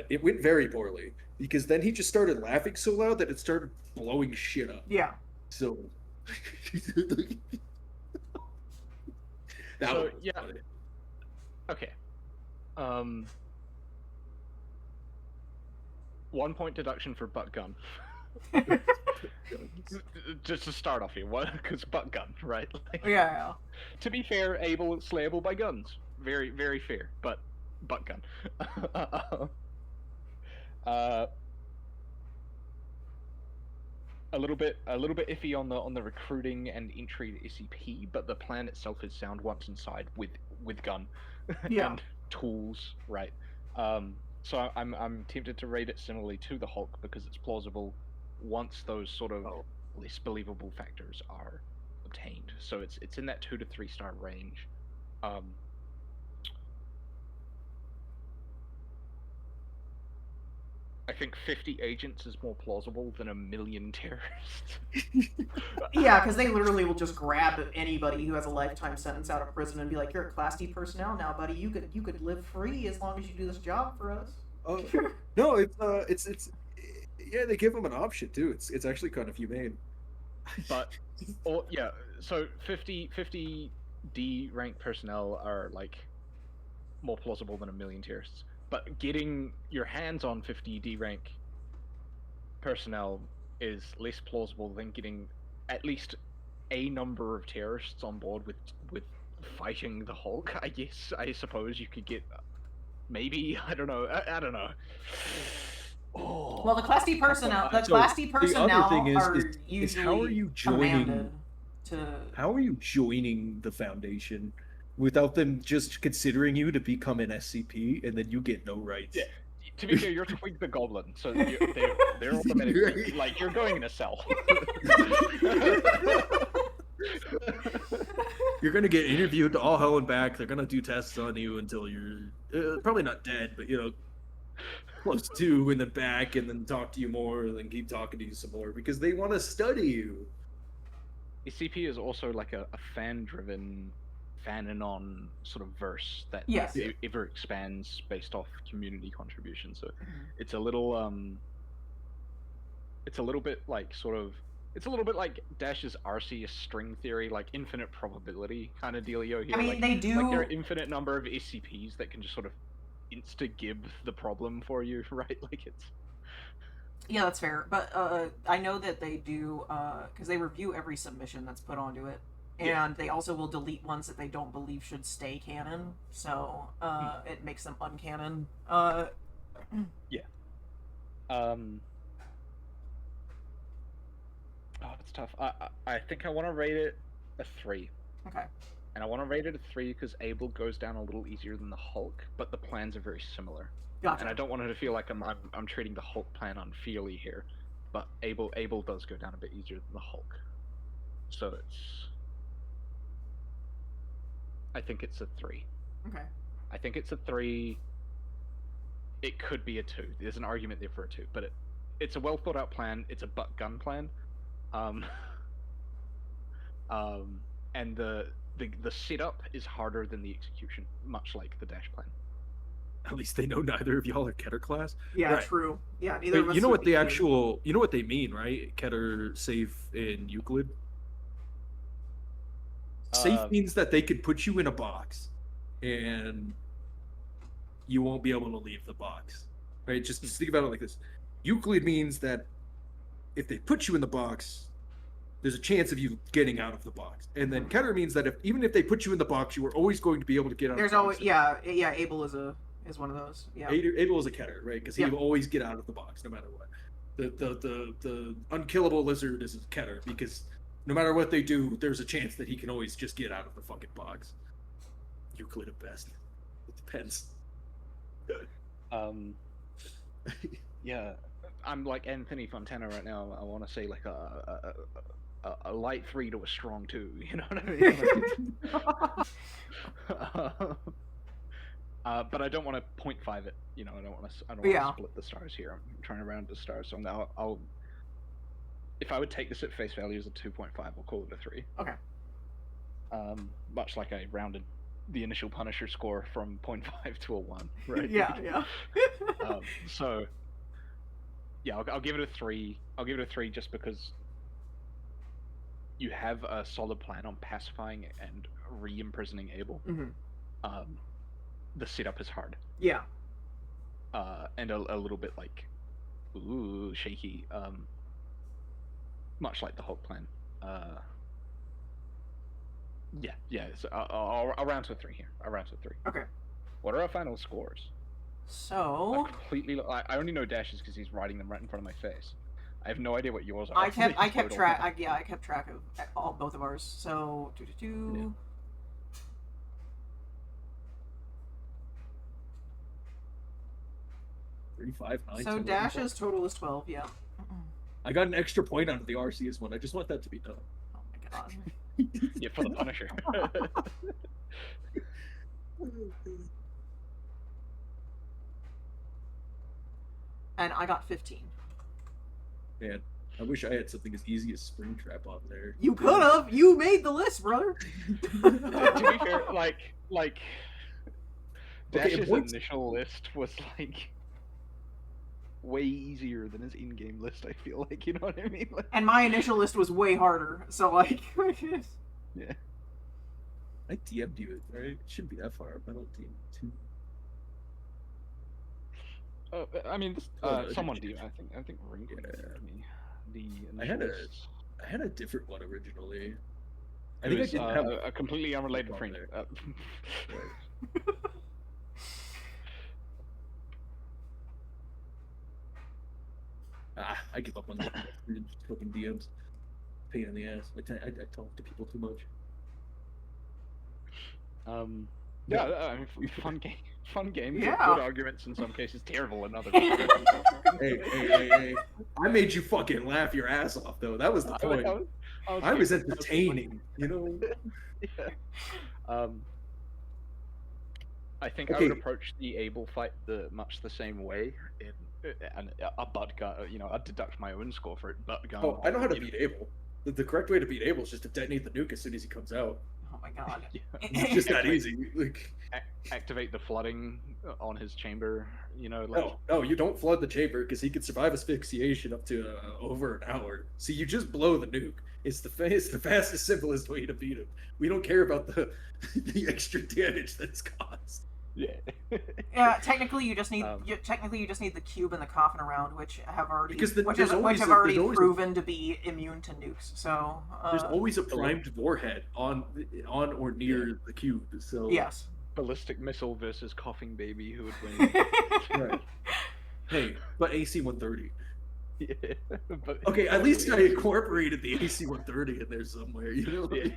[SPEAKER 5] it went very poorly because then he just started laughing so loud that it started blowing shit up.
[SPEAKER 2] Yeah.
[SPEAKER 5] So that
[SPEAKER 3] So,
[SPEAKER 5] was
[SPEAKER 3] yeah.
[SPEAKER 5] funny.
[SPEAKER 3] Okay. 1 point deduction for butt gun. Just to start off here, what? Because butt gun, right? Like,
[SPEAKER 2] Yeah.
[SPEAKER 3] to be fair, slayable by guns. Very, very fair, but butt gun. A little bit iffy on the recruiting and entry to SCP, but the plan itself is sound once inside with gun
[SPEAKER 2] Yeah.
[SPEAKER 3] and tools, right? So I'm tempted to rate it similarly to the Hulk because it's plausible once those sort of less believable factors are obtained. So it's in that 2 to 3 star range. I think 50 agents is more plausible than 1,000,000 terrorists.
[SPEAKER 2] Yeah, because they literally will just grab anybody who has a lifetime sentence out of prison and be like, "You're a Class D personnel now, buddy. You could live free as long as you do this job for us."
[SPEAKER 5] No, it's yeah, they give them an option too. It's actually kind of humane.
[SPEAKER 3] But, or yeah, so 50 D rank personnel are like more plausible than 1,000,000 terrorists. But getting your hands on 50 D rank personnel is less plausible than getting at least a number of terrorists on board with fighting the Hulk. I suppose you could get maybe I don't know. I don't know. Oh.
[SPEAKER 2] Well, the Class D personnel,
[SPEAKER 5] So, the other thing is
[SPEAKER 2] usually
[SPEAKER 5] how are you joining?
[SPEAKER 2] commanded to.
[SPEAKER 5] How are you joining the Foundation without them just considering you to become an SCP and then you get no rights?
[SPEAKER 3] Yeah. To be fair, you're Twig the Goblin, so they're automatically like you're going in a cell.
[SPEAKER 5] You're gonna get interviewed to all hell and back. They're gonna do tests on you until you're probably not dead, but close to in the back, and then talk to you more, and then keep talking to you some more because they want to study you.
[SPEAKER 3] SCP is also like a fan-driven, fan-anon sort of verse that
[SPEAKER 2] Yes.
[SPEAKER 3] ever expands based off community contribution. So it's a little bit like it's a little bit like Dash's Arceus string theory, like infinite probability kind of dealio here.
[SPEAKER 2] I mean,
[SPEAKER 3] like,
[SPEAKER 2] they do.
[SPEAKER 3] like there are infinite number of SCPs that can just sort of insta-gib the problem for you, right? Like it's.
[SPEAKER 2] Yeah, that's fair. But I know that they do because they review every submission that's put onto it, and they also will delete ones that they don't believe should stay canon. So it makes them uncanon.
[SPEAKER 3] Yeah. Oh, it's tough. I think I want to rate it a 3.
[SPEAKER 2] Okay.
[SPEAKER 3] And I want to rate it a 3 because Abel goes down a little easier than the Hulk, but the plans are very similar.
[SPEAKER 2] Gotcha.
[SPEAKER 3] And I don't want it to feel like I'm treating the Hulk plan unfairly here, but Abel does go down a bit easier than the Hulk. So I think it's a 3.
[SPEAKER 2] Okay.
[SPEAKER 3] I think it's a 3. It could be a 2. There's an argument there for a 2, but it's a well thought out plan. It's a butt gun plan. And the setup is harder than the execution, much like the dash plan.
[SPEAKER 1] At least they know neither of y'all are Keter class.
[SPEAKER 2] Yeah,
[SPEAKER 1] Right.
[SPEAKER 2] true. Yeah, neither of
[SPEAKER 1] But
[SPEAKER 2] us.
[SPEAKER 1] you know
[SPEAKER 2] would
[SPEAKER 1] what
[SPEAKER 2] be
[SPEAKER 1] the
[SPEAKER 2] keen.
[SPEAKER 1] actual, you know what they mean, right? Keter safe in Euclid. Safe means that they could put you in a box, and you won't be able to leave the box, right? Just think about it like this. Euclid means that if they put you in the box, there's a chance of you getting out of the box. And then Keter means that even if they put you in the box, you are always going to be able to get out.
[SPEAKER 2] There's
[SPEAKER 1] of the
[SPEAKER 2] always
[SPEAKER 1] box.
[SPEAKER 2] Abel is one of those. Yeah.
[SPEAKER 1] Abel is a Keter, right? Because he
[SPEAKER 2] Yeah.
[SPEAKER 1] will always get out of the box no matter what. The unkillable lizard is a Keter because no matter what they do, there's a chance that he can always just get out of the fucking box. Euclid at best. It depends.
[SPEAKER 3] Yeah, I'm like Anthony Fontana right now. I want to say like a light 3 to a strong 2. You know what I mean? But I don't want to 0.5 it. You know, I don't want to split the stars here. I'm trying to round the stars. So now I'll if I would take this at face value as a 2.5, I'll call it a 3.
[SPEAKER 2] Okay.
[SPEAKER 3] Much like I rounded the initial Punisher score from 0.5 to a 1, right?
[SPEAKER 2] Yeah.
[SPEAKER 3] So, yeah, I'll give it a 3. I'll give it a 3 just because you have a solid plan on pacifying and re-imprisoning Abel.
[SPEAKER 2] Mm-hmm.
[SPEAKER 3] The setup is hard.
[SPEAKER 2] Yeah.
[SPEAKER 3] And a little bit like, shaky. Much like the Hulk plan. Yeah. So I'll round to a 3 here. I'll round to a 3.
[SPEAKER 2] Okay.
[SPEAKER 3] What are our final scores?
[SPEAKER 2] So
[SPEAKER 3] I only know Dash's because he's writing them right in front of my face. I have no idea what yours are.
[SPEAKER 2] I kept track. I kept track of both of ours. So
[SPEAKER 3] Yeah.
[SPEAKER 1] 35, 9,
[SPEAKER 2] So
[SPEAKER 1] 10,
[SPEAKER 2] Dash's total is 12. Yeah.
[SPEAKER 1] I got an extra point out of the Arceus one. I just want that to be done.
[SPEAKER 2] Oh my god.
[SPEAKER 3] Yeah, for the Punisher.
[SPEAKER 2] And I got 15.
[SPEAKER 1] Man, I wish I had something as easy as Springtrap on there.
[SPEAKER 2] You could have. You made the list, brother.
[SPEAKER 3] To be fair, like
[SPEAKER 1] Okay,
[SPEAKER 3] Dash's
[SPEAKER 1] points-
[SPEAKER 3] initial list was like way easier than his in-game list. I feel like, you know what I mean? Like,
[SPEAKER 2] And my initial list was way harder. So like.
[SPEAKER 3] yeah.
[SPEAKER 1] I DM'd you, right? It shouldn't be that far up. I don't DM too.
[SPEAKER 3] I mean,
[SPEAKER 1] Oh,
[SPEAKER 3] someone
[SPEAKER 1] okay.
[SPEAKER 3] do. I think Ringo
[SPEAKER 1] Yeah.
[SPEAKER 3] me the
[SPEAKER 1] I had
[SPEAKER 3] initial
[SPEAKER 1] a-
[SPEAKER 3] list.
[SPEAKER 1] I had a different one originally. I
[SPEAKER 3] It
[SPEAKER 1] think I
[SPEAKER 3] was,
[SPEAKER 1] didn't have
[SPEAKER 3] a completely unrelated
[SPEAKER 1] on
[SPEAKER 3] friend.
[SPEAKER 1] there. I give up on that. Fucking DMs. Pain in the ass. I talk to people too much.
[SPEAKER 3] Yeah, I mean, fun games.
[SPEAKER 2] Yeah.
[SPEAKER 3] Good arguments in some cases, terrible in others.
[SPEAKER 1] Hey. I made you fucking laugh your ass off, though. That was the point. I was entertaining, you know?
[SPEAKER 3] Yeah. I think I
[SPEAKER 1] Okay.
[SPEAKER 3] would approach the Abel fight much the same way. And a butt gun, I'd deduct my own score for it. Butt gun.
[SPEAKER 1] Oh, I know how to beat Abel. The correct way to beat Abel is just to detonate the nuke as soon as he comes out.
[SPEAKER 2] Oh my god.
[SPEAKER 3] Yeah.
[SPEAKER 1] It's just that easy. Like,
[SPEAKER 3] Activate the flooding on his chamber. Like,
[SPEAKER 1] no, you don't flood the chamber because he can survive asphyxiation up to over an hour. So you just blow the nuke. It's the fastest, simplest way to beat him. We don't care about the extra damage that's caused.
[SPEAKER 3] yeah.
[SPEAKER 2] Yeah, technically you just need
[SPEAKER 3] Um,
[SPEAKER 2] the cube and the coffin around, which have already
[SPEAKER 1] Because
[SPEAKER 2] which
[SPEAKER 1] there's
[SPEAKER 2] have
[SPEAKER 1] always
[SPEAKER 2] already
[SPEAKER 1] there's always
[SPEAKER 2] proven to be immune to nukes. So
[SPEAKER 1] there's always a primed warhead on or near the cube. So
[SPEAKER 2] yes.
[SPEAKER 3] Ballistic missile versus coughing baby. Who would win?
[SPEAKER 1] Right. Hey, but AC-130.
[SPEAKER 3] Yeah, but-
[SPEAKER 1] Okay, at least I incorporated the AC-130 in there somewhere. You know.
[SPEAKER 3] Yeah.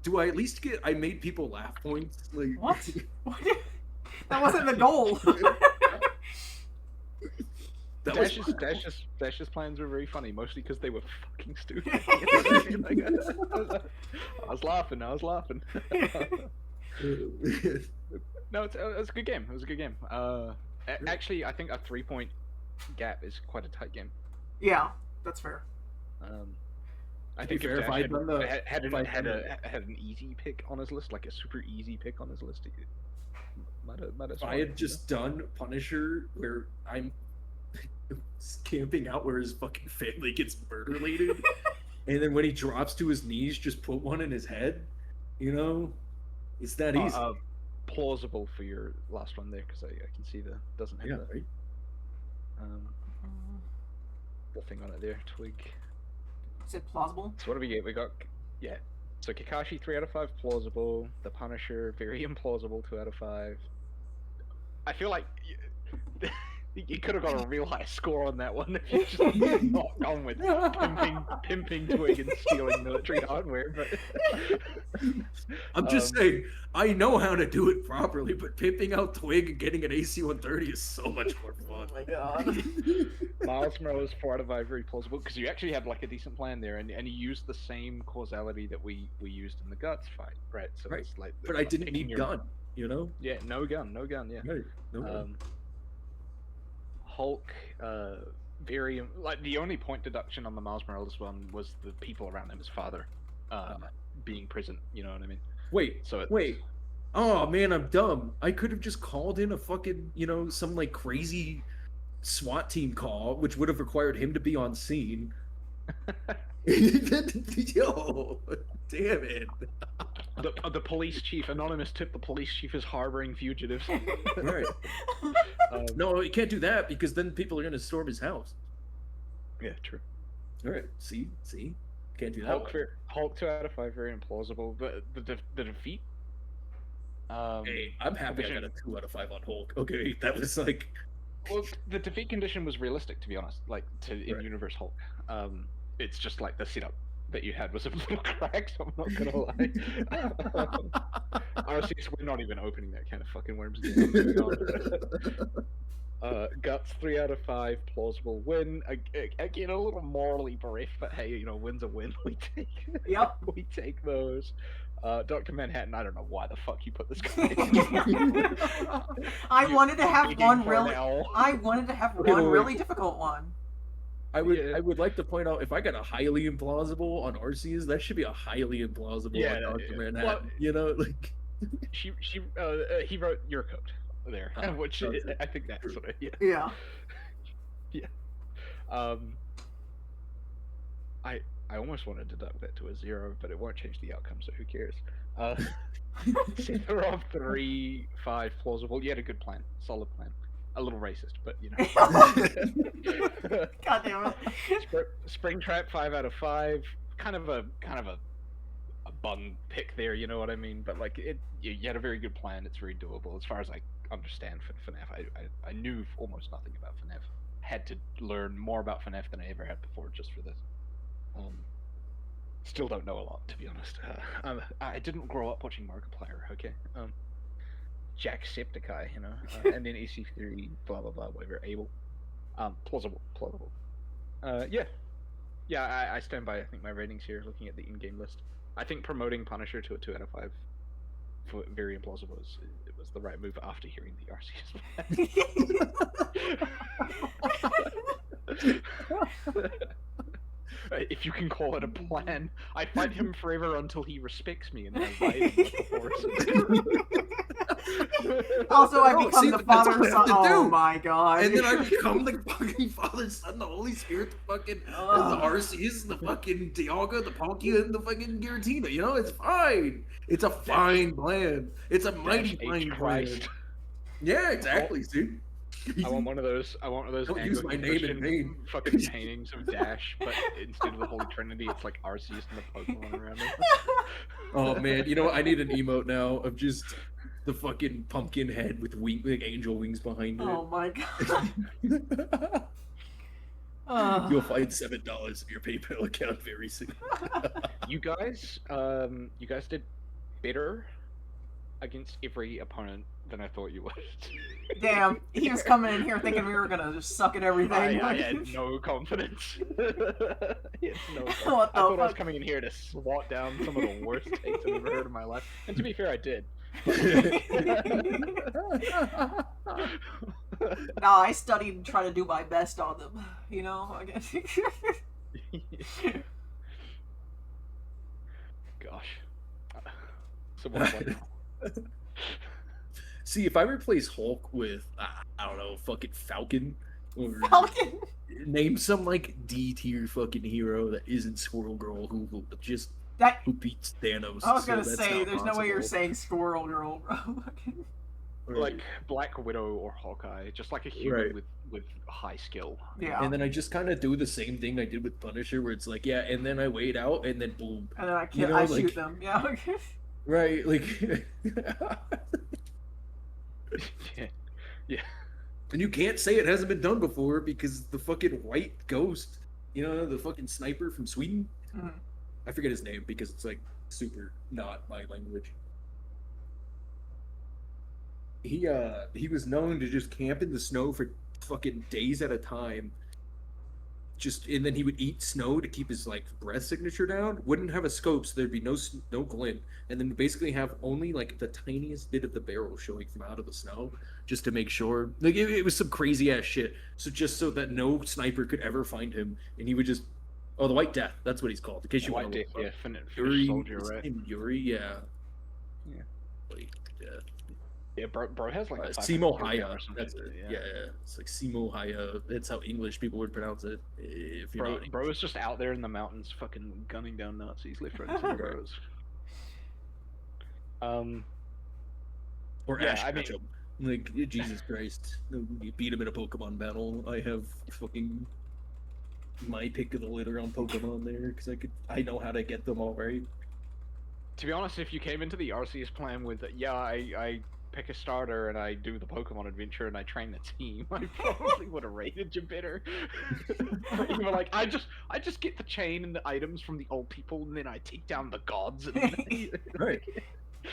[SPEAKER 1] Do I at least get? I made people laugh points. Like
[SPEAKER 2] What? What? That wasn't the goal.
[SPEAKER 5] That was
[SPEAKER 3] Dash's plans were very funny, mostly because they were fucking stupid. Like, I was laughing. No, it was a good game. It was a good game. Actually, I think a 3-point gap is quite a tight game.
[SPEAKER 2] Yeah, that's fair.
[SPEAKER 3] I think
[SPEAKER 5] fair,
[SPEAKER 3] if
[SPEAKER 5] if I'd
[SPEAKER 3] Dash
[SPEAKER 5] done the-
[SPEAKER 3] had
[SPEAKER 5] if I'd
[SPEAKER 3] had
[SPEAKER 5] done
[SPEAKER 3] an easy pick on his list, like a super easy pick on his list, he might have.
[SPEAKER 5] If I had just done Punisher, where I'm camping out where his fucking family gets murder-lated, and then when he drops to his knees, just put one in his head, you know? It's that easy.
[SPEAKER 3] Plausible for your last one there, because I can see the doesn't have the,
[SPEAKER 5] right?
[SPEAKER 3] the thing on it there, twig.
[SPEAKER 2] Is it plausible?
[SPEAKER 3] So what do we get? We got, yeah. So Kakashi 3 out of 5 plausible. The Punisher very implausible 2 out of 5. I feel like you could have got a real high score on that one if you just not gone with pimping Twig and stealing military hardware. But
[SPEAKER 5] I'm just saying, I know how to do it properly, but pimping out Twig and getting an AC-130 is so much more fun.
[SPEAKER 2] Oh my god.
[SPEAKER 3] Miles Morales 4 out of 5 very plausible because you actually had like a decent plan there, and you used the same causality that we used in the Guts fight, right? So
[SPEAKER 5] Right.
[SPEAKER 3] it's like,
[SPEAKER 5] But I didn't need gun, you know?
[SPEAKER 3] Yeah, no gun, yeah.
[SPEAKER 5] Right. No gun.
[SPEAKER 3] Hulk, very like the only point deduction on the Miles Morales one was the people around him, his father, being present. You know what I mean?
[SPEAKER 5] Wait. Oh man, I'm dumb. I could have just called in a fucking, some like crazy SWAT team call, which would have required him to be on scene. Yo, damn it.
[SPEAKER 3] The police chief, anonymous tip, the police chief is harboring fugitives.
[SPEAKER 5] Right. No, you can't do that because then people are going to storm his house.
[SPEAKER 3] Yeah, true.
[SPEAKER 5] All right. See? Can't do that.
[SPEAKER 3] Hulk 2 out of 5, very implausible. But the defeat.
[SPEAKER 5] Hey, I'm happy I got a 2 out of 5 on Hulk. Okay, that was like.
[SPEAKER 3] Well, the defeat condition was realistic, to be honest. Like in Universe Hulk. It's just like the setup that you had was a little crack, so I'm not gonna lie. RCS, we're not even opening that kind of fucking worms. Guts 3 out of 5, plausible win. Again, a little morally bereft, but hey, win's a win. We take.
[SPEAKER 2] Yep.
[SPEAKER 3] We take those. Dr. Manhattan, I don't know why the fuck you put this guy in.
[SPEAKER 2] I wanted to have one
[SPEAKER 5] wait.
[SPEAKER 2] really difficult one.
[SPEAKER 5] I would like to point out, if I got a highly implausible on Arceus, that should be a highly implausible on Dr. Manhattan.
[SPEAKER 3] Well, he wrote your code there, which I think that's what
[SPEAKER 2] Yeah.
[SPEAKER 3] I almost want to deduct that to a 0, but it won't change the outcome, so who cares? Sephiroth 3, 5, plausible. You had a good plan, solid plan. A little racist, but
[SPEAKER 2] God damn it.
[SPEAKER 3] Springtrap 5 out of 5. Kind of a bung pick there, you know what I mean? But like you had a very good plan. It's very doable as far as I understand FNAF. I knew almost nothing about FNAF. Had to learn more about FNAF than I ever had before just for this. Still don't know a lot, to be honest. I didn't grow up watching Markiplier, okay? Jacksepticeye, and then EC3, blah blah blah, whatever. Able, plausible. Yeah. I stand by. I think my ratings here, looking at the in-game list, I think promoting Punisher to a 2 out of 5 for very implausible it was the right move after hearing the RCS. If you can call it a plan, I fight him forever until he respects me, and then I ride him like a horse.
[SPEAKER 2] Also, I become the father, son. Oh my god!
[SPEAKER 5] And then I become the fucking Father, Son, the Holy Spirit, the fucking the Arceus, the fucking Dialga, the Palkia, and the fucking Giratina. It's fine. It's a fine plan. It's a mighty fine plan. Yeah, exactly, dude.
[SPEAKER 3] I want one of those.
[SPEAKER 5] Don't use my name in vain.
[SPEAKER 3] Fucking paintings of Dash, but instead of the Holy Trinity, it's like Arceus and the Pokemon around it.
[SPEAKER 5] Oh man, you know what? I need an emote now of just the fucking pumpkin head with like angel wings behind it.
[SPEAKER 2] Oh my god.
[SPEAKER 5] You'll find $7 in your PayPal account very soon.
[SPEAKER 3] You guys did better against every opponent than I thought you would.
[SPEAKER 2] Damn, he was coming in here thinking we were gonna just suck at everything.
[SPEAKER 3] I had no confidence. I had no confidence.
[SPEAKER 2] What
[SPEAKER 3] I
[SPEAKER 2] the
[SPEAKER 3] thought I was
[SPEAKER 2] fuck?
[SPEAKER 3] coming in here to swat down some of the worst takes I've ever heard in my life. And to be fair, I did.
[SPEAKER 2] Nah, I studied and tried to do my best on them. You know, I guess.
[SPEAKER 3] Gosh. So what now?
[SPEAKER 5] See, if I replace Hulk with I don't know, fucking Falcon, or
[SPEAKER 2] Falcon.
[SPEAKER 5] name some like D tier fucking hero that isn't Squirrel Girl who just
[SPEAKER 2] That
[SPEAKER 5] who beats Thanos.
[SPEAKER 2] I was
[SPEAKER 5] so
[SPEAKER 2] gonna
[SPEAKER 5] that's
[SPEAKER 2] say,
[SPEAKER 5] not
[SPEAKER 2] there's no way you're
[SPEAKER 5] possible.
[SPEAKER 2] saying Squirrel Girl, bro.
[SPEAKER 3] Like Black Widow or Hawkeye, just like a human
[SPEAKER 5] Right.
[SPEAKER 3] with high skill.
[SPEAKER 2] Yeah.
[SPEAKER 5] And then I just kind of do the same thing I did with Punisher, where it's like, yeah, and then I wait out, and then boom,
[SPEAKER 2] And then I
[SPEAKER 5] You know,
[SPEAKER 2] I
[SPEAKER 5] like-
[SPEAKER 2] shoot them. Yeah.
[SPEAKER 5] right? Like,
[SPEAKER 3] Yeah.
[SPEAKER 5] and you can't say it hasn't been done before because the fucking white ghost, the fucking sniper from Sweden.
[SPEAKER 2] Mhm.
[SPEAKER 5] I forget his name because it's like super not my language. He was known to just camp in the snow for fucking days at a time. And then he would eat snow to keep his like breath signature down. Wouldn't have a scope, so there'd be no glint, and then basically have only like the tiniest bit of the barrel showing from out of the snow, just to make sure. Like it was some crazy ass shit. So just so that no sniper could ever find him, and he would just the White Death. That's what he's called. In case you
[SPEAKER 3] White
[SPEAKER 5] want to
[SPEAKER 3] Death,
[SPEAKER 5] look
[SPEAKER 3] yeah,
[SPEAKER 5] up.
[SPEAKER 3] Finnish
[SPEAKER 5] Yuri,
[SPEAKER 3] soldier,
[SPEAKER 5] is his
[SPEAKER 3] right?
[SPEAKER 5] name Yuri, yeah.
[SPEAKER 3] Yeah.
[SPEAKER 5] White Death.
[SPEAKER 3] Yeah, bro has like a 500
[SPEAKER 5] Simo
[SPEAKER 3] kill
[SPEAKER 5] Haya.
[SPEAKER 3] count or some
[SPEAKER 5] That's
[SPEAKER 3] shit,
[SPEAKER 5] it.
[SPEAKER 3] yeah.
[SPEAKER 5] Yeah. It's like Simo Haya. That's how English people would pronounce it. If you're not
[SPEAKER 3] Bro is just out there in the mountains, fucking gunning down Nazis left, right, and center, bros.
[SPEAKER 5] or
[SPEAKER 3] Yeah,
[SPEAKER 5] Ash
[SPEAKER 3] I mean-
[SPEAKER 5] Ketchum. Like Jesus Christ, you beat him in a Pokemon battle. I have fucking my pick of the litter on Pokemon there because I know how to get them all right.
[SPEAKER 3] To be honest, if you came into the Arceus plan with, I pick a starter and I do the Pokemon adventure and I train the team, I probably would have rated you better. You were like, I just get the chain and the items from the old people and then I take down the gods and
[SPEAKER 5] Right.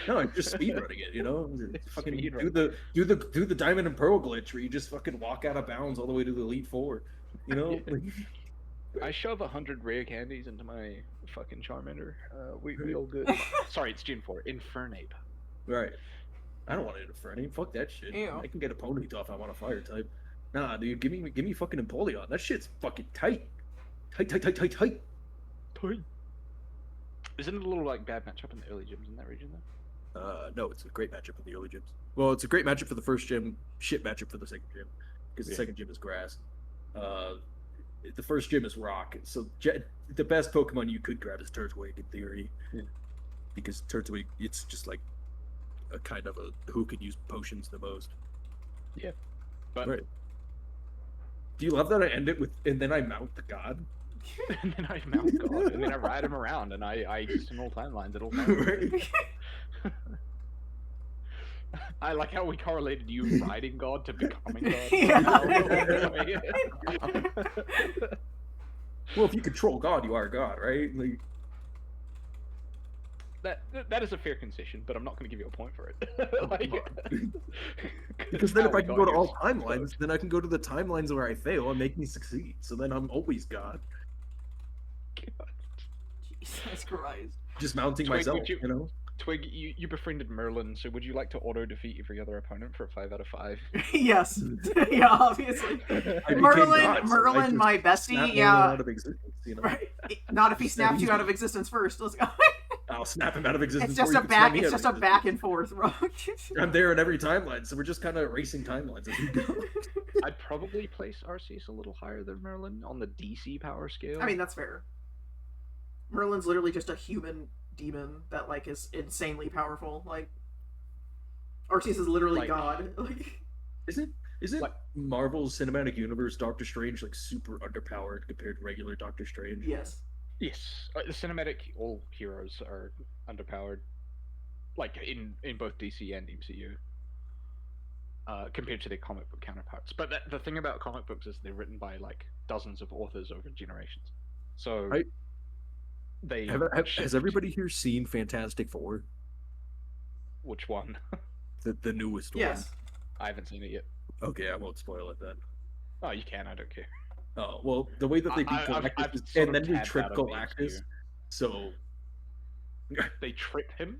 [SPEAKER 5] No, just speedrunning it, fucking
[SPEAKER 3] Speedrun.
[SPEAKER 5] do the Diamond and Pearl glitch where you just fucking walk out of bounds all the way to the Elite Four. Like,
[SPEAKER 3] I shove 100 rare candies into my fucking Charmander. We all good. Sorry, it's Gen 4. Infernape.
[SPEAKER 5] right. I don't want it to Fernie. Fuck that shit.
[SPEAKER 2] Ew.
[SPEAKER 5] I can get a Ponyta if I want a fire type. Nah, dude, give me fucking Empoleon. That shit's fucking tight. Tight.
[SPEAKER 3] Isn't it a little like bad matchup in the early gyms in that region though?
[SPEAKER 5] No, it's a great matchup in the early gyms. Well, it's a great matchup for the first gym, shit matchup for the second gym, because the
[SPEAKER 3] Yeah.
[SPEAKER 5] second gym is grass. The first gym is rock. So the best Pokemon you could grab is Turtwig in theory,
[SPEAKER 3] Yeah.
[SPEAKER 5] because Turtwig, it's just like a kind of a who can use potions the most.
[SPEAKER 3] But
[SPEAKER 5] Right. Do you love that I end it with and then I mount the god?
[SPEAKER 3] and then I mount God, and then I ride him around, and I exist in all timelines at all times.
[SPEAKER 5] Right.
[SPEAKER 3] I like how we correlated you riding God to becoming God.
[SPEAKER 2] Yeah.
[SPEAKER 5] Well, if you control God, you are God, right? Like,
[SPEAKER 3] that is a fair concession, but I'm not going to give you a point for it.
[SPEAKER 5] because then if
[SPEAKER 3] how
[SPEAKER 5] I
[SPEAKER 3] we
[SPEAKER 5] can
[SPEAKER 3] got
[SPEAKER 5] go to
[SPEAKER 3] here
[SPEAKER 5] all
[SPEAKER 3] is
[SPEAKER 5] timelines,
[SPEAKER 3] fucked.
[SPEAKER 5] then I can go to the timelines where I fail and make me succeed. So then I'm always God,
[SPEAKER 2] Jesus Christ.
[SPEAKER 5] just mounting
[SPEAKER 3] Twig,
[SPEAKER 5] myself.
[SPEAKER 3] would you- Twig, you befriended Merlin, so would you like to auto defeat every other opponent for a 5 out of 5?
[SPEAKER 2] Yes. Yeah, obviously.
[SPEAKER 5] I became
[SPEAKER 2] Merlin,
[SPEAKER 5] God, so I
[SPEAKER 2] Merlin,
[SPEAKER 5] just
[SPEAKER 2] my
[SPEAKER 5] snap
[SPEAKER 2] bestie.
[SPEAKER 5] Merlin
[SPEAKER 2] Yeah.
[SPEAKER 5] out of existence.
[SPEAKER 2] Right. Not if he
[SPEAKER 5] Just that
[SPEAKER 2] snaps you out
[SPEAKER 5] easy.
[SPEAKER 2] of existence first. Let's go.
[SPEAKER 5] I'll snap him out of existence.
[SPEAKER 2] It's just
[SPEAKER 5] before
[SPEAKER 2] a
[SPEAKER 5] he can snap
[SPEAKER 2] back.
[SPEAKER 5] me
[SPEAKER 2] It's
[SPEAKER 5] out of
[SPEAKER 2] just a
[SPEAKER 5] existence.
[SPEAKER 2] back and forth, bro.
[SPEAKER 5] I'm there in every timeline, so we're just kind of racing timelines as we go.
[SPEAKER 3] I'd probably place Arceus a little higher than Merlin on the DC power scale.
[SPEAKER 2] I mean, that's fair. Merlin's literally just a human demon that like is insanely powerful. Like Arceus is literally
[SPEAKER 3] Like-
[SPEAKER 2] God. Like
[SPEAKER 5] Isn't
[SPEAKER 3] Like-
[SPEAKER 5] Marvel's Cinematic Universe Doctor Strange like super underpowered compared to regular Doctor Strange?
[SPEAKER 2] yes.
[SPEAKER 3] yes, the cinematic all heroes are underpowered, like in both DC and MCU, compared to their comic book counterparts. But the thing about comic books is they're written by like dozens of authors over generations, so
[SPEAKER 5] Right.
[SPEAKER 3] they
[SPEAKER 5] Has everybody here seen Fantastic Four?
[SPEAKER 3] Which one?
[SPEAKER 5] The newest
[SPEAKER 2] Yes.
[SPEAKER 3] I haven't seen it yet.
[SPEAKER 5] one. Okay, I won't spoil it then.
[SPEAKER 3] Oh, you can. I don't care.
[SPEAKER 5] Oh well, the way that they beat Galactus,
[SPEAKER 3] I've
[SPEAKER 5] is,
[SPEAKER 3] sort
[SPEAKER 5] and
[SPEAKER 3] of
[SPEAKER 5] then we
[SPEAKER 3] tabbed
[SPEAKER 5] trip
[SPEAKER 3] out of the
[SPEAKER 5] Galactus.
[SPEAKER 3] MCU.
[SPEAKER 5] So
[SPEAKER 3] They trip him.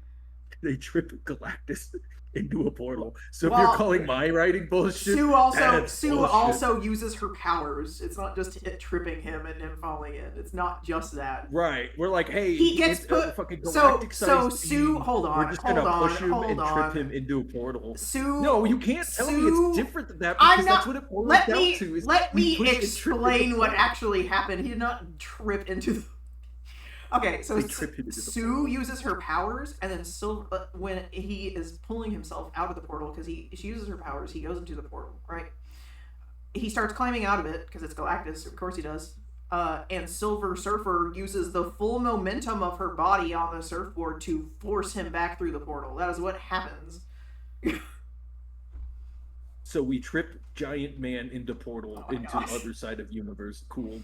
[SPEAKER 5] they trip Galactus into a portal. So if
[SPEAKER 2] Well,
[SPEAKER 5] you're calling my writing bullshit,
[SPEAKER 2] Sue
[SPEAKER 5] that's bullshit.
[SPEAKER 2] also uses her powers. It's not just it tripping him and him falling in. It's not just that.
[SPEAKER 5] Right, we're like, hey,
[SPEAKER 2] He gets
[SPEAKER 5] it's
[SPEAKER 2] put.
[SPEAKER 5] a fucking
[SPEAKER 2] So
[SPEAKER 5] galactic-sized
[SPEAKER 2] Sue,
[SPEAKER 5] being.
[SPEAKER 2] hold on,
[SPEAKER 5] We're just
[SPEAKER 2] hold
[SPEAKER 5] gonna
[SPEAKER 2] on,
[SPEAKER 5] push him
[SPEAKER 2] hold
[SPEAKER 5] and
[SPEAKER 2] on.
[SPEAKER 5] trip him into a portal.
[SPEAKER 2] Sue,
[SPEAKER 5] No, you can't tell me
[SPEAKER 2] Sue,
[SPEAKER 5] it's different than that because
[SPEAKER 2] I'm
[SPEAKER 5] that's
[SPEAKER 2] not.
[SPEAKER 5] what it boils
[SPEAKER 2] Let
[SPEAKER 5] down
[SPEAKER 2] me
[SPEAKER 5] to. Is
[SPEAKER 2] let
[SPEAKER 5] we
[SPEAKER 2] me
[SPEAKER 5] push and trip
[SPEAKER 2] explain
[SPEAKER 5] into
[SPEAKER 2] what
[SPEAKER 5] portal.
[SPEAKER 2] actually happened. He did not trip into the. Okay, so
[SPEAKER 5] They trip him into the
[SPEAKER 2] Sue
[SPEAKER 5] portal.
[SPEAKER 2] uses her powers, and then Silver, when he is pulling himself out of the portal, because she uses her powers, he goes into the portal, right? He starts climbing out of it because it's Galactus, of course he does. And Silver Surfer uses the full momentum of her body on the surfboard to force him back through the portal. That is what happens.
[SPEAKER 5] So we trip Giant Man into portal
[SPEAKER 2] Oh my
[SPEAKER 5] into
[SPEAKER 2] gosh.
[SPEAKER 5] the other side of universe. Cool.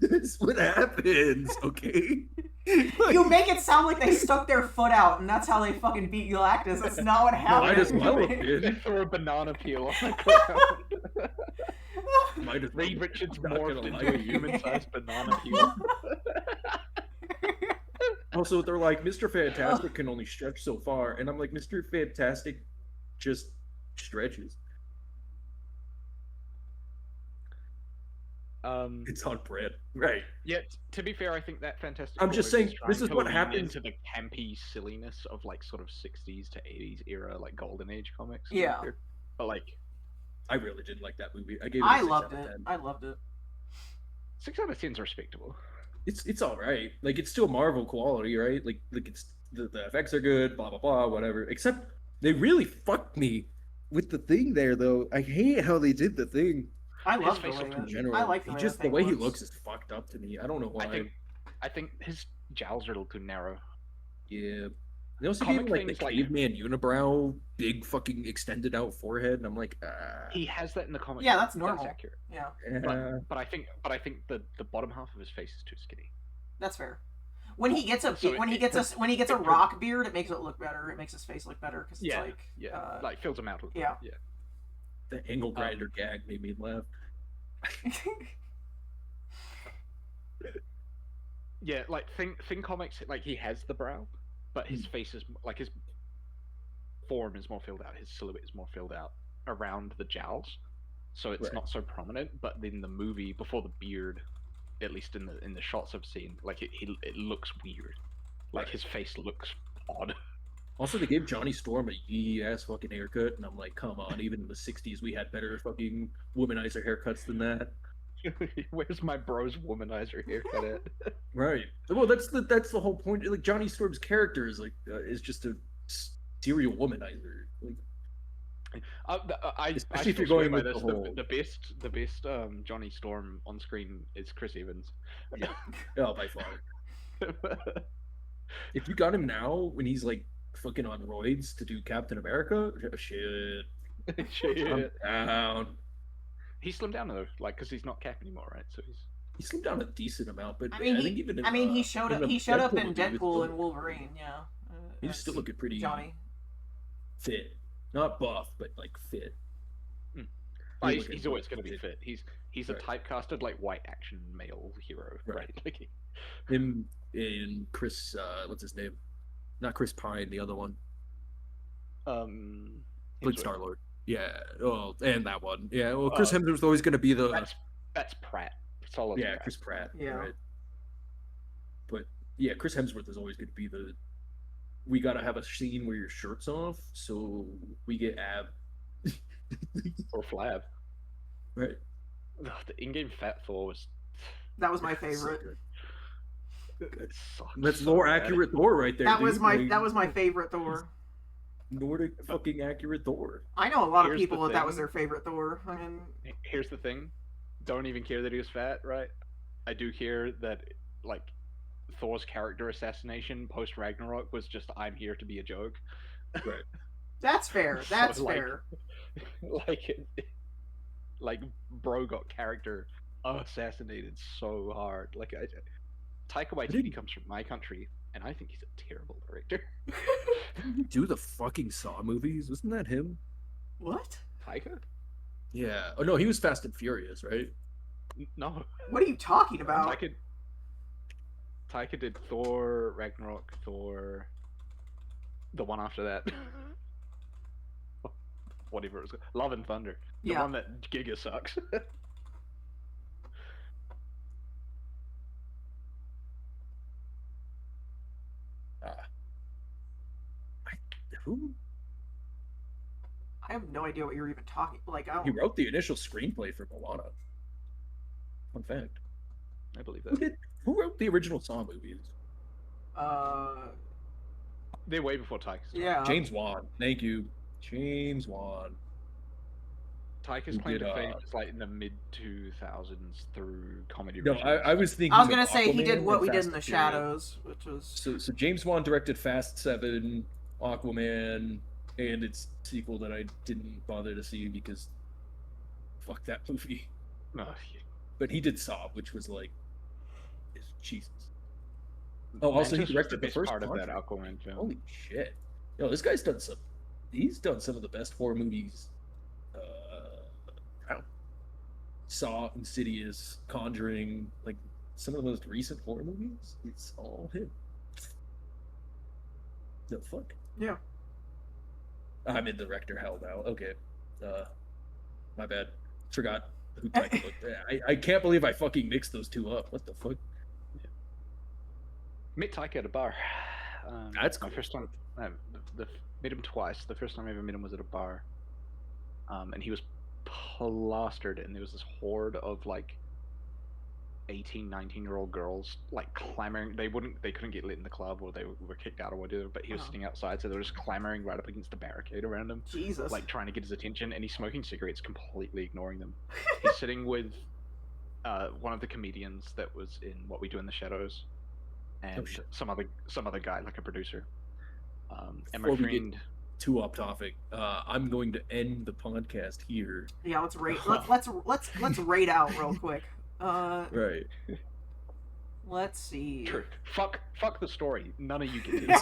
[SPEAKER 5] That's what happens, okay?
[SPEAKER 2] You make it sound like they stuck their foot out, and that's how they fucking beat Galactus. That's not what happened.
[SPEAKER 5] Might as well have
[SPEAKER 3] They
[SPEAKER 5] been.
[SPEAKER 3] throw a banana peel on the ground.
[SPEAKER 5] Might as well.
[SPEAKER 3] Reed Richards
[SPEAKER 5] I'm not
[SPEAKER 3] morphed
[SPEAKER 5] gonna
[SPEAKER 3] into
[SPEAKER 5] lie.
[SPEAKER 3] a human-sized banana peel.
[SPEAKER 5] Also, they're like, Mr. Fantastic can only stretch so far, and I'm like, Mr. Fantastic just stretches. It's on brand, right?
[SPEAKER 3] Yeah, to be fair, I think that Fantastic
[SPEAKER 5] I'm
[SPEAKER 3] Four
[SPEAKER 5] just
[SPEAKER 3] is
[SPEAKER 5] saying,
[SPEAKER 3] trying
[SPEAKER 5] this is
[SPEAKER 3] to
[SPEAKER 5] what
[SPEAKER 3] lean
[SPEAKER 5] happens-
[SPEAKER 3] into the campy silliness of like sort of 60s to 80s era, like Golden Age comics.
[SPEAKER 2] Yeah.
[SPEAKER 3] But like,
[SPEAKER 5] I really didn't like that movie. I gave it.
[SPEAKER 2] I
[SPEAKER 5] A 6
[SPEAKER 2] loved
[SPEAKER 5] out of
[SPEAKER 2] it.
[SPEAKER 5] 10.
[SPEAKER 2] I loved it.
[SPEAKER 3] 6 out of 10 is respectable.
[SPEAKER 5] It's all right. Like it's still Marvel quality, right? Like it's the effects are good, blah blah blah, whatever. Except they really fucked me with the thing there, though. I hate how they did the thing.
[SPEAKER 2] I
[SPEAKER 3] His
[SPEAKER 2] love the
[SPEAKER 3] face
[SPEAKER 2] way
[SPEAKER 3] looked
[SPEAKER 2] that.
[SPEAKER 5] In general,
[SPEAKER 2] I like
[SPEAKER 5] he
[SPEAKER 2] the way
[SPEAKER 5] just
[SPEAKER 2] that
[SPEAKER 5] the
[SPEAKER 2] thing
[SPEAKER 5] way he
[SPEAKER 2] looks.
[SPEAKER 5] looks is fucked up to me. I don't know why.
[SPEAKER 3] I think his jowls are a little too narrow.
[SPEAKER 5] Yeah. They also
[SPEAKER 3] Comic
[SPEAKER 5] gave him like the
[SPEAKER 3] things like-
[SPEAKER 5] caveman unibrow, big fucking extended out forehead, and I'm like,
[SPEAKER 3] He has that in the comics.
[SPEAKER 2] Yeah, that's normal.
[SPEAKER 3] That's accurate.
[SPEAKER 2] Yeah,
[SPEAKER 3] But I think the bottom half of his face is too skinny.
[SPEAKER 2] that's fair. When he gets a
[SPEAKER 3] So
[SPEAKER 2] when he
[SPEAKER 3] it
[SPEAKER 2] gets a
[SPEAKER 3] could-
[SPEAKER 2] when he gets a
[SPEAKER 3] it could-
[SPEAKER 2] rock beard, it makes it look better. It makes his face look better because it's
[SPEAKER 3] Yeah,
[SPEAKER 2] like
[SPEAKER 3] Yeah, like fills him out. A little
[SPEAKER 2] yeah.
[SPEAKER 3] bit,
[SPEAKER 5] the angle grinder gag made me laugh.
[SPEAKER 3] Yeah, like Thing comics, like he has the brow, but his face is like his form is more filled out. His silhouette is more filled out around the jowls, so it's
[SPEAKER 5] Right.
[SPEAKER 3] not so prominent. But in the movie, before the beard, at least in the shots I've seen, like it looks weird. Like
[SPEAKER 5] Right.
[SPEAKER 3] his face looks odd.
[SPEAKER 5] Also, they gave Johnny Storm a yee ass fucking haircut, and I'm like, come on, even in the '60s, we had better fucking womanizer haircuts than that.
[SPEAKER 3] Where's my bro's womanizer haircut at?
[SPEAKER 5] Right. Well, that's the whole point. Like Johnny Storm's character is like is just a serial womanizer. Like,
[SPEAKER 3] I
[SPEAKER 5] Especially if
[SPEAKER 3] still
[SPEAKER 5] you're going
[SPEAKER 3] swear by
[SPEAKER 5] with
[SPEAKER 3] this.
[SPEAKER 5] the whole-
[SPEAKER 3] The best Johnny Storm on screen is Chris Evans.
[SPEAKER 5] oh, by far. If you got him now when he's like fucking on roids to do Captain America, shit, I'm
[SPEAKER 3] Shit.
[SPEAKER 5] down.
[SPEAKER 3] He slimmed down though, like because he's not Cap anymore, right? So he's
[SPEAKER 5] He slimmed down a decent amount, but
[SPEAKER 2] I mean,
[SPEAKER 5] think even in,
[SPEAKER 2] he showed up.
[SPEAKER 5] in
[SPEAKER 2] He showed up
[SPEAKER 5] Deadpool
[SPEAKER 2] in
[SPEAKER 5] movie, he was
[SPEAKER 2] Deadpool
[SPEAKER 5] still-
[SPEAKER 2] and Wolverine. Yeah,
[SPEAKER 5] He's still looking pretty
[SPEAKER 2] Johnny.
[SPEAKER 5] fit, not buff, but like fit.
[SPEAKER 3] oh,
[SPEAKER 5] He's
[SPEAKER 3] he's
[SPEAKER 5] looking
[SPEAKER 3] always going to be
[SPEAKER 5] fit.
[SPEAKER 3] fit. He's a
[SPEAKER 5] Right.
[SPEAKER 3] typecasted like white action male hero,
[SPEAKER 5] Right.
[SPEAKER 3] right? Like,
[SPEAKER 5] Him and Chris, what's his name? Not Chris Pine, the other one. Played
[SPEAKER 3] Hemsworth.
[SPEAKER 5] Star Lord. Yeah. Oh, and that one. Yeah. Well, Chris
[SPEAKER 3] Oh.
[SPEAKER 5] Hemsworth's always going to be the.
[SPEAKER 3] That's Pratt. Solid.
[SPEAKER 5] Yeah,
[SPEAKER 3] Pratt.
[SPEAKER 5] Chris Pratt.
[SPEAKER 2] Yeah.
[SPEAKER 5] Right. But yeah, Chris Hemsworth is always going to be the. We got to have a scene where your shirt's off, so we get ab.
[SPEAKER 3] or Flab.
[SPEAKER 5] Right.
[SPEAKER 3] Ugh, the in-game Fat Thor was.
[SPEAKER 2] That was my
[SPEAKER 5] So
[SPEAKER 2] favorite.
[SPEAKER 5] good.
[SPEAKER 3] It sucked
[SPEAKER 5] That's
[SPEAKER 3] so
[SPEAKER 5] more
[SPEAKER 3] bad.
[SPEAKER 5] accurate Thor right there.
[SPEAKER 2] That was
[SPEAKER 5] dude.
[SPEAKER 2] my
[SPEAKER 5] Like,
[SPEAKER 2] that was my favorite Thor.
[SPEAKER 5] Nordic fucking accurate Thor.
[SPEAKER 2] I know a lot of
[SPEAKER 3] Here's
[SPEAKER 2] people
[SPEAKER 3] the
[SPEAKER 2] that was
[SPEAKER 3] thing.
[SPEAKER 2] their favorite Thor. I mean,
[SPEAKER 3] Here's the thing: don't even care that he was fat, right? I do care that like Thor's character assassination post Ragnarok was just "I'm here to be a joke."
[SPEAKER 5] Right.
[SPEAKER 2] that's fair. That's
[SPEAKER 3] So, like,
[SPEAKER 2] fair.
[SPEAKER 3] like bro got character assassinated so hard. Like Taika Waititi
[SPEAKER 5] didn't-
[SPEAKER 3] comes from my country, and I think he's a terrible director.
[SPEAKER 5] Didn't he do the fucking Saw movies? Wasn't that him?
[SPEAKER 2] What?
[SPEAKER 3] Taika?
[SPEAKER 5] Yeah. Oh no, he was Fast and Furious, right?
[SPEAKER 3] No.
[SPEAKER 2] What are you talking about?
[SPEAKER 3] Taika did Thor, Ragnarok, Thor, the one after that. Whatever it was. Love and Thunder. The
[SPEAKER 2] Yeah.
[SPEAKER 3] one that Giga sucks.
[SPEAKER 5] Who?
[SPEAKER 2] I have no idea what you're even talking. Like, I
[SPEAKER 5] He
[SPEAKER 2] don't.
[SPEAKER 5] wrote the initial screenplay for Moana. Fun fact.
[SPEAKER 3] I believe
[SPEAKER 5] Who
[SPEAKER 3] that.
[SPEAKER 5] Who wrote the original Saw movies?
[SPEAKER 3] They're way before Taika's time.
[SPEAKER 2] Yeah.
[SPEAKER 5] James Wan. Thank you, James Wan.
[SPEAKER 3] Taika's
[SPEAKER 5] Who
[SPEAKER 3] claim
[SPEAKER 5] did,
[SPEAKER 3] to fame is like in the mid 2000s through comedy.
[SPEAKER 5] No,
[SPEAKER 3] originals.
[SPEAKER 5] I was thinking.
[SPEAKER 2] I was gonna
[SPEAKER 5] of
[SPEAKER 2] say he
[SPEAKER 5] Aquaman
[SPEAKER 2] did What
[SPEAKER 5] and
[SPEAKER 2] We Did
[SPEAKER 5] Fast
[SPEAKER 2] in the
[SPEAKER 5] and Furious.
[SPEAKER 2] Shadows, which was.
[SPEAKER 5] So James Wan directed Fast 7, Aquaman, and its sequel that I didn't bother to see because fuck that movie.
[SPEAKER 3] No, yeah.
[SPEAKER 5] But he did Saw, which was like, Jesus. Oh, also he
[SPEAKER 3] Mantis was
[SPEAKER 5] directed the
[SPEAKER 3] best
[SPEAKER 5] first
[SPEAKER 3] part of that
[SPEAKER 5] Conjuring.
[SPEAKER 3] Aquaman film.
[SPEAKER 5] Holy shit! Yo, this guy's done some. He's done some of the best horror movies. Around. Saw, Insidious, Conjuring, like some of the most recent horror movies. It's all him. The fuck?
[SPEAKER 2] Yeah.
[SPEAKER 5] I'm in director hell now. Okay. My bad. Forgot who Taika looked. I can't believe I fucking mixed those two up. What the fuck?
[SPEAKER 3] Met Taika at a bar.
[SPEAKER 5] That's
[SPEAKER 3] my
[SPEAKER 5] cool.
[SPEAKER 3] first time. Met him twice. The first time I ever met him was at a bar, and he was plastered, and there was this horde of like 18, 19-year-old girls like clamoring. They couldn't get let in the club, or they were kicked out or whatever. But he was sitting outside, so they were just clamoring right up against the barricade around him,
[SPEAKER 2] Jesus.
[SPEAKER 3] like trying to get his attention. And he's smoking cigarettes, completely ignoring them. He's sitting with one of the comedians that was in What We Do in the Shadows, and some other guy, like a producer. And my
[SPEAKER 5] Before we
[SPEAKER 3] friend.
[SPEAKER 5] get too off topic, I'm going to end the podcast here.
[SPEAKER 2] Yeah, let's rate. Let's rate out real quick.
[SPEAKER 5] Right.
[SPEAKER 2] Let's see.
[SPEAKER 3] True. Fuck the story. None of you get it.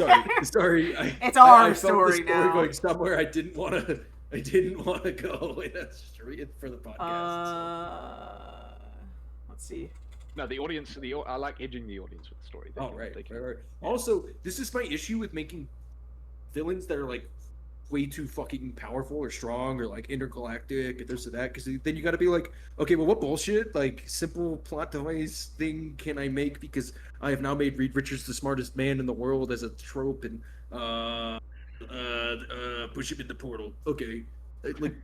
[SPEAKER 5] Sorry.
[SPEAKER 2] It's our
[SPEAKER 5] I felt
[SPEAKER 2] story
[SPEAKER 5] the story
[SPEAKER 2] now.
[SPEAKER 5] going somewhere I didn't want to go. And that's straight for the podcast.
[SPEAKER 2] Let's see.
[SPEAKER 3] No, the audience. I like edging the audience with the story.
[SPEAKER 5] Oh, right. Also, this is my issue with making villains that are like way too fucking powerful or strong or like intergalactic and this or that, because then you got to be like, okay, well, what bullshit like simple plot device thing can I make, because I have now made Reed Richards the smartest man in the world as a trope, and push him in the portal. Okay, like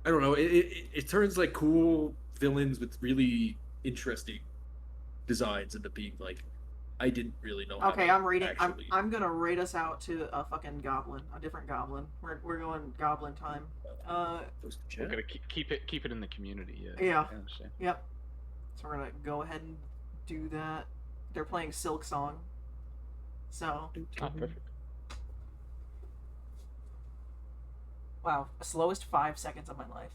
[SPEAKER 5] I don't know, it turns like cool villains with really interesting designs into being like, I didn't really know.
[SPEAKER 2] Okay, I'm rating. I'm gonna rate us out to a fucking goblin, a different goblin. We're going goblin time.
[SPEAKER 3] We're gonna keep it in the community.
[SPEAKER 2] Yeah. Yep. So we're gonna go ahead and do that. They're playing Silk Song. So.
[SPEAKER 3] Perfect.
[SPEAKER 2] Wow, slowest 5 seconds of my life.